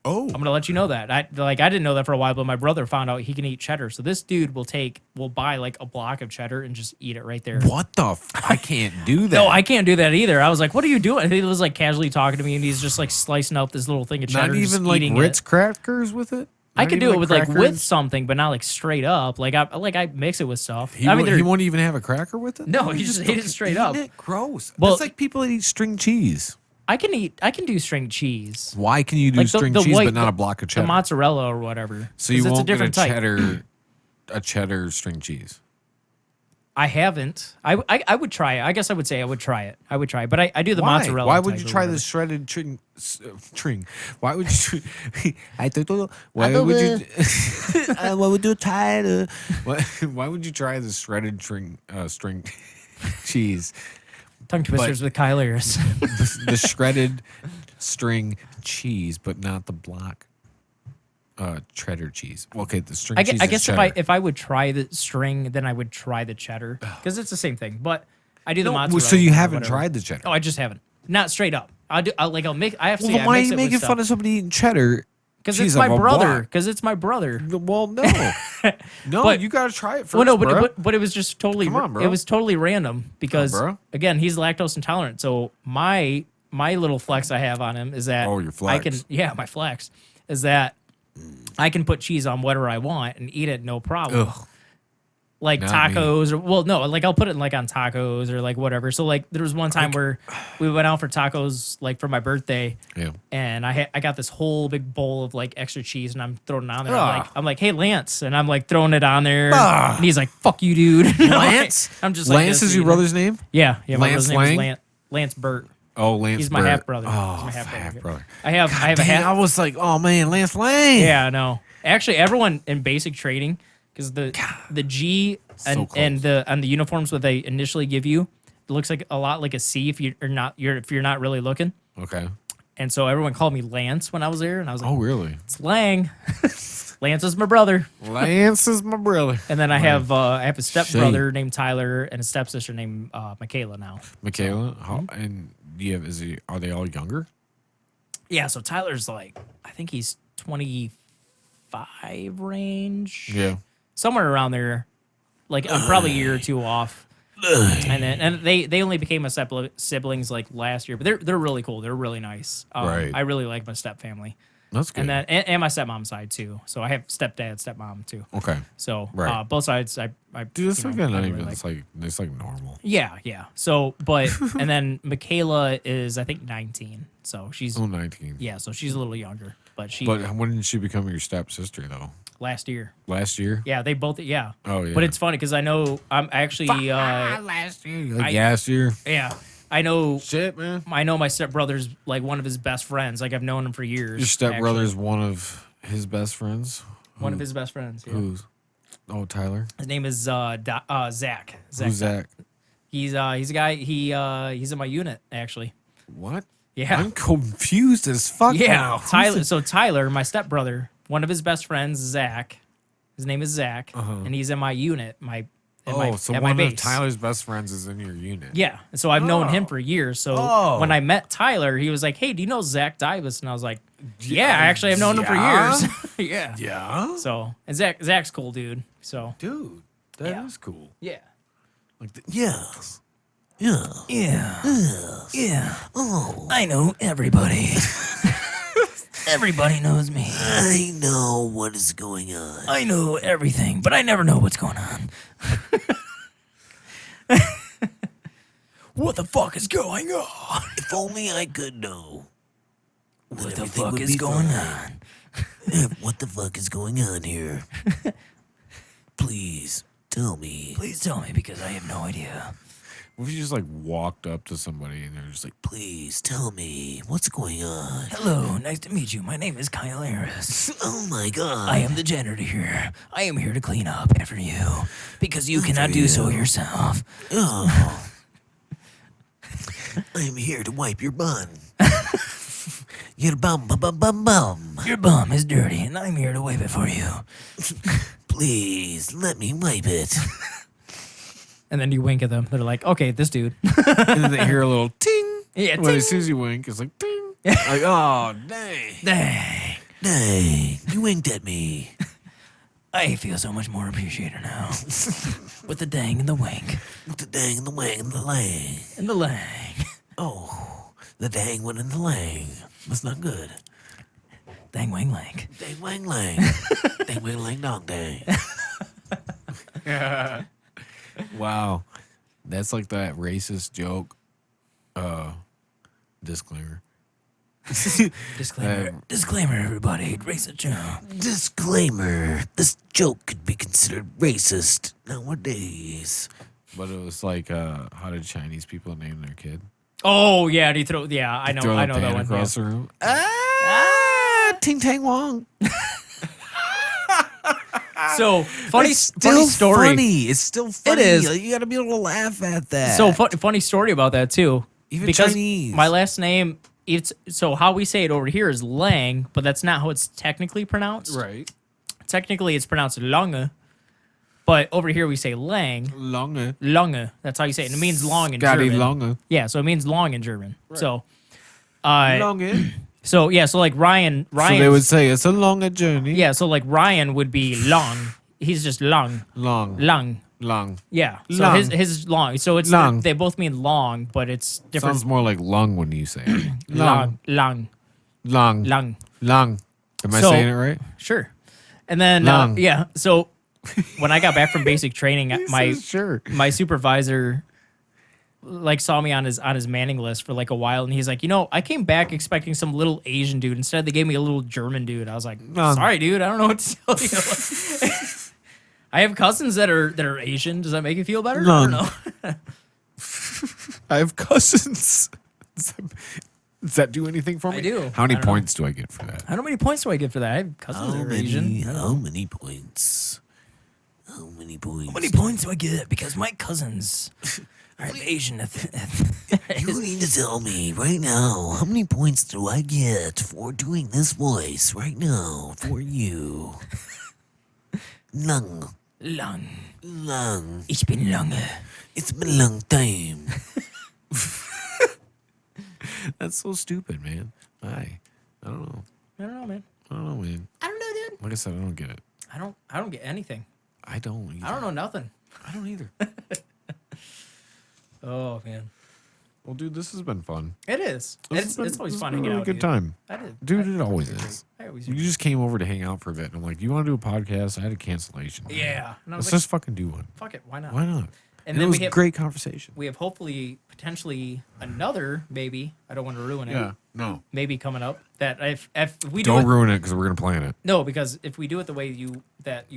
Oh. I'm gonna let you know that. I didn't know that for a while, but my brother found out he can eat cheddar. So this dude will buy like a block of cheddar and just eat it right there. What the? I can't do that. No, I can't do that either. I was like, "What are you doing?" He was like casually talking to me, and he's just like slicing out this little thing of cheddar. Not even just like eating Ritz it. crackers with it. I could do it with crackers? with something, but not like straight up. I mix it with stuff. He won't even have a cracker with it. No, he just ate it straight up. It? Gross. Well, it's like people that eat string cheese. I can do string cheese. Why can you do string cheese but not a block of cheddar? The mozzarella or whatever. So you won't it's a different get type. a cheddar string cheese. I haven't. I would try it. I guess I would say I would try it. I would try it. But I do the Why? mozzarella. Why would type you or try whatever. the shredded string? Why would you? Why would you? Why would you try the? Why would you try the shredded string cheese? Tongue twisters with Kyle Harris. The shredded string cheese, but not the block cheddar cheese. Okay, the string cheese. I is guess cheddar. if I would try the string, then I would try the cheddar because it's the same thing. But I do the mozzarella. So you or haven't whatever. tried the cheddar? Oh, I just haven't. Not straight up. I'll make. I have to Well, say, then I why are mix you it with making stuff. fun of somebody eating cheddar? Because cheese it's my off a brother. block? Because it's my brother. Well, no, no, But- you gotta try it first. Well, no, bro. but it was just totally. Come on, bro. It was totally random because bro. again, he's lactose intolerant. So my little flex I have on him is that Oh, your I flex. can my flex is that I can put cheese on whatever I want and eat it no problem. Ugh. Like Not tacos like I'll put it like on tacos or like whatever. So like there was one time where we went out for tacos like for my birthday Yeah. and I got this whole big bowl of like extra cheese and I'm throwing it on there. Ah. I'm like, hey Lance, and I'm like throwing it on there Ah. and he's like, fuck you, dude. You know, like, Lance? I'm just like Lance this, is your eating it. brother's name? Yeah, my Lance brother's name is Lange? Lance Burt. Oh, Lance. He's my Burt. half brother. Oh, He's my half brother. half brother. I have a Dang, I half. was like, oh man, Lance Lange. Yeah, no. Actually, everyone in basic training, because the G and, So and the uniforms what they initially give you, it looks like a lot like a C if you're not really looking. Okay. And so everyone called me Lance when I was there, and I was like, Oh, really? it's Lang. Lance is my brother. Lance is my brother. And then I have a stepbrother named Tyler and a stepsister named Michaela now. Michaela. How, Mm-hmm. and do you have? Are they all younger? Yeah, so Tyler's like, I think he's 25 range. Yeah. Somewhere around there. Like I'm probably a year or two off. And they only became a siblings like last year, but they're really cool. They're really nice. Right. I really like my step family. That's good. And then and my stepmom side too. So I have stepdad, stepmom too. Okay. So Right. both sides I Dude, it's you like know, not I even. really It's like normal. Yeah. So but and then Michaela is I think 19. So she's Oh, 19. yeah, so she's a little younger. But But when did she become your stepsister though? last year. Last year? Yeah, they both yeah. Oh yeah. But it's funny because I know I'm actually last year. Like last year. yeah. I know Shit, man. I know my stepbrother's like one of his best friends. Like I've known him for years. Your stepbrother's actually. one of his best friends. One of his best friends. Yeah. Who's? Oh, Tyler. His name is Zach. Who's Zach? He's a guy. He's in my unit actually. What? Yeah. I'm confused as fuck. Yeah, now. Tyler. So Tyler, my stepbrother, one of his best friends, Zach. His name is Zach, and he's in my unit. So at my one of base. Tyler's best friends is in your unit. Yeah, and so I've known him for years. So Oh. when I met Tyler, he was like, "Hey, do you know Zach Divas?" And I was like, "Yeah, actually, I've known him for Yeah? years." Yeah. Yeah. So and Zach's cool, dude. So Dude, that is Yeah. cool. yeah. Like, yes. Yeah. Yeah. Oh, I know everybody. Everybody knows me. I know what is going on. I know everything, but I never know what's going on. What the fuck is going on? If only I could know. What the fuck is going on? What the fuck is going on here? Please tell me. Please tell me because I have no idea. What if you just like walked up to somebody and they're just like, Please tell me what's going on. Hello, nice to meet you. My name is Kyle Harris. Oh my god. I am the janitor here. I am here to clean up after you because you cannot do so yourself. Oh. I'm here to wipe your bun. Your bum. Your bum is dirty and I'm here to wipe it for you. Please let me wipe it. And then you wink at them. They're like, okay, this dude. and then they hear a little ting. Yeah, Well, ting. as soon as you wink, it's like ting. Like, oh, dang. Dang. Dang, you winked at me. I feel so much more appreciated now. With the dang and the wink. With the dang and the wang and the lang. And the lang. Oh, the dang one and the lang. That's not good. Dang wang lang. Dang wang lang. Dang wang lang dong dang. Wow. That's like that racist joke. Disclaimer. Disclaimer. Disclaimer, everybody. Racist joke. Disclaimer. This joke could be considered racist nowadays. but it was like, how did Chinese people name their kid? Oh yeah, do you throw? Yeah, I know Throw that the pan one. across Yeah. the room. Ting Tang Wong. So funny Still story. funny. It's still funny. It is. Like, you got to be able to laugh at that. So funny story about that too. Even because Chinese. my last name, it's so how we say it over here is Lang, but that's not how it's technically pronounced. Right. Technically, it's pronounced Lange, but over here we say Lang. Lange. Lange. That's how you say it. And it means long in Scotty German. Lange. Yeah, so it means long in German. So, Lange. so yeah, so like Ryan. So they would say it's a longer journey. Yeah, so like Ryan would be long. He's just long. Long. Long. Yeah. So Long. his is long. So it's Long. they both mean long, but it's different. Sounds more like lung when you say it. Long. Long. Long. Long. Am I So- saying it right? Sure. And then Long. yeah, so when I got back from basic training, Sure. my supervisor like saw me on his Manning list for like a while, and he's like, I came back expecting some little Asian dude. Instead, they gave me a little German dude. I was like, sorry, dude, I don't know what to tell you. I have cousins that are Asian. Does that make you feel better? I don't know. I have cousins. Does that do anything for me? I do. How many I don't know. points do I get for that? How many points do I get for that? I have cousins that are Asian. How many points? How many points? How many points do I get? Because my cousins are Asian. You need to tell me right now. How many points do I get for doing this voice right now for you? Lang. Lang. Lang. Ich bin lange. It's been a long time. That's so stupid, man. I don't know. I don't know, man. I don't know, man. I don't know, dude. Like I said, I don't get it. I don't get anything. I don't either. I don't know nothing. I don't either. Oh man, Well, dude, this has been fun. it is. This has It's always this fun has been hanging a really out. good Dude. time. I did, Dude, I- it always I agree. is. I always You agree. just came over to hang out for a bit. And I'm like, do you want to do a podcast? I had a cancellation. Yeah, and I was Let's like, just fucking do one. fuck it, why not? Why not? And it then was we have great conversation. we have hopefully potentially another maybe. I don't want to ruin it. No. Maybe coming up that if we do Don't it, ruin it because we're going to plan it. no, because if we do it the way you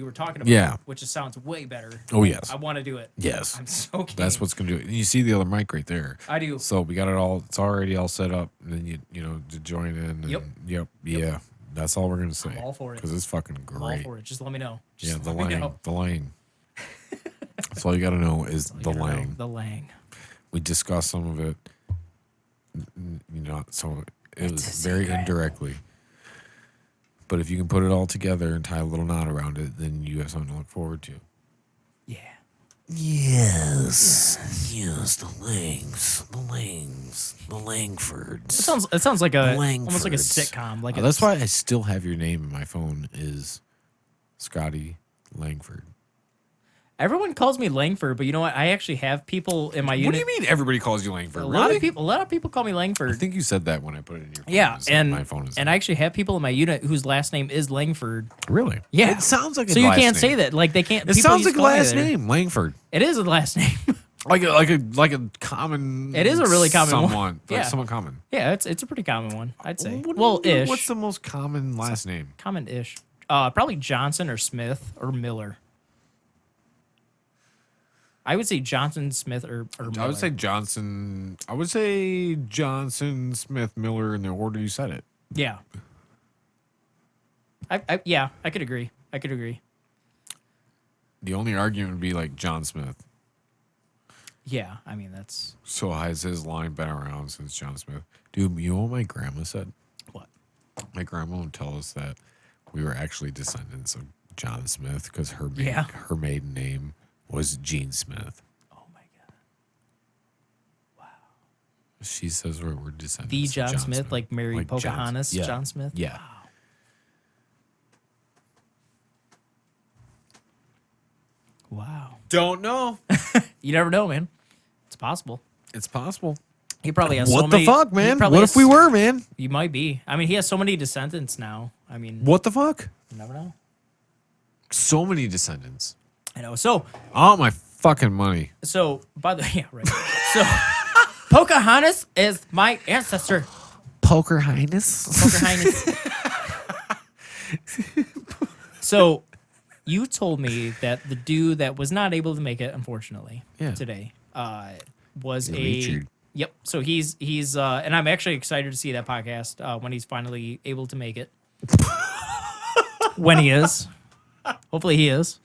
were talking about, Yeah. which just sounds way better. Oh, yes. I want to do it. Yes. I'm so keen. That's what's going to do it. You see the other mic right there. I do. So we got it all. It's already all set up. And then you know, to join in. And, Yep. Yeah. That's all we're going to say. I'm all for it. Because it's fucking I'm all great. for it. Just let me know. Yeah, Just the let me Lang. know. The Lang. That's all you got to know is the You know, Lang. The Lang. We discussed some of it. You know, so it was It's a very secret. indirectly. But if you can put it all together and tie a little knot around it, then you have something to look forward to. Yeah. Yes. Yes, the Langs. The Langs. The Langfords. It sounds like a Langfords. almost like a sitcom. Like That's why I still have your name in my phone is Scotty Langford. everyone calls me Langford, but you know what? I actually have people in my unit. What do you mean everybody calls you Langford? A Really? lot of people call me I Langford. think you said that when I put it in your phone. Yeah, You said and my phone is I actually have people in my unit whose last name is Langford. really? Yeah, It sounds like a so you last can't name. say that. Like they can't. It people sounds used like a to call me last that. name, Langford. It is a last name. Like a common. It is a really common one. somewhat, Yeah. Like somewhat common. Yeah, it's a pretty common one, I'd say. What- Well, ish. What's the most common last name? Common-ish. Probably Johnson or Smith or Miller. I would say Johnson, Smith, or Miller. I would say Johnson. I would say Johnson, Smith, Miller in the order you said it. yeah. I could agree. I could agree. The only argument would be like John Smith. Yeah, I mean that's So has his line been around since John Smith? Dude, you know what my grandma said? what. My grandma would tell us that we were actually descendants of John Smith because her Yeah. her maiden name was Jean Smith. Oh my god. She says we're descendants. The of John Smith, like married John's- Pocahontas, yeah. John Smith. Yeah. Wow. Don't know. You never know, man. It's possible. It's possible. He probably has What so the many. fuck, he man? probably What has- if we were, man? You might be. I mean, he has so many descendants now. I mean, What the fuck? you never know. So many descendants. I know. So, I want my fucking money. by the yeah, right. So, Pocahontas is my ancestor. Poker Highness. Pocahontas. So, you told me that the dude that was not able to make it, unfortunately, Yeah. today, was Richard. Yep. So he's and I'm actually excited to see that podcast when he's finally able to make it. When he is, hopefully he is.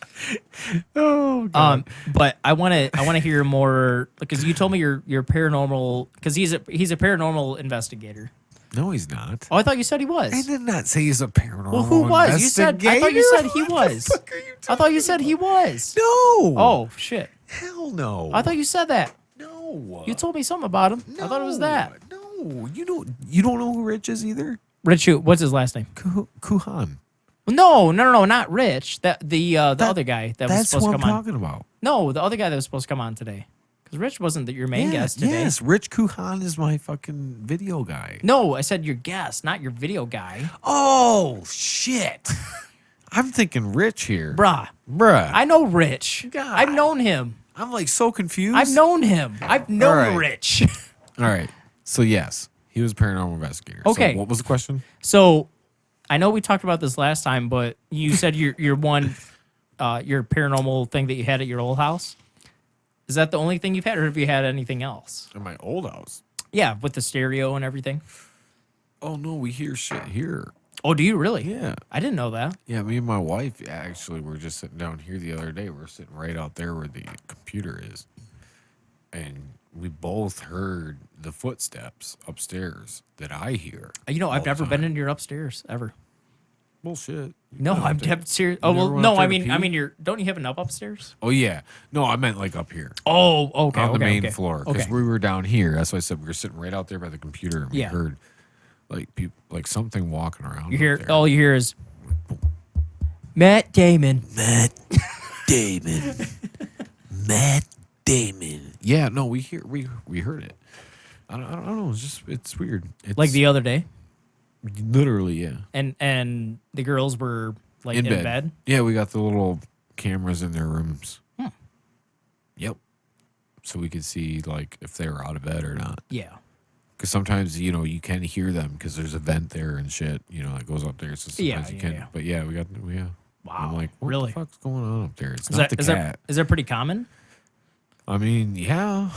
Oh God. But I want to hear more because you told me you're paranormal because he's a paranormal investigator. No, he's not. Oh, I thought you said he was. I did not say he's a paranormal. Well, who was? You said. I thought you said he was. What the fuck are you I thought you said he was. No. Oh shit! Hell no. I thought you said that. No. You told me something about him. I thought it was that. No, you don't know who Rich is either. Rich, what's his last name? Kuhan. No, not Rich. The other guy that was That's supposed what to I'm come on. talking about. No, the other guy that was supposed to come on today. Because Rich wasn't your main guest today. Yes, Rich Kuhan is my fucking video guy. No, I said your guest, not your video guy. Oh shit. I'm thinking Rich here. Bruh. I know Rich. God. I've known him. I'm like so confused. I've known him. I've known All right. Rich. All right. So yes, he was a paranormal investigator. Okay. So what was the question? So, I know we talked about this last time, but you said your paranormal thing that you had at your old house. Is that the only thing you've had, or have you had anything else? In my old house. Yeah, with the stereo and everything. Oh no, we hear shit here. Oh, do you really? Yeah. I didn't know that. Yeah, me and my wife actually were just sitting down here the other day. We're sitting right out there where the computer is. And we both heard the footsteps upstairs that I hear. You know, I've all the never been time. in your upstairs ever. Bullshit. No, I'm dead serious. Oh You never well, went no. up there I to mean, pee? don't you have an upstairs? Oh yeah. No, I meant like up here. Oh, okay, On the okay, main okay. floor. Because Okay. we were down here. That's why I said we were sitting right out there by the computer and we Yeah. heard like people like something walking around. You up hear there. all you hear is Matt Damon. Matt Damon. Matt Damon. Yeah, no, we heard it. I don't know. It's weird. It's Like the other day, literally, yeah. and the girls were like in bed. Yeah, we got the little cameras in their rooms. Hmm. Yep. So we could see like if they were out of bed or not. Yeah. Because sometimes you can hear them because there's a vent there and shit. That goes up there. So sometimes Yeah, you yeah, can. yeah. But yeah, we got. Wow. I'm like, what really? the fuck's going on up there? It's Is not that the is cat. that pretty common? I mean, yeah.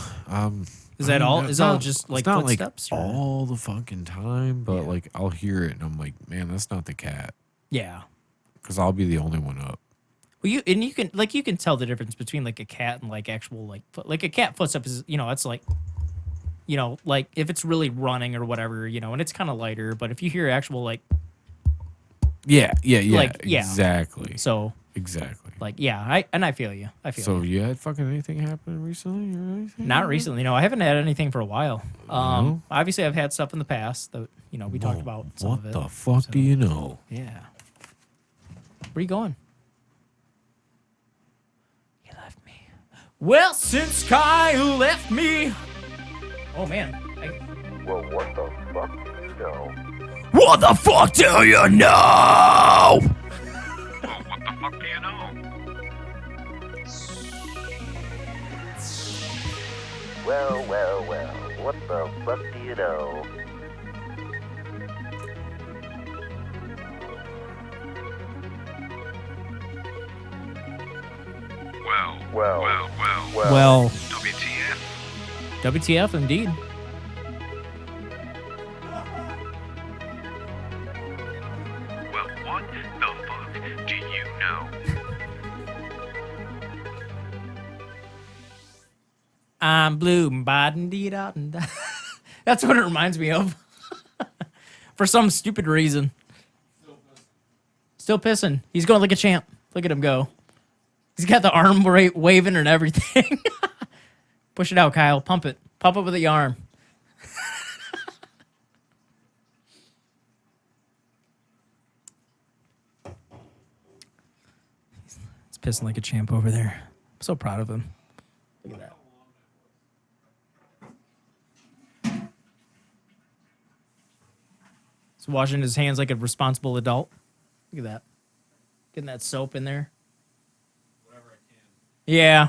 Is that all? Is all just like it's not footsteps? like or- all the fucking time, but Yeah. like I'll hear it and I'm like, man, that's not the cat. Yeah. Because I'll be the only one up. Well, you can tell the difference between like a cat and like actual like a cat footstep is it's like like if it's really running or whatever and it's kind of lighter, but if you hear actual like Yeah. Like, yeah. Exactly. so Exactly. like yeah I feel you So you had fucking anything happen recently or anything? not recently. No, I haven't had anything for a while. No? Obviously I've had stuff in the past that we talked about some What of it. the fuck do you know? Yeah. Where you going? You left me. Well, since Kyle left me. Oh man. Well, what the fuck do you know? What the fuck do you know? What the fuck do you know? Well, what the fuck do you know? Well, WTF? WTF indeed. Well, what the fuck do you know? I'm blue. That's what it reminds me of. For some stupid reason. Still pissing. He's going like a champ. Look at him go. He's got the arm waving and everything. Push it out, Kyle. Pump it. Pump it with the arm. He's pissing like a champ over there. I'm so proud of him. Look at that. He's washing his hands like a responsible adult. Look at that. Getting that soap in there. Whatever I can. Yeah.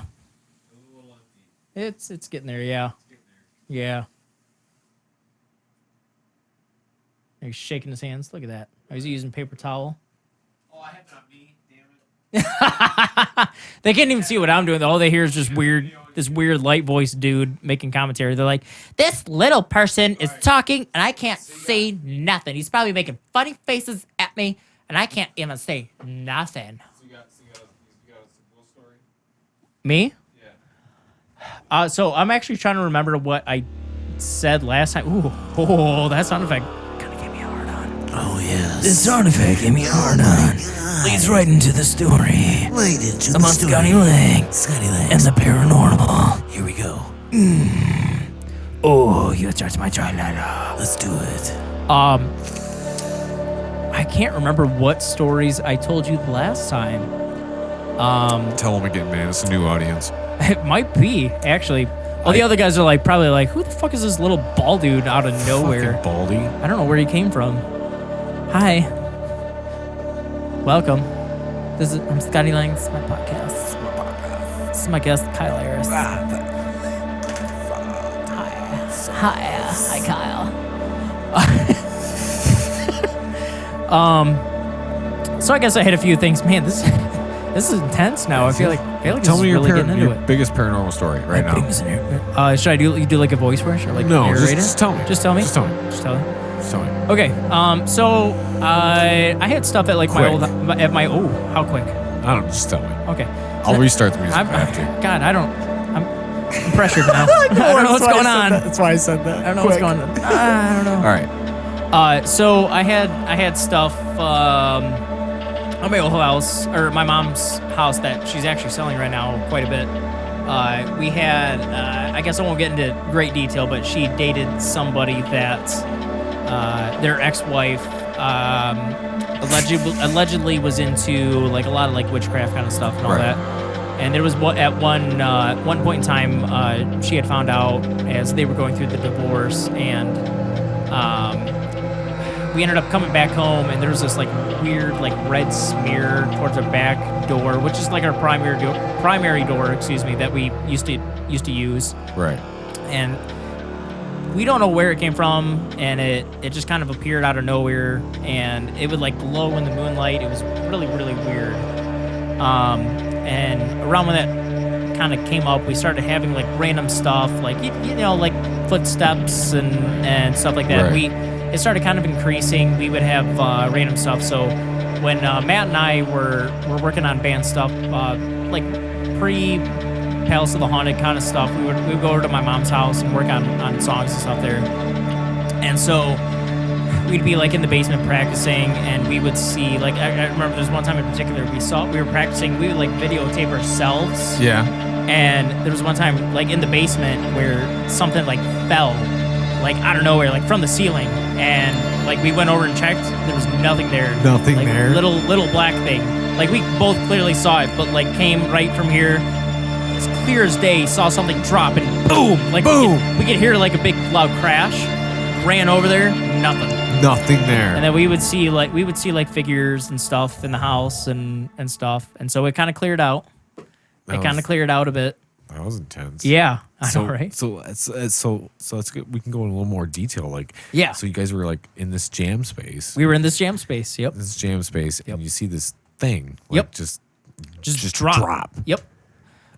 A little empty. It's getting there, yeah. Yeah. He's shaking his hands. Look at that. Oh, he's using paper towel. Oh, I have not me. Damn They can't even see what I'm doing. All they hear is just this weird light voice dude making commentary. They're like, this little person is talking and I can't say nothing. He's probably making funny faces at me and I can't even say nothing. So you got a simple story? Me? Yeah. So I'm actually trying to remember what I said last time. Ooh, that sound effect kind of gave me a hard on. Oh, yes. This sound effect gave me a hard on. Leads right into the story. Right into About Scotty Lange Scotty Lange. and the paranormal. Here we go. Oh, you touched my tralala. Let's do it. I can't remember what stories I told you the last time. Tell them again, man. It's a new audience. It might be, actually. All the other guys are probably like, who the fuck is this little bald dude out of nowhere? Fucking baldy. I don't know where he came from. Hi. Welcome. I'm Scotty Lange. This is my podcast. This is my guest, Kyle Harris. Hi. Hi, Kyle. So I guess I hit a few things. Man, this is intense now. I feel like Tell this me is really getting into your it. biggest paranormal story right now. Should I do like a voice for it? Or like No, narrate it? just tell me. Just tell me. Just tell me. Just tell me. Just tell me. Okay. So I had stuff at like my Quick. old how quick? I don't know. Just tell me. Okay. I'll restart the music I'm after. God, I'm pressured now. I don't know what's going on. That's why I said that. I don't know what's going on. I don't know. All right. So I had stuff on my old house, or my mom's house that she's actually selling right now quite a bit. We had, I guess I won't get into great detail, but she dated somebody that their ex-wife allegedly was into like a lot of like witchcraft kind of stuff and all Right. that. And there was at one point in time, she had found out as they were going through the divorce, and we ended up coming back home, and there was this like weird like red smear towards our back door, which is like our primary door, that we used to use, Right. and we don't know where it came from, and it just kind of appeared out of nowhere, and it would like glow in the moonlight. It was really, really weird. And around when that kind of came up, we started having like random stuff, like you know, like footsteps and stuff like that. Right. It started kind of increasing. We would have random stuff. So when Matt and I were working on band stuff, like pre Palace of the Haunted kind of stuff, we would go over to my mom's house and work on songs and stuff there. And so we'd be like in the basement practicing, and we would see like I remember there's one time in particular we were practicing. We would like videotape ourselves. Yeah. And there was one time like in the basement where something like fell, like out of nowhere, like from the ceiling, and like we went over and checked. There was nothing there. Nothing like, there? Little black thing. Like we both clearly saw it, but like came right from here. As clear as day, saw something drop and boom! Like Boom! we could hear like a big loud crash. Ran over there, nothing. Nothing there. And then we would see like figures and stuff in the house and stuff. And so it kind of cleared out. It kind of cleared out a bit. That was intense. Yeah, I So, know, right? So let's get, we can go in a little more detail. Like, Yeah. So you guys were like in this jam space. We were in this jam space. Yep. This jam space, Yep. and you see this thing. Like, Yep. Just drop. Yep.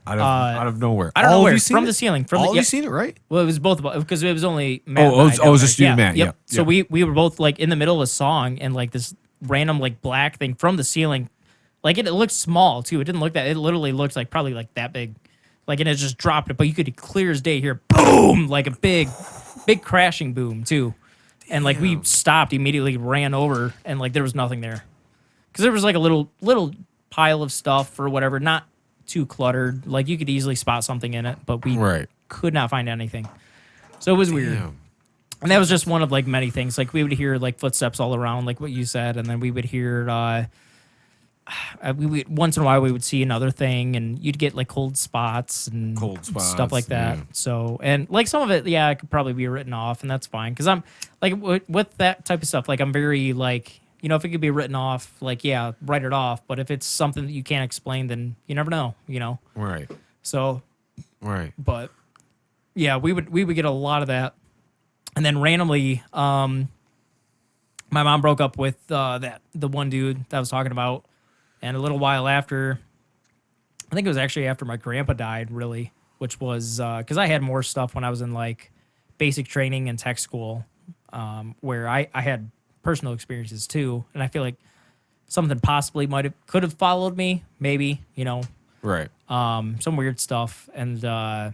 out of nowhere. I don't know All of where. you seen From it? the ceiling. All of you seen it, right? Well, it was both of us because it was only Matt. Oh, and I it was down just there. you and Matt, yeah, So yeah. we were both like in the middle of a song, and like this random like black thing from the ceiling, like it looked small too. It didn't look that. It literally looked like probably like that big, like, and it just dropped it. But you could clear as day hear boom, like a big crashing boom too, and like we stopped immediately, ran over, and like there was nothing there, because there was like a little pile of stuff or whatever, not too cluttered. Like you could easily spot something in it, but we Right. could not find anything. So it was weird. Damn. And that was just one of like many things. Like we would hear like footsteps all around, like what you said, and then we would hear once in a while we would see another thing, and you'd get like cold spots and stuff like that. yeah. So, and like some of it, yeah, it could probably be written off, and that's fine, because I'm like with that type of stuff, like I'm very like, you know, if it could be written off, like, yeah, write it off. But if it's something that you can't explain, then you never know, you know. Right. So, Right. but yeah, we would get a lot of that. And then randomly, my mom broke up with the one dude that I was talking about. And a little while after, I think it was actually after my grandpa died, really, which was because I had more stuff when I was in like basic training and tech school, where I had personal experiences too, and I feel like something possibly could have followed me, maybe, Right. some weird stuff, and Some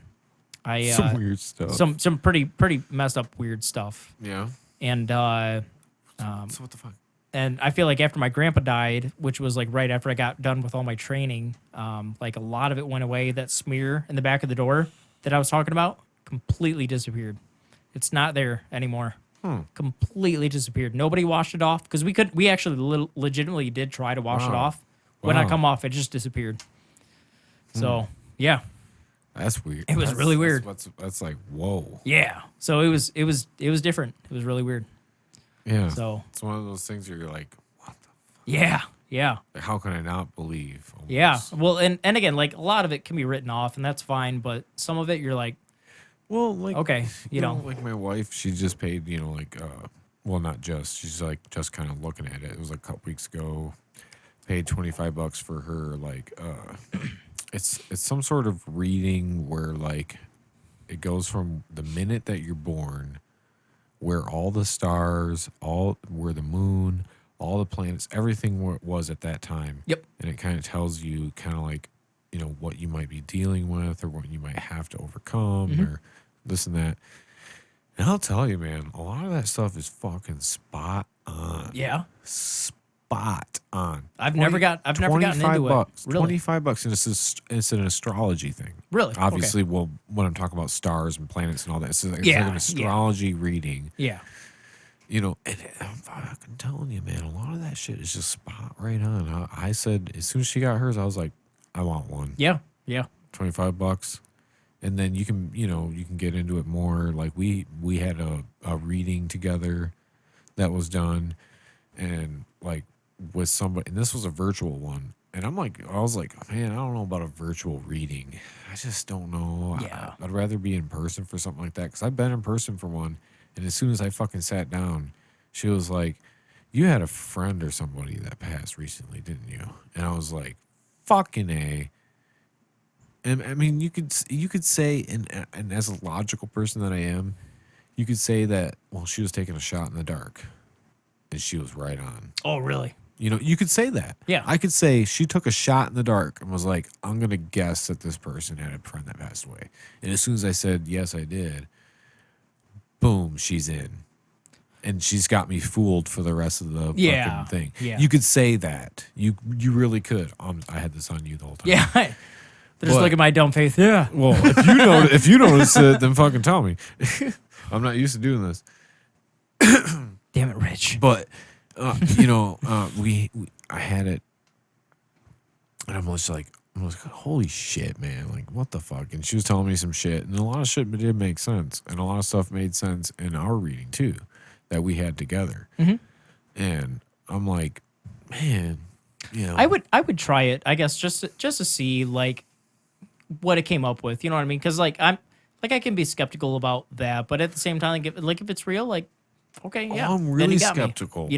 weird stuff. some pretty messed up weird stuff, Yeah. and So what the fuck? and I feel like after my grandpa died, which was like right after I got done with all my training, like a lot of it went away. That smear in the back of the door that I was talking about completely disappeared. It's not there anymore. Completely disappeared. Nobody washed it off because we actually legitimately did try to wash it Wow. off. When I Wow. come off, it just disappeared. So yeah, That's weird. It was That's- really weird. That's like, whoa. yeah. So it was different. It was really weird. Yeah. So it's one of those things where you're like, what the yeah. fuck? How can I not believe? Almost. Yeah. Well, and again, like a lot of it can be written off, and that's fine. But some of it, you're like, Well, like, okay, you know. like my wife, she just paid, well, not just, she's like just kind of looking at it. It was like a couple weeks ago, paid $25 for her, like, it's some sort of reading where like it goes from the minute that you're born, where all the stars, where the moon, all the planets, everything where it was at that time. Yep. And it kind of tells you kind of like, what you might be dealing with or what you might have to overcome or this and that. And I'll tell you, man, a lot of that stuff is fucking spot on. Yeah. Spot on. I've never gotten into it. $25. Really? $25, and it's an astrology thing. Really? Okay. Obviously, well, when I'm talking about stars and planets and all that, it's like Yeah, an astrology reading. Yeah. And I'm fucking telling you, man, a lot of that shit is just spot right on. I said, as soon as she got hers, I was like, I want one. Yeah. Yeah. $25. And then you can get into it more. Like we had a reading together that was done, and like with somebody, and this was a virtual one. And I was like, man, I don't know about a virtual reading. I just don't know. Yeah. I'd rather be in person for something like that, because I've been in person for one. And as soon as I fucking sat down, she was like, you had a friend or somebody that passed recently, didn't you? And I was like, fucking A. And I mean, you could say, and as a logical person that I am, you could say that, well, she was taking a shot in the dark, and she was right on. Oh, really? You could say that. Yeah. I could say she took a shot in the dark and was like, I'm going to guess that this person had a friend that passed away. And as soon as I said, yes, I did, boom, she's in. And she's got me fooled for the rest of the fucking thing. Yeah. You could say that. You really could. I had this on you the whole time. Yeah. They're just looking at my dumb face. Yeah. Well, if you notice it, then fucking tell me. I'm not used to doing this. Damn it, Rich. But I had it, and I'm just like, holy shit, man! Like, what the fuck? And she was telling me some shit, and a lot of shit did make sense, and a lot of stuff made sense in our reading too, that we had together. And I'm like, man, I would try it, I guess, just to see like what it came up with. You know what I mean? Because like I can be skeptical about that, but at the same time, if it's real, like, okay, yeah, I'm then really you got me, skeptical.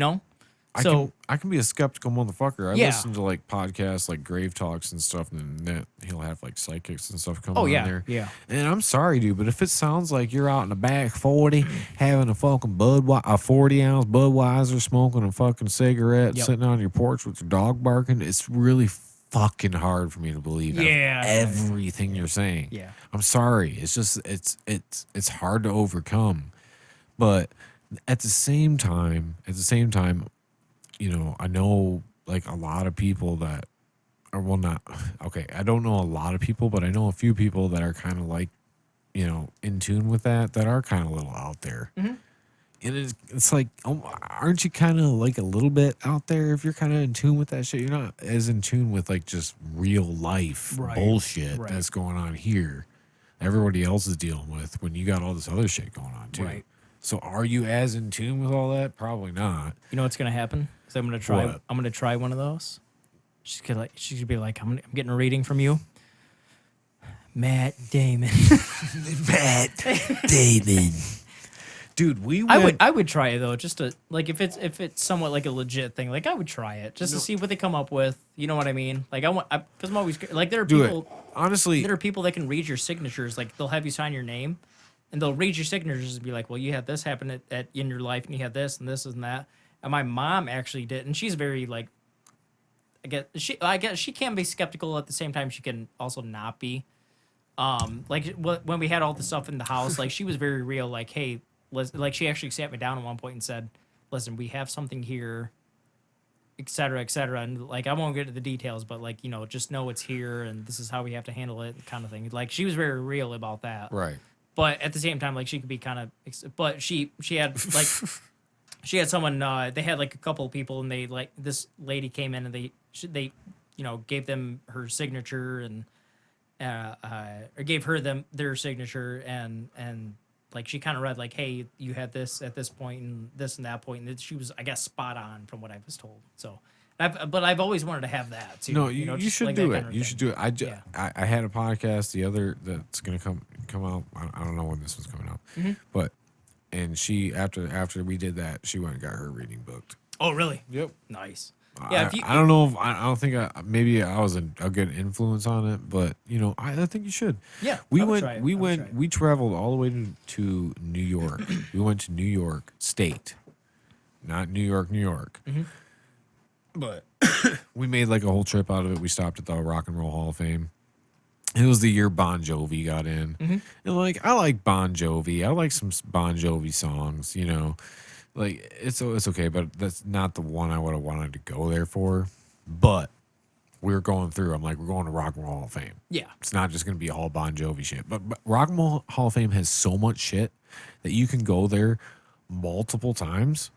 I can be a skeptical motherfucker. I Yeah. listen to like podcasts like Grave Talks and stuff, and then he'll have like psychics and stuff come Oh, on yeah, there. yeah. And I'm sorry, dude, but if it sounds like you're out in the back 40 having a fucking a 40-ounce Budweiser, smoking a fucking cigarette, Yep. sitting on your porch with your dog barking, it's really fucking hard for me to believe Yeah. everything you're saying. Yeah. I'm sorry. It's just it's hard to overcome. But at the same time, I know like a lot of people that are, well, not, okay, I don't know a lot of people, but I know a few people that are kind of like, in tune with that are kind of a little out there. And it's like, aren't you kind of like a little bit out there if you're kind of in tune with that shit? You're not as in tune with like just real life bullshit Right. that's going on here. Everybody else is dealing with when you got all this other shit going on too. Right. So are you as in tune with all that? Probably not. You know what's gonna happen? Is I'm gonna try. What? I'm gonna try one of those. She's gonna be like, I'm getting a reading from you, Matt Damon. Matt Damon. Dude, we I went. would try it though, just to like if it's somewhat like a legit thing. Like I would try it just to see what they come up with. You know what I mean? Like because I'm always like there are Do people. it. Honestly, There are people that can read your signatures. Like they'll have you sign your name, and they'll read your signatures and be like, "Well, you had this happen in your life, and you had this and this and that." And my mom actually did, and she's very like, I guess she can be skeptical at the same time. She can also not be. Like when we had all the stuff in the house, like she was very real. Like, hey, like she actually sat me down at one point and said, "Listen, we have something here." Et cetera, et cetera. And like, I won't get into the details, but like, you know, just know it's here and this is how we have to handle it kind of thing. Like, she was very real about that. right. But at the same time, like, she could be kind of, but she had like, she had someone, they had like a couple of people and they like, this lady came in and they, you know, gave them her signature and, or gave her their signature and like she kind of read like, hey, you had this at this point and this and that point, and she was, I guess, spot on from what I was told. So, but I've always wanted to have that too. No, know, you just should like do that it. kind of You thing. should do it. Yeah. I had a podcast that's gonna come out. I don't know when this one's coming out, but and she after we did that, she went and got her reading booked. Oh, really? Yep. Nice. Yeah. I don't know if I don't think maybe I was a good influence on it, but you know I think you should. Yeah, we I would went. try it. We I would went. try it. We traveled all the way to New York. We went to New York State, not New York, New York. But we made like a whole trip out of it. We stopped at the Rock and Roll Hall of Fame. It was the year Bon Jovi got in, and like I like Bon Jovi. I like some Bon Jovi songs. You know. Like it's okay, but that's not the one I would have wanted to go there for. But we were going through. I'm like, we're going to Rock and Roll Hall of Fame. Yeah. It's not just going to be all Bon Jovi shit. But Rock and Roll Hall of Fame has so much shit that you can go there multiple times,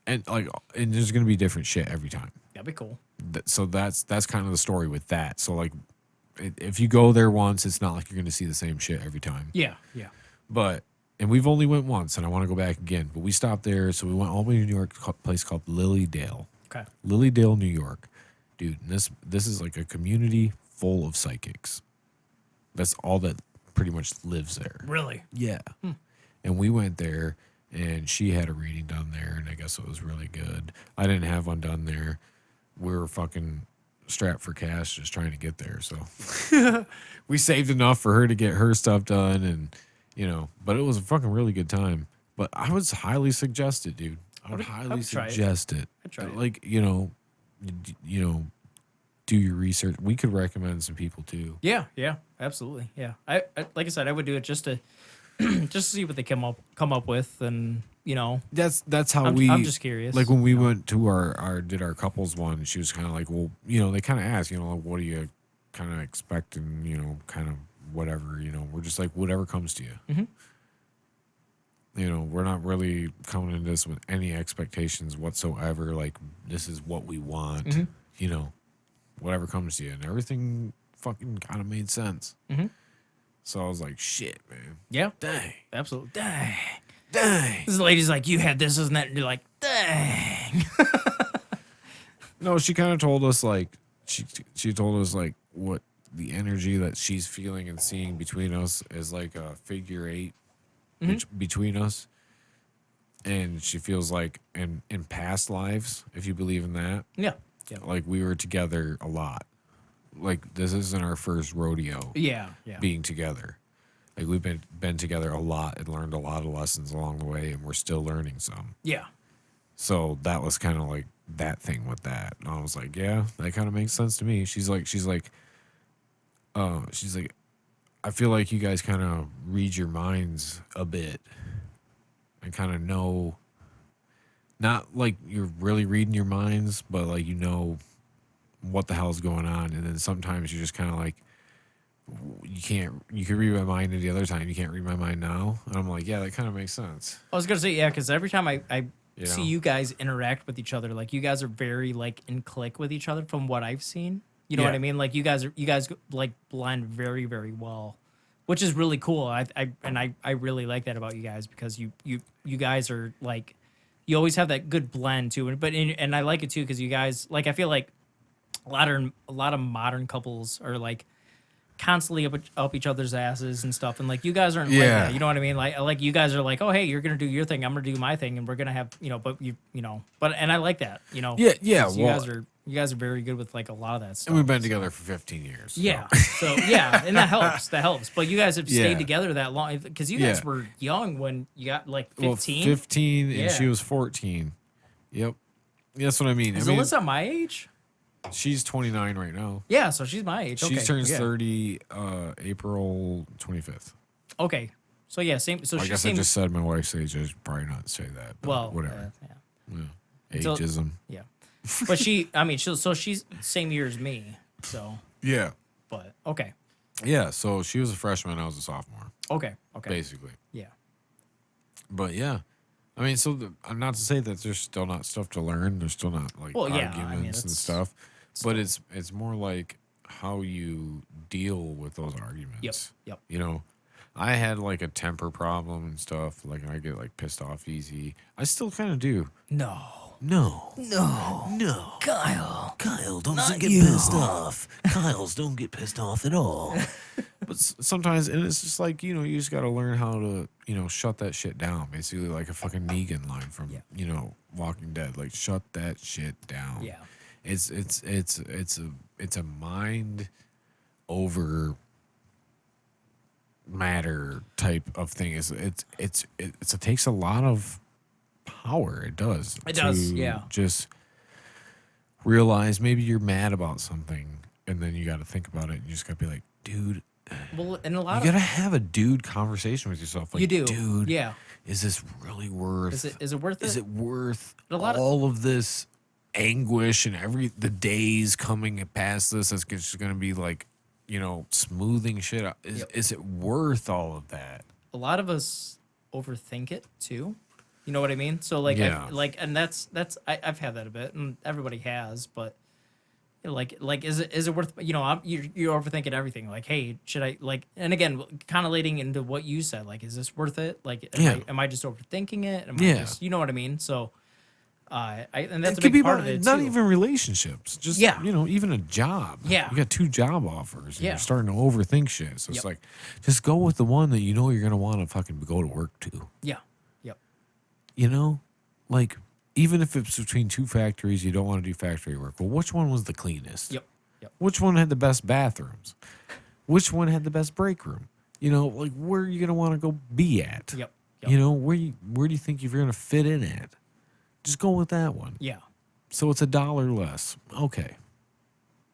and there's going to be different shit every time. That'd be cool. So that's kind of the story with that. So like, if you go there once, it's not like you're going to see the same shit every time. Yeah. Yeah. But and we've only went once, and I want to go back again. But we stopped there, so we went all the way to New York, a place called Lilydale. Okay. Lilydale, New York, dude. And this is like a community full of psychics. That's all that pretty much lives there. Really? Yeah. And we went there, and she had a reading done there, and I guess it was really good. I didn't have one done there. We were fucking strapped for cash just trying to get there, so we saved enough for her to get her stuff done, and you know, but it was a fucking really good time. But I would highly suggest it, dude. I would highly try it. suggest it. I'd try it. Like, you know, do your research. We could recommend some people too. Yeah. Yeah. Absolutely. Yeah. I like I said, I would do it just to just to see what they come up with, and you know, That's how I'm just curious. Like when we went to our couples one, she was kind of like, well, you know, they kind of asked, you know, what do you kind of expect, and you know, kind of whatever, you know, we're just like whatever comes to you. You know, we're not really coming into this with any expectations whatsoever. Like this is what we want, you know, whatever comes to you, and everything fucking kind of made sense. So I was like, shit, man, yeah. dang, Absolutely. Dang. dang. This lady's like, you had this, and that, and you're like, dang. No, she kind of told us like she told us like what the energy that she's feeling and seeing between us is like a figure eight between us, and she feels like in past lives, if you believe in that, Yeah. Yeah. like we were together a lot. Like this isn't our first rodeo Yeah. Yeah. being together. Like we've been together a lot and learned a lot of lessons along the way, and we're still learning some. Yeah. So that was kind of like that thing with that. And I was like, yeah, that kind of makes sense to me. She's like, I feel like you guys kind of read your minds a bit and kind of know, not like you're really reading your minds, but like, you know what the hell's going on. And then sometimes you're just kind of like, you can read my mind, and the other time you can't read my mind now. And I'm like, yeah, that kind of makes sense. I was gonna say, yeah, because every time I You see know? you guys interact with each other, like you guys are very like in click with each other from what I've seen. You know what Yeah. I mean? Like you guys like blend very, very well, which is really cool. I really like that about you guys, because you guys are like, you always have that good blend too. And I like it too, because you guys, like, I feel like a lot of modern couples are like constantly up each other's asses and stuff, and like you guys aren't like Yeah. that, you know what I mean? Like you guys are like, oh hey, you're gonna do your thing, I'm gonna do my thing, and we're gonna have but and I like that, Yeah, 'cause well- you guys are very good with like a lot of that stuff. And we've been together for 15 years. so- Yeah. So yeah, and that helps. But you guys have Yeah. stayed together that long because you guys Yeah. were young when you got like Well, 15. 15 Yeah. and she was 14. Yep. That's what I mean. Is I mean, Alyssa my age? she's 29 right now. Yeah, so she's my age. She Okay. turns yeah. 30 April 25th. Okay. So yeah, same. So I she's guess I same. just said my wife's age. I should probably not say that. But Well, whatever. yeah. Yeah. So- Ageism. Yeah. But she's same year as me. So, Yeah. but okay. Yeah. So she was a freshman. I was a sophomore, Okay. basically. Yeah. But yeah. I mean, not to say that there's still not stuff to learn. There's still not like Well, yeah, arguments I mean, and it's stuff. But it's more like how you deal with those arguments. Yep. You know, I had like a temper problem and stuff. Like I get like pissed off easy. I still kind of do. No. No, no, Kyle. Kyle, don't Not get you. pissed off. Kyle's don't get pissed off at all. But sometimes, and it's just like, you just got to learn how to, shut that shit down. Basically, like a fucking Negan line from, Walking Dead. Like, shut that shit down. Yeah. It's a mind over matter type of thing. It takes a lot of power. It does. It does, to yeah. Just realize maybe you're mad about something, and then you got to think about it. And you just got to be like, dude. Well, and a lot You of gotta have a dude conversation with yourself. Like, you do. dude. Yeah. Is this really worth? Is it worth it? Is it worth A lot of- all of this anguish and the days coming past this? That's just gonna be like, smoothing shit out. Is it worth all of that? A lot of us overthink it too. You know what I mean? So like, Yeah. and that's I've had that a bit, and everybody has, but like is it worth? You're overthinking everything. Like, hey, should I like? And again, kind of leading into what you said. Like, is this worth it? Like, am I just overthinking it? Am I Yeah. just, you know what I mean? So, and that's It a could big be part about of it not too. even relationships. Just Yeah. even a job. Yeah. You got 2 job offers. And Yeah. You're starting to overthink shit. So it's Yep. like, just go with the one that you're gonna want to fucking go to work to. Yeah. Yep. Like, even if it's between 2 factories, you don't want to do factory work. Well, which one was the cleanest? Yep. Yep. Which one had the best bathrooms? Which one had the best break room? Like, where are you gonna want to go be at? Yep. Yep. Where do you think you're gonna fit in at? Just go with that one. Yeah. So it's $1 less. Okay.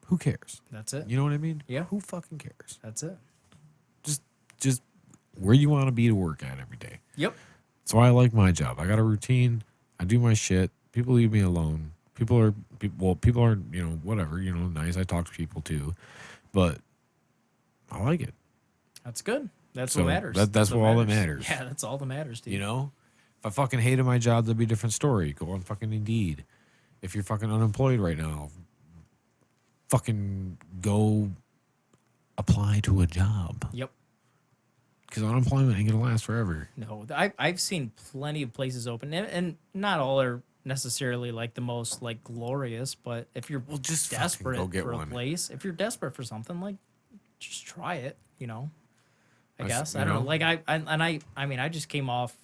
Who cares? That's it. You know what I mean? Yeah. Who fucking cares? That's it. Just where you want to be to work at every day. Yep. That's why I like my job. I got a routine. I do my shit. People leave me alone. People are, whatever, nice. I talk to people too, but I like it. That's good. That's So what matters. that's what all that matters. Yeah, that's all that matters, dude. If I fucking hated my job, that'd be a different story. Go on fucking Indeed. If you're fucking unemployed right now, fucking go apply to a job. Yep. Because unemployment ain't gonna last forever. No, I've seen plenty of places open, and not all are necessarily like the most like glorious. But if you're just fucking desperate go get for one. a place, if you're desperate for something, like just try it. I guess you I don't know. know? Like I mean, I just came off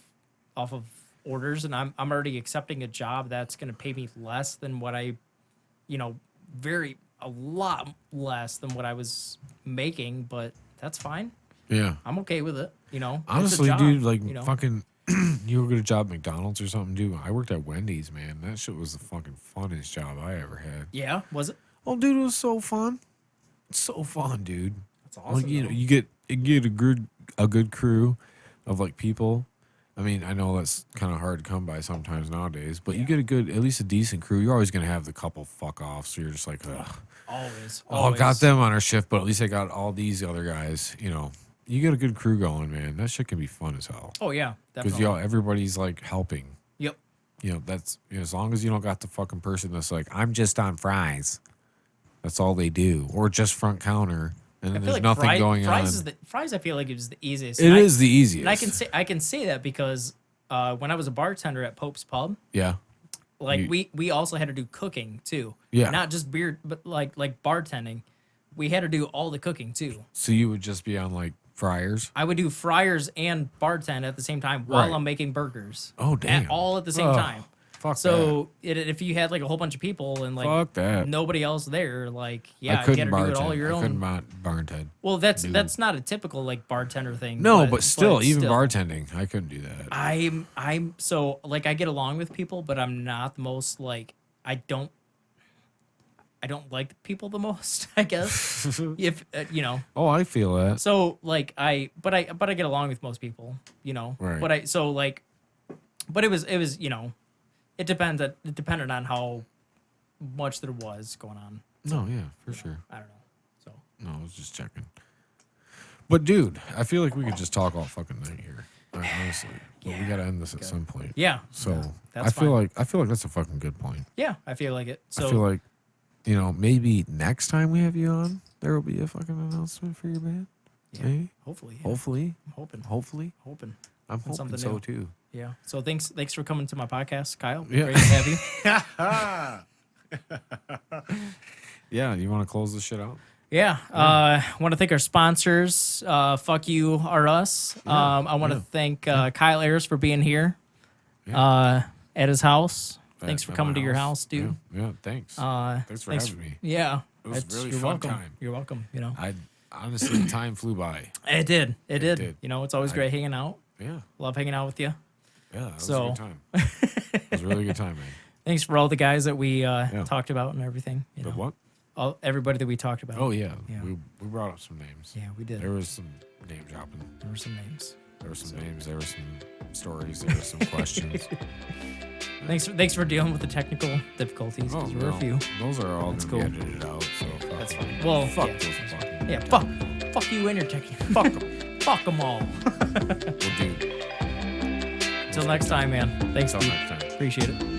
of orders, and I'm already accepting a job that's going to pay me less than what I, a lot less than what I was making, but that's fine. Yeah. I'm okay with it. It's a Honestly, job, dude, like fucking. fucking, you go get a job at McDonald's or something, dude. I worked at Wendy's, man. That shit was the fucking funnest job I ever had. Yeah, was it? Oh, dude, it was so fun. So fun, dude. That's awesome. Like, though. you get a good crew of like people. I mean, I know that's kind of hard to come by sometimes nowadays, but you get at least a decent crew. You're always gonna have the couple fuck offs. So you're just like, ugh. Always. Oh, got them on our shift, but at least I got all these other guys. You get a good crew going, man. That shit can be fun as hell. Oh yeah, Because definitely. everybody's like helping. Yep. That's as long as you don't got the fucking person that's like, I'm just on fries. That's all they do, or just front counter, and then there's nothing going on. Fries, I feel like is the easiest. It is the easiest. And I can say that because when I was a bartender at Pope's Pub, Yeah. like we also had to do cooking too. Yeah. Not just beer, but like bartending. we had to do all the cooking too. So you would just be on like fryers? I would do fryers and bartend at the same time while Right. I'm making burgers. Oh, damn. All at the same Ugh, time. Fuck So if you had like a whole bunch of people and like Fuck that. nobody else there, like that. yeah, I you couldn't got to do it bartend. all your I couldn't own. bartend. Well, that's not a typical like bartender thing. No, but still, even still. bartending, I couldn't do that. I'm so like I get along with people, but I'm not the most like I don't like people the most. I guess if you know. Oh, I feel that. So like I get along with most people, you know. Right. But it was you know, it depended on how much there was going on. No, yeah, for sure. I don't know. So No, I was just checking. But dude, I feel like we could just talk all fucking night here. Honestly, but we gotta end this at some point. yeah. So yeah, that's I feel fine. like that's a fucking good point. Yeah, I feel like it. So I feel like, you know, maybe next time we have you on, there will be a fucking announcement for your band. yeah, Maybe. hopefully. Yeah. Hopefully. I'm hoping. Hopefully. I'm hoping something so new. too. Yeah. So thanks for coming to my podcast, Kyle. Yeah. Great to have you. Yeah, you want to close this shit out? Yeah. Want to thank our sponsors. Fuck you are us. I want to thank Kyle Ayers for being here at his house. Thanks for At coming my to your house, dude. Yeah, thanks. Thanks for having me. Yeah. It was a really you're fun welcome. time. You're welcome. You know, I honestly, time flew by. it did. It did. did. You know, it's always great hanging out. Yeah, Love hanging out with you. yeah, that was So- a good time. It was a really good time, man. Thanks for all the guys that we talked about and everything. You know, But what? everybody that we talked about. Oh yeah, Yeah. we brought up some names. Yeah, we did. There was some name dropping. There were some names. There were some names. There were some stories. There were some questions. Thanks for dealing with the technical difficulties. Oh, Because there were a no, few. those are all That's gonna cool. be edited out. So fuck That's them. fine. Well, fuck yeah, those fucking. Yeah, fuck you and your technique. Fuck them. Fuck them all. We'll do. Until next time, man. Thanks, Until dude. next time. Appreciate it.